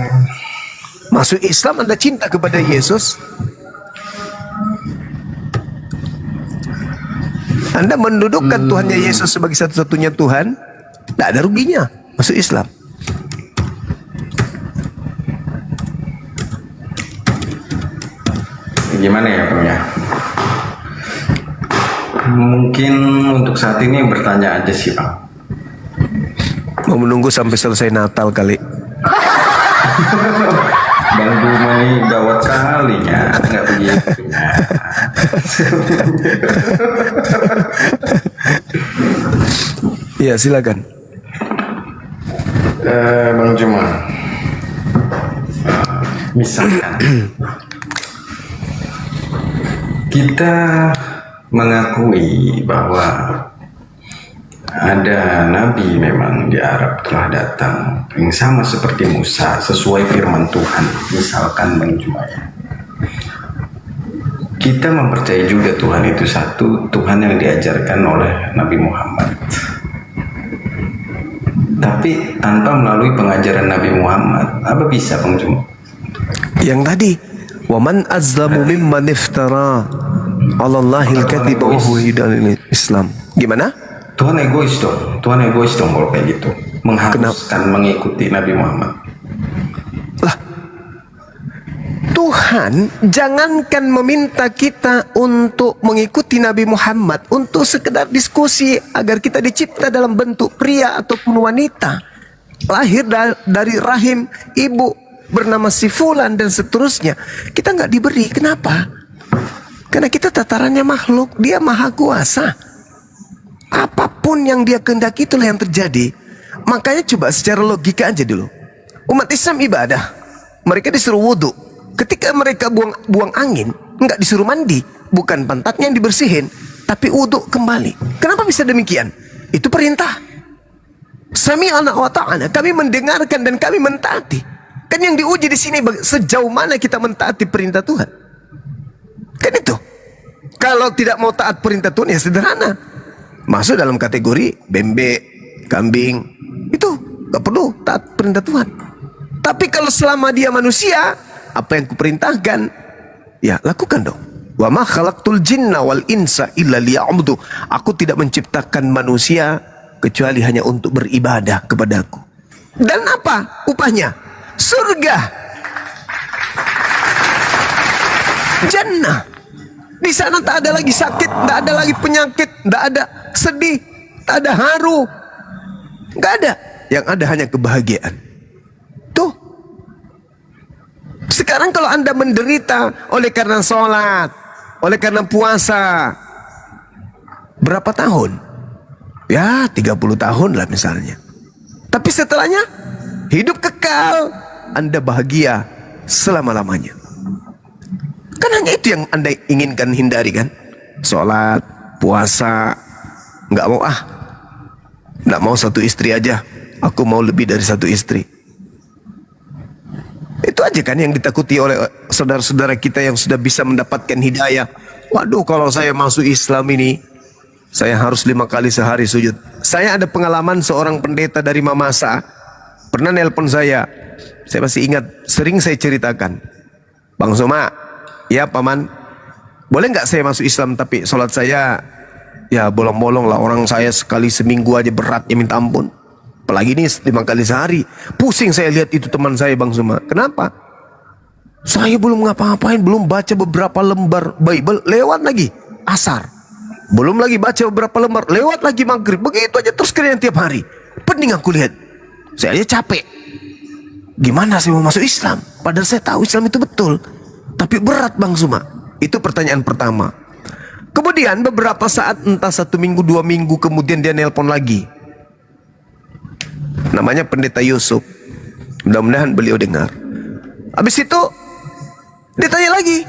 Masuk Islam Anda cinta kepada Yesus. Anda mendudukkan Tuhannya Yesus sebagai satu-satunya Tuhan. Tidak ada ruginya masuk Islam. gimana ya Bang ya? Mungkin untuk saat ini bertanya aja sih Bang. Mau menunggu sampai selesai Natal kali. Bang Duma ini gawat kalinya, nggak begitu ya. Iya silakan. Bang Juma, misalkan kita mengakui bahwa ada nabi memang di Arab telah datang yang sama seperti Musa sesuai firman Tuhan, misalkan Bang Juma ya. Kita mempercayai juga Tuhan itu satu, Tuhan yang diajarkan oleh Nabi Muhammad. Tapi tanpa melalui pengajaran Nabi Muhammad, apa bisa Bang Juma? Yang tadi, waman azlamu mimman iftara 'ala Allahil kadhiba wa huwa yud'il Islam. Gimana? Tuhan egois dong kalau kayak gitu, mengharuskan mengikuti Nabi Muhammad. Lah, Tuhan jangankan meminta kita untuk mengikuti Nabi Muhammad untuk sekedar diskusi agar kita dicipta dalam bentuk pria ataupun wanita, lahir dari rahim ibu bernama si Fulan dan seterusnya. Kita nggak diberi. Kenapa? Karena kita tatarannya makhluk, dia maha kuasa. Apapun yang dia kehendaki itulah yang terjadi. Makanya coba secara logika aja dulu. Umat Islam ibadah, mereka disuruh wudhu. Ketika mereka buang angin, nggak disuruh mandi, bukan pantatnya yang dibersihin, tapi wudhu kembali. Kenapa bisa demikian? Itu perintah. Sami'ana wa ta'ana, kami mendengarkan dan kami mentaati. Kan yang diuji di sini sejauh mana kita mentaati perintah Tuhan. Kan itu. Kalau tidak mau taat perintah Tuhan ya sederhana. Masuk dalam kategori bembek, kambing. Itu gak perlu taat perintah Tuhan. Tapi kalau selama dia manusia, apa yang kuperintahkan, ya lakukan dong. Wa ma khalaqtul jinna wal insa illa liya'budu. Aku tidak menciptakan manusia kecuali hanya untuk beribadah kepadaku. Dan apa upahnya? Surga. Jannah. Di sana tak ada lagi sakit, tak ada lagi penyakit, tak ada sedih, tak ada haru, nggak ada. Yang ada hanya kebahagiaan. Tuh. Sekarang kalau Anda menderita oleh karena sholat, oleh karena puasa, berapa tahun? Ya 30 tahun lah misalnya. Tapi setelahnya hidup kekal, Anda bahagia selama-lamanya. Kan hanya itu yang Anda inginkan hindari kan? Sholat, puasa, nggak mau satu istri aja. Aku mau lebih dari satu istri. Itu aja kan yang ditakuti oleh saudara-saudara kita yang sudah bisa mendapatkan hidayah. Waduh, kalau saya masuk Islam ini, saya harus 5 kali sehari sujud. Saya ada pengalaman seorang pendeta dari Mamasa pernah nelpon saya masih ingat, sering saya ceritakan. Bang Soma, ya paman, boleh nggak saya masuk Islam tapi sholat saya ya bolong-bolong lah. Orang saya sekali seminggu aja beratnya minta ampun, apalagi ini 5 kali sehari. Pusing saya lihat itu teman saya Bang Suma. Kenapa? Saya belum ngapa-ngapain, belum baca beberapa lembar Bible, lewat lagi asar, belum lagi baca beberapa lembar, lewat lagi maghrib, begitu aja terus kalian tiap hari. Pening aku lihat, saya aja capek. Gimana saya mau masuk Islam? Padahal saya tahu Islam itu betul, tapi berat Bang Suma. Itu pertanyaan pertama. Kemudian beberapa saat, entah 1 minggu 2 minggu kemudian dia nelpon lagi. Namanya Pendeta Yusuf. Mudah-mudahan beliau dengar. Habis itu ditanya lagi,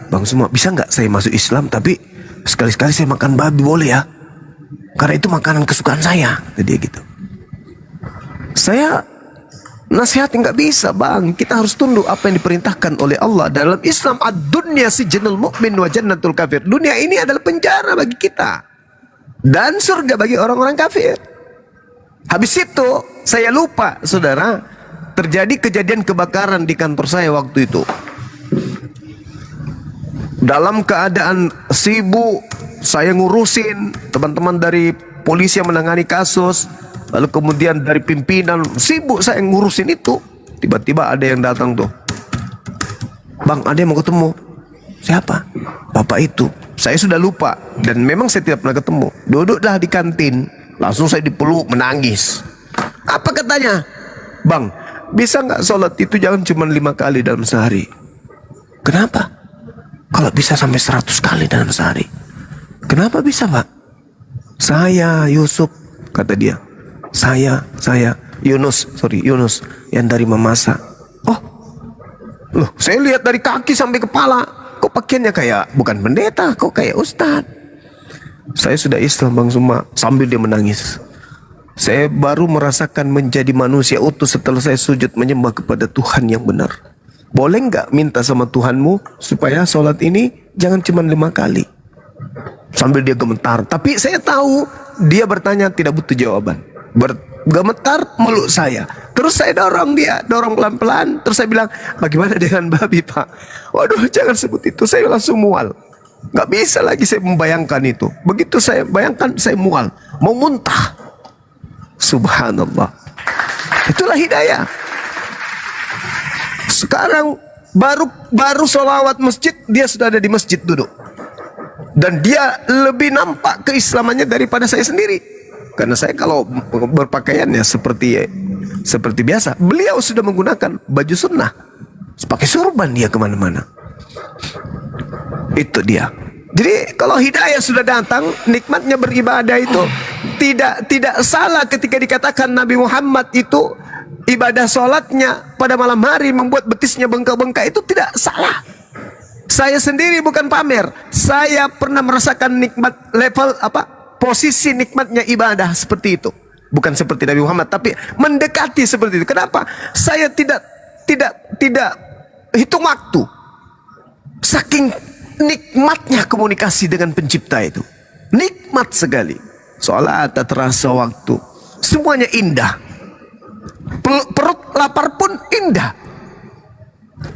Bang Suma, bisa nggak saya masuk Islam tapi sekali-sekali saya makan babi, boleh ya? Karena itu makanan kesukaan saya. Jadi gitu. Saya nasihatin, nggak bisa Bang, kita harus tunduk apa yang diperintahkan oleh Allah. Dalam Islam, ad-dunya sijnul mu'min wa jannatul kafir. Dunia ini adalah penjara bagi kita dan surga bagi orang-orang kafir. Habis itu saya lupa saudara, terjadi kejadian kebakaran di kantor saya waktu itu. Dalam keadaan sibuk, saya ngurusin teman-teman dari polisi yang menangani kasus, lalu kemudian dari pimpinan, sibuk saya ngurusin itu. Tiba-tiba ada yang datang tuh, Bang, ada yang mau ketemu. Siapa? Bapak itu. Saya sudah lupa dan memang saya tidak pernah ketemu. Duduklah di kantin, langsung saya dipeluk menangis. Apa katanya? Bang, bisa nggak sholat itu jangan cuma 5 kali dalam sehari? Kenapa? Kalau bisa sampai 100 kali dalam sehari. Kenapa bisa, Pak? Saya Yusuf, kata dia. Saya Yunus yang dari memasak. Oh, loh, saya lihat dari kaki sampai kepala. Kok pakaiannya kayak bukan pendeta, kok kayak ustadz. Saya sudah Islam Bang Suma. Sambil dia menangis. Saya baru merasakan menjadi manusia utuh setelah saya sujud menyembah kepada Tuhan yang benar. Boleh nggak minta sama Tuhanmu supaya sholat ini jangan cuma 5 kali? Sambil dia gemetar. Tapi saya tahu dia bertanya tidak butuh jawaban. Gemetar meluk saya. Terus saya dorong dia, dorong pelan-pelan. Terus saya bilang, bagaimana dengan babi, Pak? Waduh, jangan sebut itu. Saya langsung mual. Gak bisa lagi saya membayangkan itu. Begitu saya bayangkan, saya mual. Mau muntah. Subhanallah. Itulah hidayah. Sekarang baru sholawat masjid, dia sudah ada di masjid duduk. Dan dia lebih nampak keislamannya daripada saya sendiri. Karena saya kalau berpakaiannya seperti biasa. Beliau sudah menggunakan baju sunnah. Pakai surban dia kemana-mana. Itu dia. Jadi kalau hidayah sudah datang, nikmatnya beribadah itu tidak salah ketika dikatakan Nabi Muhammad itu ibadah sholatnya pada malam hari membuat betisnya bengkak-bengkak, itu tidak salah. Saya sendiri bukan pamer. Saya pernah merasakan nikmat level posisi nikmatnya ibadah seperti itu. Bukan seperti Nabi Muhammad, tapi mendekati seperti itu. Kenapa? Saya tidak hitung waktu. Saking nikmatnya komunikasi dengan pencipta itu. Nikmat sekali. Sholat tak terasa waktu. Semuanya indah. Perut lapar pun indah.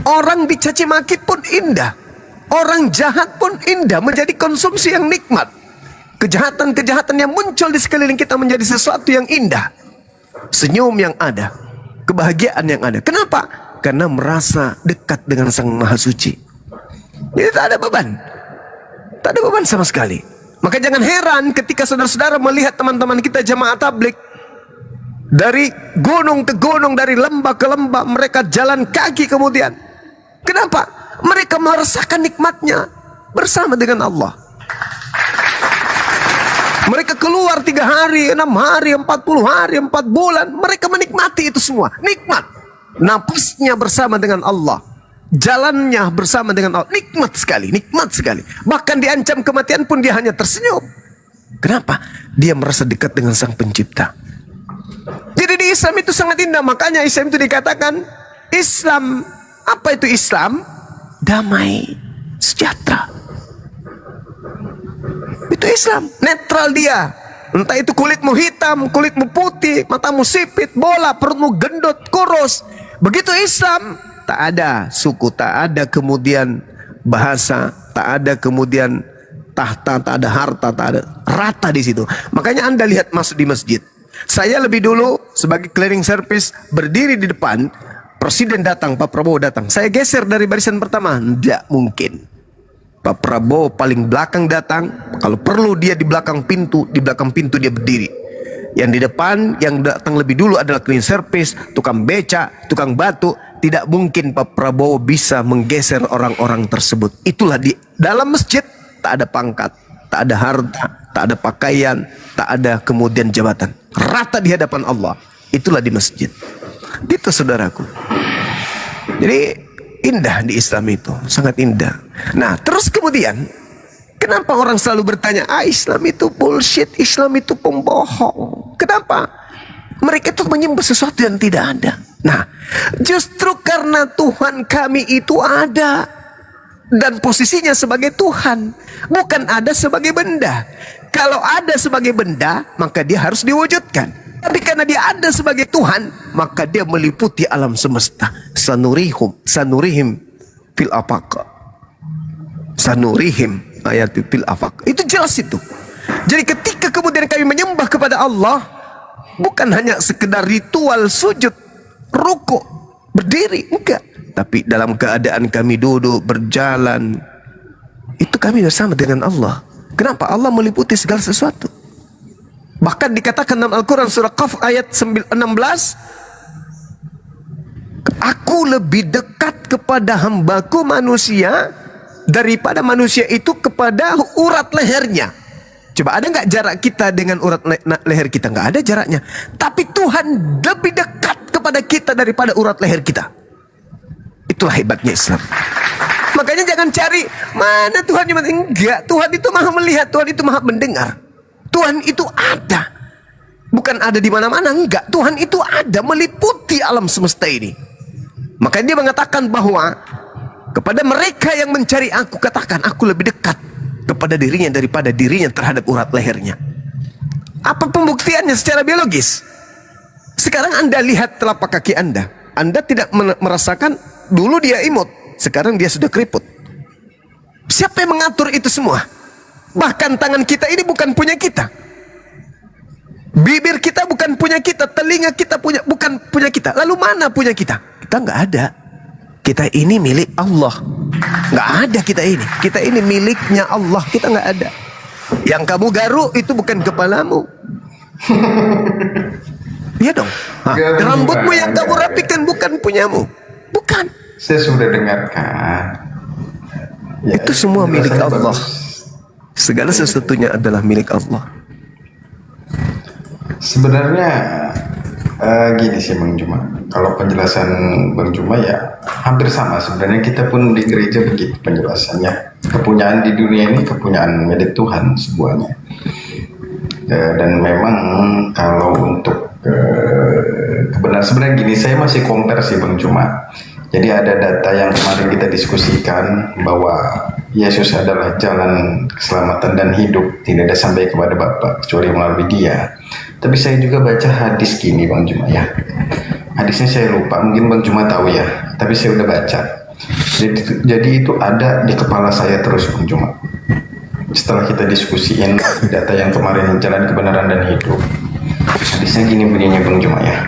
Orang dicaci maki pun indah. Orang jahat pun indah. Menjadi konsumsi yang nikmat. Kejahatan-kejahatan yang muncul di sekeliling kita menjadi sesuatu yang indah. Senyum yang ada. Kebahagiaan yang ada. Kenapa? Karena merasa dekat dengan Sang Maha Suci. Jadi tak ada beban. Tak ada beban sama sekali. Maka jangan heran ketika saudara-saudara melihat teman-teman kita jamaah tablik. Dari gunung ke gunung, dari lembah ke lembah, mereka jalan kaki kemudian. Kenapa? Mereka merasakan nikmatnya bersama dengan Allah. Mereka keluar 3 hari, 6 hari, 40 hari, 4 bulan. Mereka menikmati itu semua. Nikmat. Napasnya bersama dengan Allah. Jalannya bersama dengan Allah. Nikmat sekali, nikmat sekali. Bahkan diancam kematian pun dia hanya tersenyum. Kenapa? Dia merasa dekat dengan Sang Pencipta. Jadi di Islam itu sangat indah. Makanya Islam itu dikatakan Islam. Apa itu Islam? Damai, sejahtera. Itu Islam. Netral dia. Entah itu kulitmu hitam, kulitmu putih, matamu sipit, bola, perutmu gendut, kurus. Begitu Islam. Tak ada suku, tak ada kemudian bahasa, tak ada kemudian tahta, tak ada harta, tak ada, rata di situ. Makanya Anda lihat masuk di masjid. Saya lebih dulu sebagai clearing service berdiri di depan, presiden datang, Pak Prabowo datang. Saya geser dari barisan pertama, tidak mungkin. Pak Prabowo paling belakang datang, kalau perlu dia di belakang pintu dia berdiri. Yang di depan, yang datang lebih dulu adalah cleaning service, tukang beca, tukang batu. Tidak mungkin Pak Prabowo bisa menggeser orang-orang tersebut. Itulah di dalam masjid, tak ada pangkat, tak ada harta, tak ada pakaian, tak ada kemudian jabatan. Rata di hadapan Allah. Itulah di masjid. Itu saudaraku. Jadi indah di Islam itu, sangat indah. Nah, terus kemudian kenapa orang selalu bertanya, Islam itu bullshit, Islam itu pembohong. Kenapa? Mereka itu menyembah sesuatu yang tidak ada. Nah, justru karena Tuhan kami itu ada dan posisinya sebagai Tuhan, bukan ada sebagai benda. Kalau ada sebagai benda, maka dia harus diwujudkan. Tapi karena dia ada sebagai Tuhan, maka dia meliputi alam semesta. Sanurihim fil afaq. Sanurihim ayat fil afaq. Itu jelas itu. Jadi ketika kemudian kami menyembah kepada Allah, bukan hanya sekedar ritual sujud, rukuk, berdiri, enggak. Tapi dalam keadaan kami duduk, berjalan, itu kami bersama dengan Allah. Kenapa? Allah meliputi segala sesuatu. Bahkan dikatakan dalam Al-Quran surah Qaf ayat 16, aku lebih dekat kepada hambaku manusia daripada manusia itu kepada urat lehernya. Coba ada nggak jarak kita dengan urat leher kita? Nggak ada jaraknya. Tapi Tuhan lebih dekat kepada kita daripada urat leher kita. Itulah hebatnya Islam. Makanya jangan cari mana Tuhan yang enggak. Tuhan itu maha melihat, Tuhan itu maha mendengar. Tuhan itu ada. Bukan ada di mana-mana, enggak. Tuhan itu ada, meliputi alam semesta ini. Makanya dia mengatakan bahwa kepada mereka yang mencari aku, katakan aku lebih dekat kepada dirinya daripada dirinya terhadap urat lehernya. Apa pembuktiannya secara biologis? Sekarang Anda lihat telapak kaki Anda. Anda tidak merasakan, dulu dia imut, sekarang dia sudah keriput. Siapa yang mengatur itu semua? Bahkan tangan kita ini bukan punya kita. Bibir kita bukan punya kita, telinga kita bukan punya kita. Lalu mana punya kita? Kita nggak ada. Kita ini milik Allah. Nggak ada kita ini. Kita ini miliknya Allah. Kita nggak ada. Yang kamu garuk itu bukan kepalamu. Iya dong. Rambutmu yang kamu rapikan bukan punyamu. Bukan. Saya sudah dengarkan. Ya, Itu semua milik penjelasannya Allah. bagus. Segala sesuatunya adalah milik Allah. Sebenarnya gini sih Bang Juma, kalau penjelasan Bang Juma ya hampir sama. Sebenarnya kita pun di gereja begitu penjelasannya. Kepunyaan di dunia ini kepunyaan milik Tuhan semuanya. Dan memang kalau untuk kebenaran sebenarnya gini, saya masih compare sih Bang Juma. Jadi ada data yang kemarin kita diskusikan bahwa Yesus adalah jalan keselamatan dan hidup, tidak ada sampai kepada Bapa kecuali melalui Dia. Tapi saya juga baca hadis gini Bang Juma ya. Hadisnya saya lupa, mungkin Bang Juma tahu ya, tapi saya udah baca. Jadi itu ada di kepala saya terus Bang Juma. Setelah kita diskusiin data yang kemarin, jalan kebenaran dan hidup, hadisnya gini bunyinya Bang Juma ya.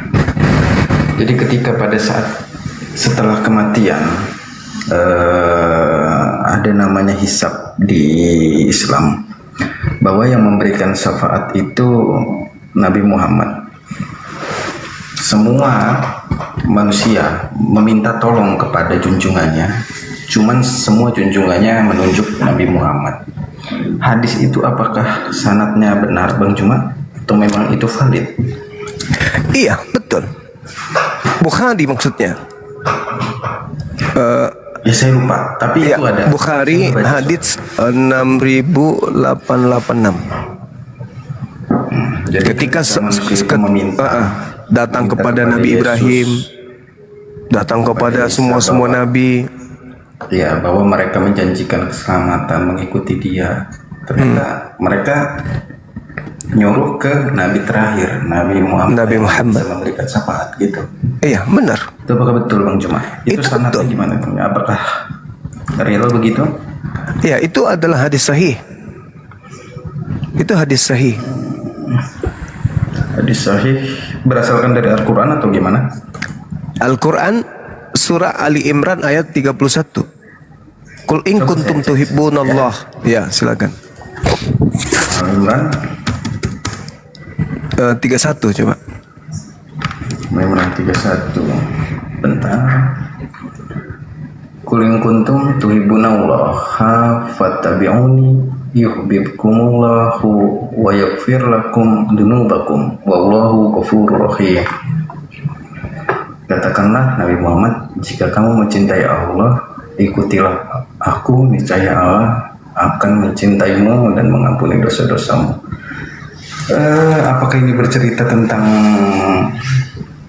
Jadi ketika pada saat setelah kematian ada namanya hisab di Islam, bahwa yang memberikan syafaat itu Nabi Muhammad. Semua manusia meminta tolong kepada junjungannya, cuman semua junjungannya menunjuk Nabi Muhammad. Hadis itu apakah sanadnya benar Bang Juma atau memang itu valid? Iya, betul. Bukhari maksudnya. Ya saya lupa, tapi Ya, itu ada. Bukhari Saya baca. hadits 6886. Jadi Ketika manusia itu meminta datang meminta kepada Nabi Yesus, Ibrahim, datang kepada Isa, semua bahwa- nabi. ya bahwa mereka menjanjikan keselamatan mengikuti Dia. Ternyata mereka nyuruh ke Nabi terakhir, Nabi Muhammad. Nabi yang Muhammad. bisa memberikan syafaat gitu. Iya, benar. Itu apakah betul Bang Juma? Itu Itu sanadnya betul. gimana Bang? Apakah real begitu? Ya, itu adalah hadis sahih. Itu hadis sahih. Hadis sahih berasalkan dari Al-Quran atau gimana? Al-Quran surah Ali Imran ayat 31. Qul in kuntum tuhibbunallah. Ya, silakan. Al-Imran 31 coba. Al-Imran 31. Bentar. Qul in kuntum tuhibbunallaha fattabi'uni yuhibbukumullahu wa yaghfir lakum dunubakum wallahu ghafurur rahim. Katakanlah Nabi Muhammad, jika kamu mencintai Allah, ikutilah aku, niscaya Allah akan mencintaimu dan mengampuni dosa-dosamu. Apakah ini bercerita tentang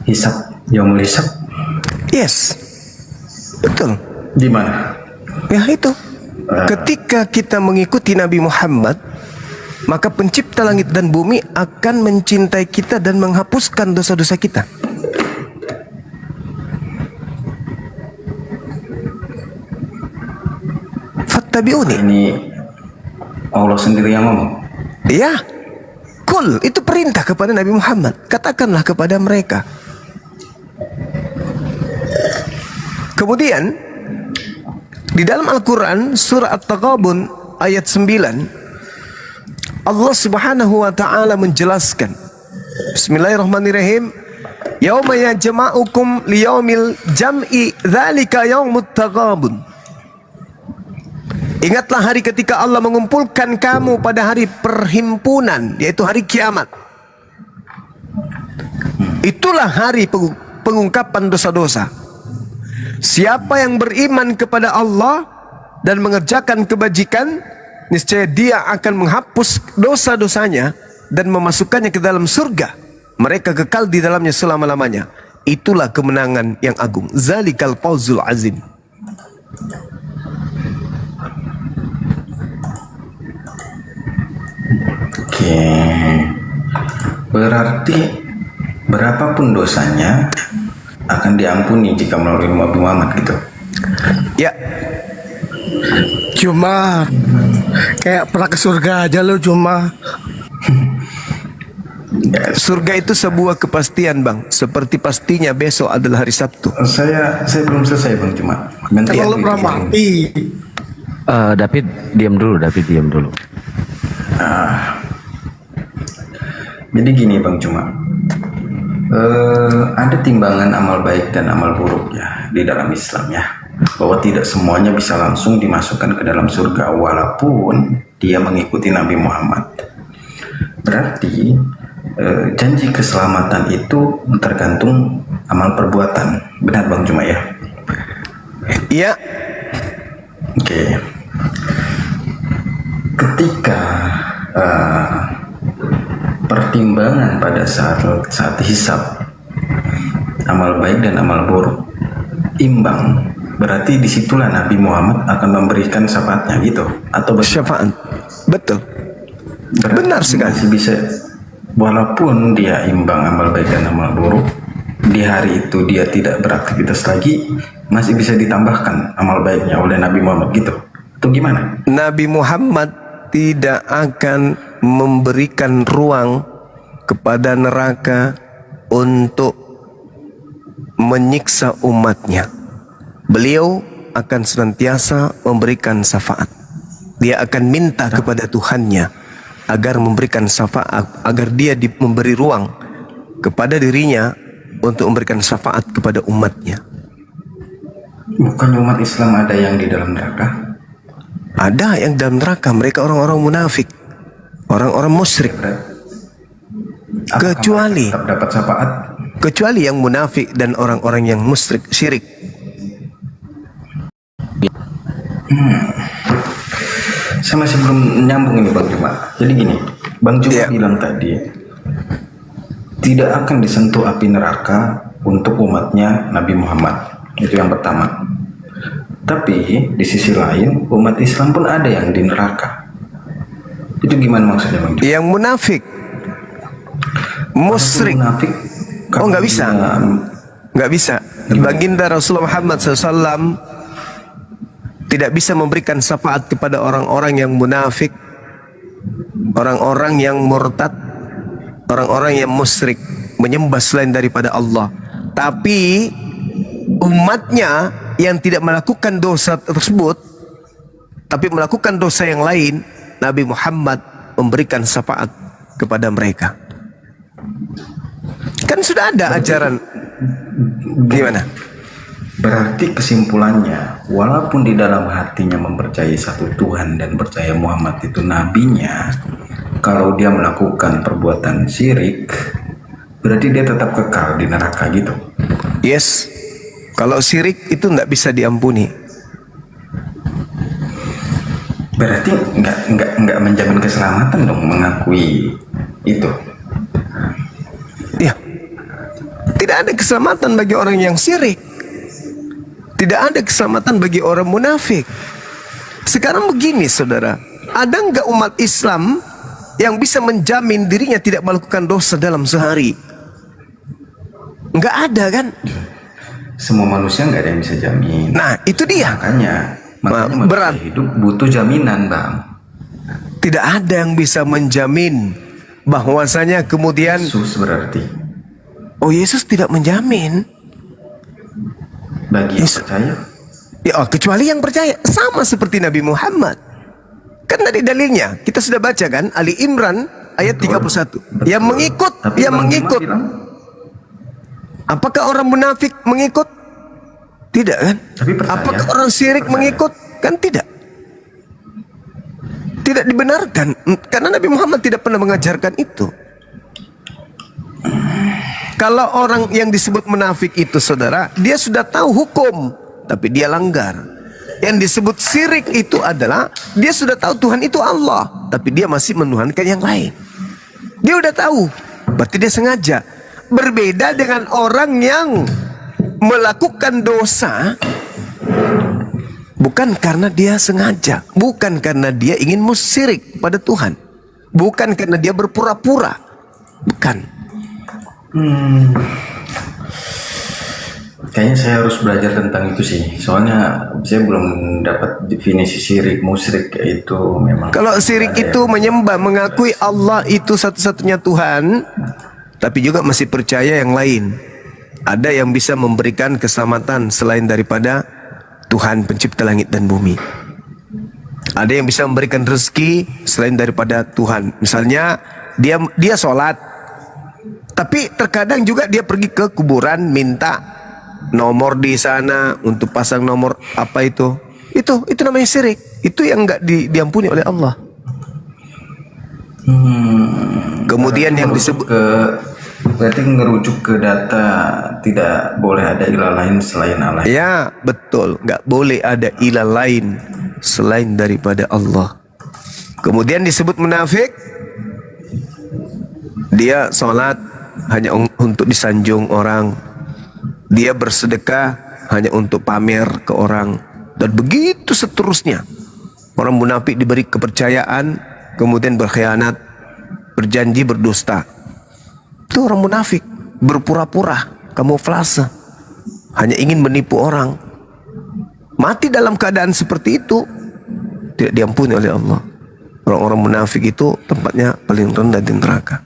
hisab, yaumul hisab? Yes. Betul. Di mana? Ya itu. Ketika kita mengikuti Nabi Muhammad, maka pencipta langit dan bumi akan mencintai kita dan menghapuskan dosa-dosa kita. Fattabi'uni. Ini Allah sendiri yang ngomong. Ya. Kul, itu perintah kepada Nabi Muhammad. Katakanlah kepada mereka. Kemudian Di dalam Al-Quran surah At-Taghabun ayat 9, Allah subhanahu wa ta'ala menjelaskan, Bismillahirrahmanirrahim, Yauma yajma'ukum liyaumil jam'i dzalika yaumut taghabun. Ingatlah hari ketika Allah mengumpulkan kamu pada hari perhimpunan, yaitu hari kiamat. Itulah hari pengungkapan dosa-dosa. Siapa yang beriman kepada Allah dan mengerjakan kebajikan, niscaya dia akan menghapus dosa-dosanya dan memasukkannya ke dalam surga. Mereka kekal di dalamnya selama-lamanya. Itulah kemenangan yang agung. Zalikal fawzul azim. Oke. Berarti berapapun dosanya akan diampuni jika melalui Nabi Muhammad gitu. Ya, Cuma kayak pernah ke surga aja lo cuma. surga itu sebuah kepastian, Bang. Seperti pastinya besok adalah hari Sabtu. Saya belum selesai Bang, cuma bentar Kalau lo ya. pernah mati. David diam dulu. Jadi gini Bang, cuma ada timbangan amal baik dan amal buruk ya di dalam Islam ya, bahwa tidak semuanya bisa langsung dimasukkan ke dalam surga walaupun dia mengikuti Nabi Muhammad. Berarti janji keselamatan itu tergantung amal perbuatan, benar Bang Cuma ya? Ya, Oke. Ketika pertimbangan pada saat hisab amal baik dan amal buruk imbang, berarti disitulah Nabi Muhammad akan memberikan syafaatnya gitu, atau syafaat. Betul. berarti Benar sekali. masih bisa, walaupun dia imbang amal baik dan amal buruk, di hari itu dia tidak beraktivitas lagi, masih bisa ditambahkan amal baiknya oleh Nabi Muhammad gitu. Itu gimana? Nabi Muhammad tidak akan memberikan ruang kepada neraka untuk menyiksa umatnya. Beliau akan senantiasa memberikan syafaat. Dia akan minta kepada Tuhannya agar memberikan syafaat, agar dia memberi ruang kepada dirinya untuk memberikan syafaat kepada umatnya. Bukan umat Islam ada yang di dalam neraka? Ada yang dalam neraka, mereka orang-orang munafik, orang-orang musyrik. Apakah Kecuali mereka tetap dapat syafaat? kecuali yang munafik dan orang-orang yang musyrik syirik. Saya masih belum nyambung ini Bang Juma. Jadi gini, Bang Juma Iya. bilang tadi tidak akan disentuh api neraka untuk umatnya Nabi Muhammad. Itu yang pertama. Tapi di sisi lain umat Islam pun ada yang di neraka. Itu gimana maksudnya Bang Juma? Yang munafik, musyrik, Munafik. oh nggak bisa, nggak bisa. Baginda Rasulullah Muhammad SAW tidak bisa memberikan syafaat kepada orang-orang yang munafik, orang-orang yang murtad, orang-orang yang musyrik, menyembah selain daripada Allah. Tapi umatnya yang tidak melakukan dosa tersebut, tapi melakukan dosa yang lain, Nabi Muhammad memberikan syafaat kepada mereka. Kan sudah ada ajaran. Gimana? Berarti kesimpulannya, walaupun di dalam hatinya mempercayai satu Tuhan dan percaya Muhammad itu nabinya, kalau dia melakukan perbuatan syirik, berarti dia tetap kekal di neraka gitu. Yes. Kalau syirik itu tidak bisa diampuni. Berarti nggak menjamin keselamatan dong mengakui itu. Ya. Tidak ada keselamatan bagi orang yang syirik. Tidak ada keselamatan bagi orang munafik. Sekarang begini saudara, ada enggak umat Islam yang bisa menjamin dirinya tidak melakukan dosa dalam sehari? Enggak ada kan? Semua manusia nggak ada yang bisa jamin. Nah itu dia. Makanya manusia berat. hidup butuh jaminan Bang. Tidak ada yang bisa menjamin bahwasanya kemudian Yesus berarti oh Yesus tidak menjamin. bagi yang Yesus. percaya Ya, kecuali yang percaya. Sama seperti Nabi Muhammad. Kan tadi dalilnya, kita sudah baca kan, Ali Imran ayat 31. Yang mengikut, Tapi yang Bang Juma mengikut. bilang, Apakah orang munafik mengikut? Tidak kan? Tapi percaya. Apakah orang syirik Percaya. mengikut? Kan tidak. Tidak dibenarkan. Karena Nabi Muhammad tidak pernah mengajarkan itu. Kalau orang yang disebut munafik itu, saudara, dia sudah tahu hukum, tapi dia langgar. Yang disebut syirik itu adalah dia sudah tahu Tuhan itu Allah, tapi dia masih menuhankan yang lain. Dia udah tahu, berarti dia sengaja. Berbeda dengan orang yang melakukan dosa bukan karena dia sengaja, bukan karena dia ingin musyrik pada Tuhan, bukan karena dia berpura-pura, bukan. Kayaknya saya harus belajar tentang itu sih. Soalnya saya belum dapat definisi syirik, musyrik itu memang. Kalau syirik ada itu yang- menyembah, mengakui Allah itu satu-satunya Tuhan, tapi juga masih percaya yang lain. Ada yang bisa memberikan keselamatan selain daripada Tuhan pencipta langit dan bumi. Ada yang bisa memberikan rezeki selain daripada Tuhan. Misalnya dia sholat, tapi terkadang juga dia pergi ke kuburan minta nomor di sana untuk pasang nomor apa itu. Itu namanya syirik. Itu yang enggak diampuni oleh Allah. Kemudian yang disebut berarti ngerujuk ke data, tidak boleh ada ilah lain selain Allah. ya betul, nggak boleh ada ilah lain selain daripada Allah. Kemudian disebut munafik, dia sholat hanya untuk disanjung orang, dia bersedekah hanya untuk pamer ke orang, dan begitu seterusnya. Orang munafik diberi kepercayaan, kemudian berkhianat, berjanji berdusta. Itu orang munafik, berpura-pura, kamuflase, hanya ingin menipu orang. Mati dalam keadaan seperti itu tidak diampuni oleh Allah. Orang-orang munafik itu tempatnya paling rendah di neraka.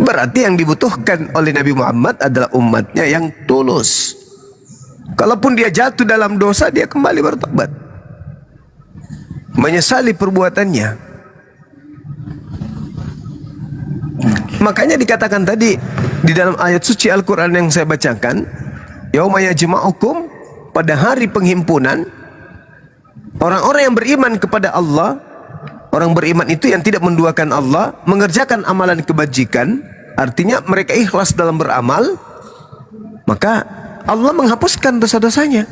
Berarti yang dibutuhkan oleh Nabi Muhammad adalah umatnya yang tulus. Kalaupun dia jatuh dalam dosa, dia kembali bertobat, menyesali perbuatannya. Makanya dikatakan tadi di dalam ayat suci Al-Quran yang saya bacakan, yauma yajma'ukum, pada hari penghimpunan, orang-orang yang beriman kepada Allah, orang beriman itu yang tidak menduakan Allah, mengerjakan amalan kebajikan, artinya mereka ikhlas dalam beramal, maka Allah menghapuskan dosa-dosanya,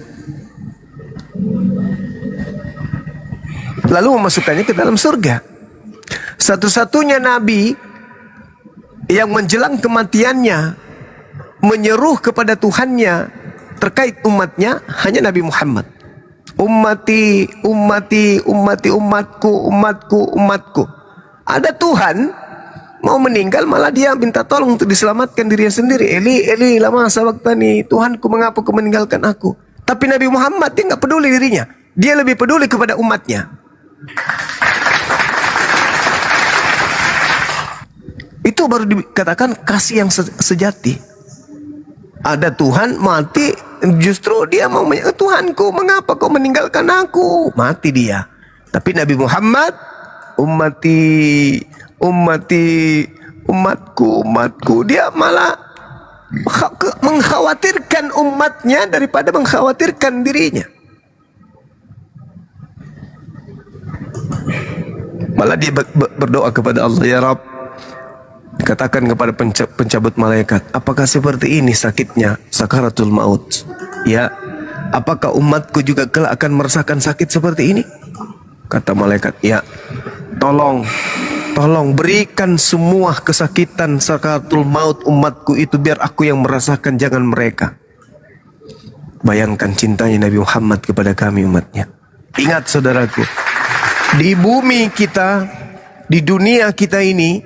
lalu memasukkannya ke dalam surga. Satu-satunya nabi yang menjelang kematiannya menyeru kepada Tuhannya terkait umatnya hanya Nabi Muhammad. Ummati, ummati, ummati, umatku, umatku, umatku. Ada Tuhan mau meninggal, malah dia minta tolong untuk diselamatkan dirinya sendiri. Eli, Eli, lama sabaqtani, Tuhanku mengapa kau meninggalkan aku? Tapi Nabi Muhammad dia nggak peduli dirinya, dia lebih peduli kepada umatnya. Itu baru dikatakan kasih yang sejati. Ada Tuhan mati, justru dia mau Tuhanku mengapa kau meninggalkan aku? Mati dia. Tapi Nabi Muhammad, ummati, ummati, umatku, umatku, dia malah mengkhawatirkan umatnya daripada mengkhawatirkan dirinya. Malah dia berdoa kepada Allah, ya Rabb, katakan kepada pencabut malaikat, apakah seperti ini sakitnya sakaratul maut? Ya, apakah umatku juga kelak akan merasakan sakit seperti ini? Kata malaikat, ya. Tolong berikan semua kesakitan sakaratul maut umatku itu biar aku yang merasakan, jangan mereka. Bayangkan cintanya Nabi Muhammad kepada kami umatnya. Ingat saudaraku, di bumi kita, di dunia kita ini,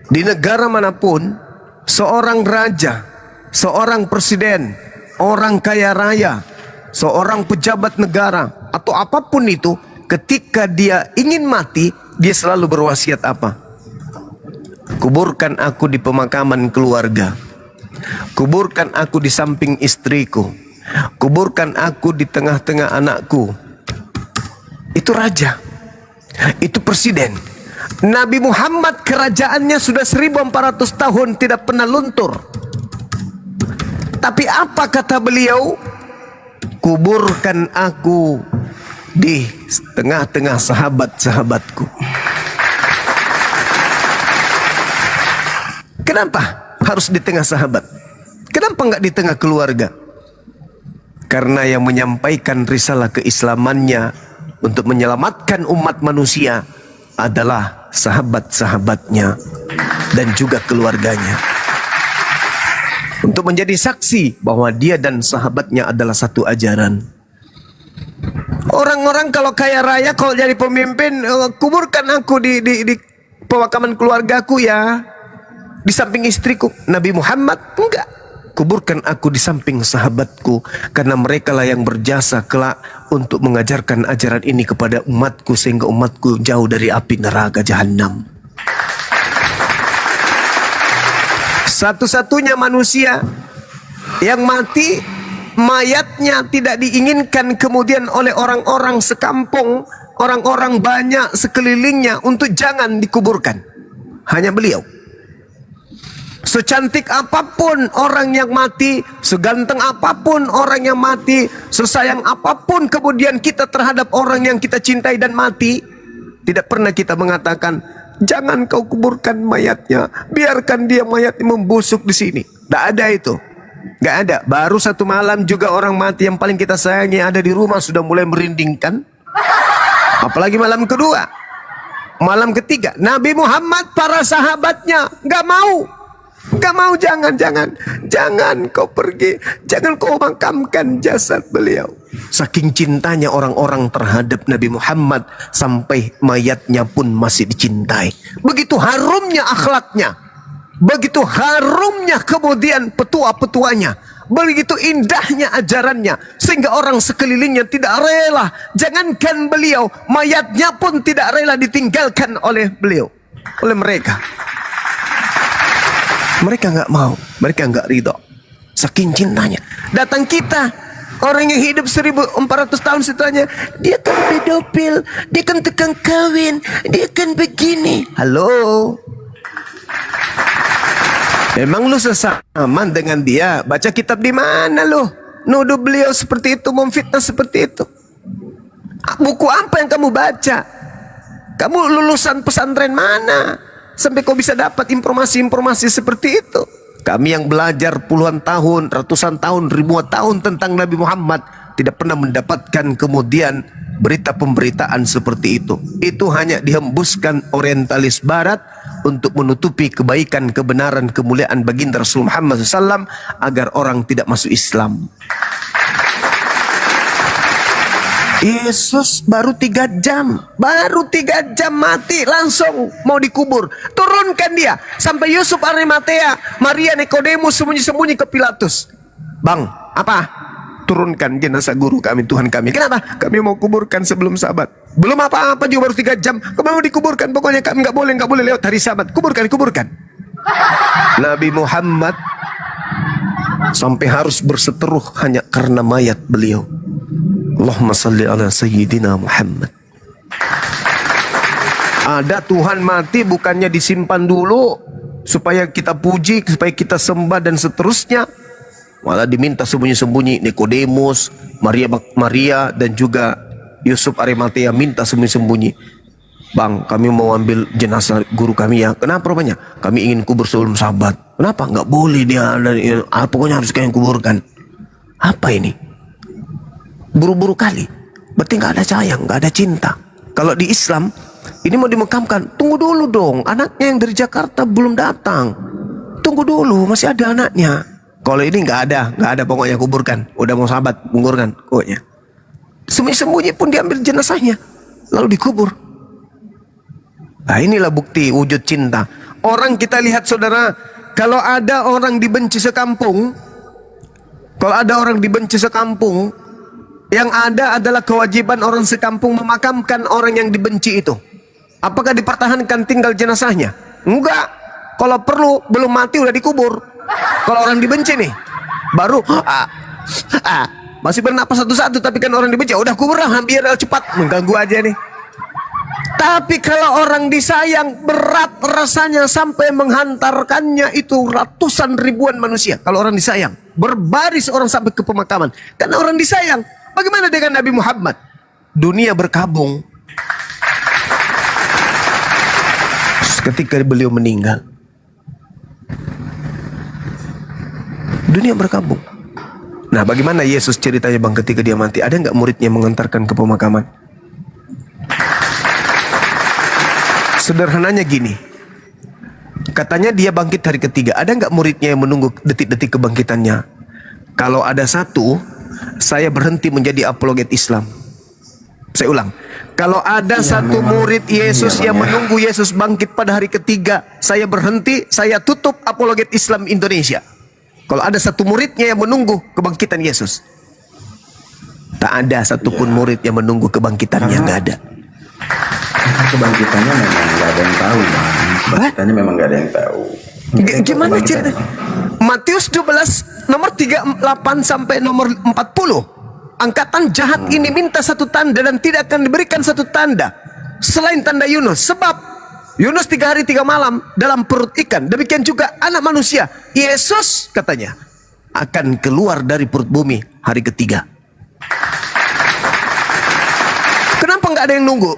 di negara manapun, seorang raja, seorang presiden, orang kaya raya, seorang pejabat negara, atau apapun itu, ketika dia ingin mati, dia selalu berwasiat apa? Kuburkan aku di pemakaman keluarga. kuburkan aku di samping istriku, kuburkan aku di tengah-tengah anakku. Itu raja, itu presiden. Nabi Muhammad kerajaannya sudah 1400 tahun tidak pernah luntur. Tapi apa kata beliau? Kuburkan aku di tengah-tengah sahabat-sahabatku. Kenapa harus di tengah sahabat? Kenapa enggak di tengah keluarga? Karena yang menyampaikan risalah keislamannya untuk menyelamatkan umat manusia adalah sahabat-sahabatnya dan juga keluarganya. Untuk menjadi saksi bahwa dia dan sahabatnya adalah satu ajaran. Orang-orang kalau kaya raya, kalau jadi pemimpin, kuburkan aku di pemakaman keluargaku ya, di samping istriku. Nabi Muhammad enggak, kuburkan aku di samping sahabatku, karena mereka lah yang berjasa kelak untuk mengajarkan ajaran ini kepada umatku, sehingga umatku jauh dari api neraka jahanam. Satu-satunya manusia yang mati, mayatnya tidak diinginkan kemudian oleh orang-orang sekampung, orang-orang banyak sekelilingnya untuk jangan dikuburkan. Hanya beliau. Secantik apapun orang yang mati, seganteng apapun orang yang mati, sesayang apapun kemudian kita terhadap orang yang kita cintai dan mati, tidak pernah kita mengatakan, jangan kau kuburkan mayatnya, biarkan dia mayatnya membusuk di sini. Tidak ada itu. Tidak ada. Baru satu malam juga orang mati yang paling kita sayangi ada di rumah sudah mulai merindingkan. Apalagi malam kedua, malam ketiga. Nabi Muhammad, para sahabatnya nggak mau. Gak mau, jangan kau pergi, jangan kau makamkan jasad beliau. Saking cintanya orang-orang terhadap Nabi Muhammad sampai mayatnya pun masih dicintai. Begitu harumnya akhlaknya, begitu harumnya kemudian petua-petuanya, begitu indahnya ajarannya, sehingga orang sekelilingnya tidak rela. Jangankan beliau, mayatnya pun tidak rela ditinggalkan oleh beliau, oleh mereka. Mereka nggak mau, mereka nggak ridho. Saking cintanya. Datang kita, orang yang hidup 1400 tahun setelahnya, dia kan pedofil, dia kan tukang kawin, dia kan begini. Halo, emang lu sesaman dengan dia? Baca kitab di mana lu? Nuduh beliau seperti itu, memfitnah seperti itu. Buku apa yang kamu baca? Kamu lulusan pesantren mana? Sampai kau bisa dapat informasi-informasi seperti itu. Kami yang belajar puluhan tahun, ratusan tahun, ribuan tahun tentang Nabi Muhammad tidak pernah mendapatkan kemudian berita pemberitaan seperti itu. Itu hanya dihembuskan orientalis barat untuk menutupi kebaikan, kebenaran, kemuliaan baginda Rasul Muhammad SAW agar orang tidak masuk Islam. Yesus baru 3 jam mati, langsung mau dikubur. Turunkan dia sampai Yusuf Arimatea, Maria, Nikodemus sembunyi-sembunyi ke Pilatus. Bang, apa? Turunkan jenazah guru kami, Tuhan kami. Kenapa? Kami mau kuburkan sebelum sabat. Belum apa-apa juga baru 3 jam. Kami mau dikuburkan, pokoknya kami nggak boleh lewat hari sabat. Kuburkan. Nabi Muhammad sampai harus berseteruh hanya karena mayat beliau. Allahumma salli ala Sayyidina Muhammad. Ada Tuhan mati bukannya disimpan dulu supaya kita puji, supaya kita sembah dan seterusnya, malah diminta sembunyi-sembunyi. Nikodemus, Maria dan juga Yusuf Arimatea minta sembunyi-sembunyi. Bang, kami mau ambil jenazah guru kami ya. Kenapa rupanya? Kami ingin kubur sebelum sabat. Kenapa? Nggak boleh dia. Pokoknya harus kalian kuburkan. Apa ini? Buru-buru kali. Berarti nggak ada sayang, nggak ada cinta. Kalau di Islam, ini mau dimakamkan, tunggu dulu dong. Anaknya yang dari Jakarta belum datang. Tunggu dulu, masih ada anaknya. Kalau ini nggak ada pokoknya kuburkan. Udah mau sahabat, kuburkan pokoknya. Sembunyi-sembunyi pun diambil jenazahnya, lalu dikubur. Nah, inilah bukti wujud cinta. Orang kita lihat saudara, kalau ada orang dibenci sekampung, yang ada adalah kewajiban orang sekampung memakamkan orang yang dibenci itu. Apakah dipertahankan tinggal jenazahnya? Enggak. Kalau perlu belum mati udah dikubur. Kalau orang dibenci nih, baru masih bernapas satu-satu, tapi kan orang dibenci, udah kuberang, hampir cepat, mengganggu aja nih. Tapi kalau orang disayang, berat rasanya sampai menghantarkannya itu ratusan ribuan manusia. Kalau orang disayang, berbaris orang sampai ke pemakaman. Karena orang disayang. Bagaimana dengan Nabi Muhammad? Dunia berkabung ketika beliau meninggal. Dunia berkabung. Nah, bagaimana Yesus ceritanya bang ketika dia mati? Ada nggak muridnya mengantarkan ke pemakaman? Sederhananya gini, katanya dia bangkit hari ketiga. Ada nggak muridnya yang menunggu detik-detik kebangkitannya? Kalau ada satu, saya berhenti menjadi apologet Islam. Saya ulang, kalau ada satu murid Yesus yang menunggu Yesus bangkit pada hari ketiga, saya berhenti, saya tutup apologet Islam Indonesia. Kalau ada satu muridnya yang menunggu kebangkitan Yesus, tak ada satupun murid yang menunggu kebangkitannya, nggak ada. Kebangkitannya memang nggak ada yang tahu, bang. Kebangkitannya memang nggak ada yang tahu. Gimana ceritanya? Matius 12 nomor 38 sampai nomor 40. Angkatan jahat ini minta satu tanda dan tidak akan diberikan satu tanda selain tanda Yunus. Sebab Yunus 3 hari 3 malam dalam perut ikan. Demikian juga anak manusia, Yesus katanya, akan keluar dari perut bumi hari ketiga. Kenapa nggak ada yang nunggu?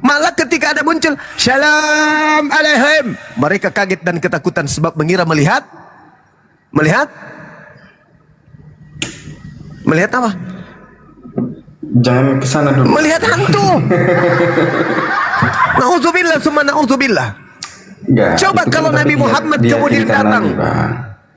Malah ketika ada muncul Shalom alaihim, mereka kaget dan ketakutan sebab mengira melihat apa? Jangan kesana dulu. Melihat hantu. Na'udzubillah summa na'udzubillah. Enggak, Coba itu kalau kan Nabi Muhammad kemudian diyakinkan datang. lagi, bang.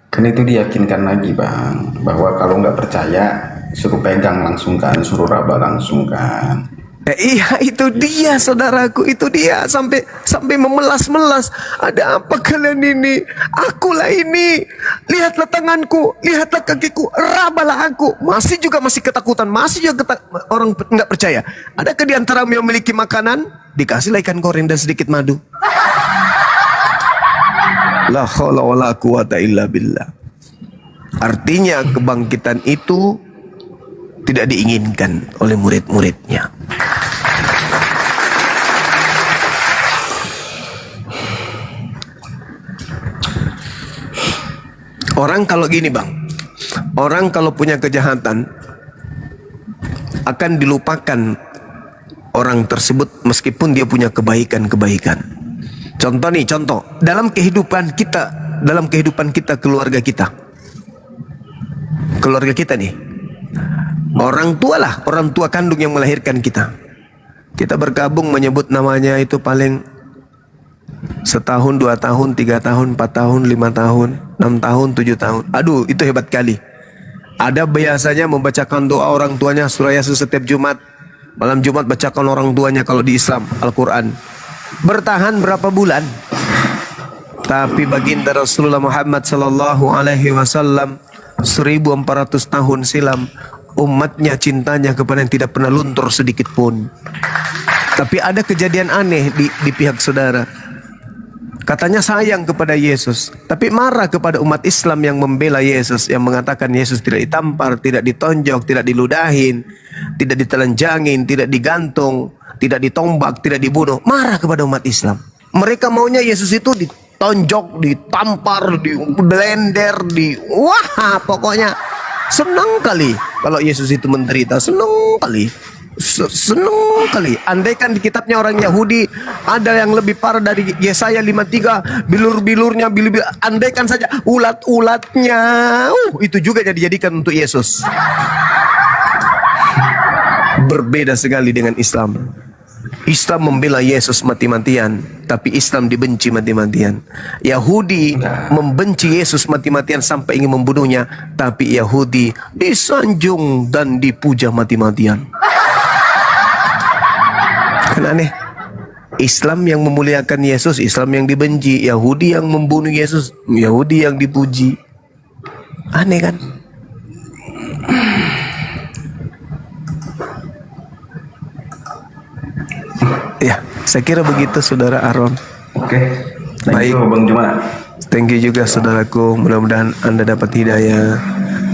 Kan itu diyakinkan lagi, bang, bahwa kalau nggak percaya suruh pegang langsung kan, suruh raba langsung kan. Iya, itu dia saudaraku, itu dia sampai memelas-melas. Ada apa kalian ini? Akulah ini. Lihatlah tanganku, lihatlah kakiku, rabalah aku. Masih ketakutan, orang nggak percaya. Adakah di antaramu yang memiliki makanan? Dikasihlah ikan goreng dan sedikit madu. La haula wala quwata illa billah. Artinya kebangkitan itu tidak diinginkan oleh murid-muridnya. Orang kalau gini bang, orang kalau punya kejahatan akan dilupakan orang tersebut meskipun dia punya kebaikan-kebaikan. Contoh dalam kehidupan kita keluarga kita nih, orang tua kandung yang melahirkan kita. Kita bergabung menyebut namanya itu paling setahun, 2 tahun, 3 tahun, 4 tahun, 5 tahun, 6 tahun, 7 tahun. Aduh, itu hebat kali. Ada biasanya membacakan doa orang tuanya surah Yasin setiap Jumat. Malam Jumat bacakan orang tuanya kalau di Islam Al-Quran. Bertahan berapa bulan? Tapi baginda Rasulullah Muhammad sallallahu alaihi wasallam 1400 tahun silam, umatnya cintanya kepada yang tidak pernah luntur sedikit pun. Tapi ada kejadian aneh di pihak saudara. Katanya sayang kepada Yesus, tapi marah kepada umat Islam yang membela Yesus, yang mengatakan Yesus tidak ditampar, tidak ditonjok, tidak diludahin, tidak ditelanjangin, tidak digantung, tidak ditombak, tidak dibunuh. Marah kepada umat Islam. Mereka maunya Yesus itu ditonjok, ditampar, di blender, wah pokoknya senang kali kalau Yesus itu menderita, senang kali. Senang kali. Andaikan di kitabnya orang Yahudi ada yang lebih parah dari Yesaya 53, bilur-bilurnya, andaikan saja ulat-ulatnya, itu juga dijadikan untuk Yesus. Berbeda sekali dengan Islam. Islam membela Yesus mati-matian, tapi Islam dibenci mati-matian. Yahudi membenci Yesus mati-matian sampai ingin membunuhnya, tapi Yahudi disanjung dan dipuja mati-matian. Kan aneh. Islam yang memuliakan Yesus, Islam yang dibenci. Yahudi yang membunuh Yesus, Yahudi yang dipuji. Aneh kan? Ya, saya kira begitu saudara Aaron. Oke. Baik. Bang Juma. Thank you juga saudaraku. Mudah-mudahan Anda dapat hidayah.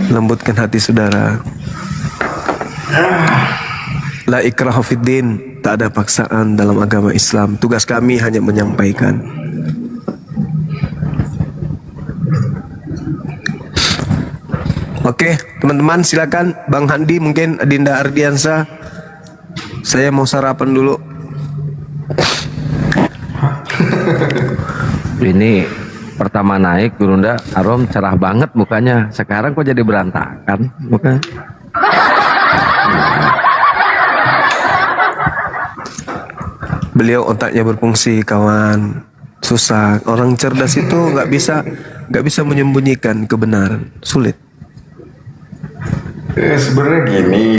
Lembutkan hati saudara. La ikraha fiddin, tak ada paksaan dalam agama Islam. Tugas kami hanya menyampaikan. Oke, teman-teman silakan. Bang Handi, mungkin Dinda Ardiansa. Saya mau sarapan dulu. Ini pertama naik Gurunda, Arom cerah banget mukanya. Sekarang kok jadi berantakan mukanya. Beliau otaknya berfungsi, kawan. Susah. Orang cerdas itu nggak bisa menyembunyikan kebenaran. Sulit. Sebenarnya gini,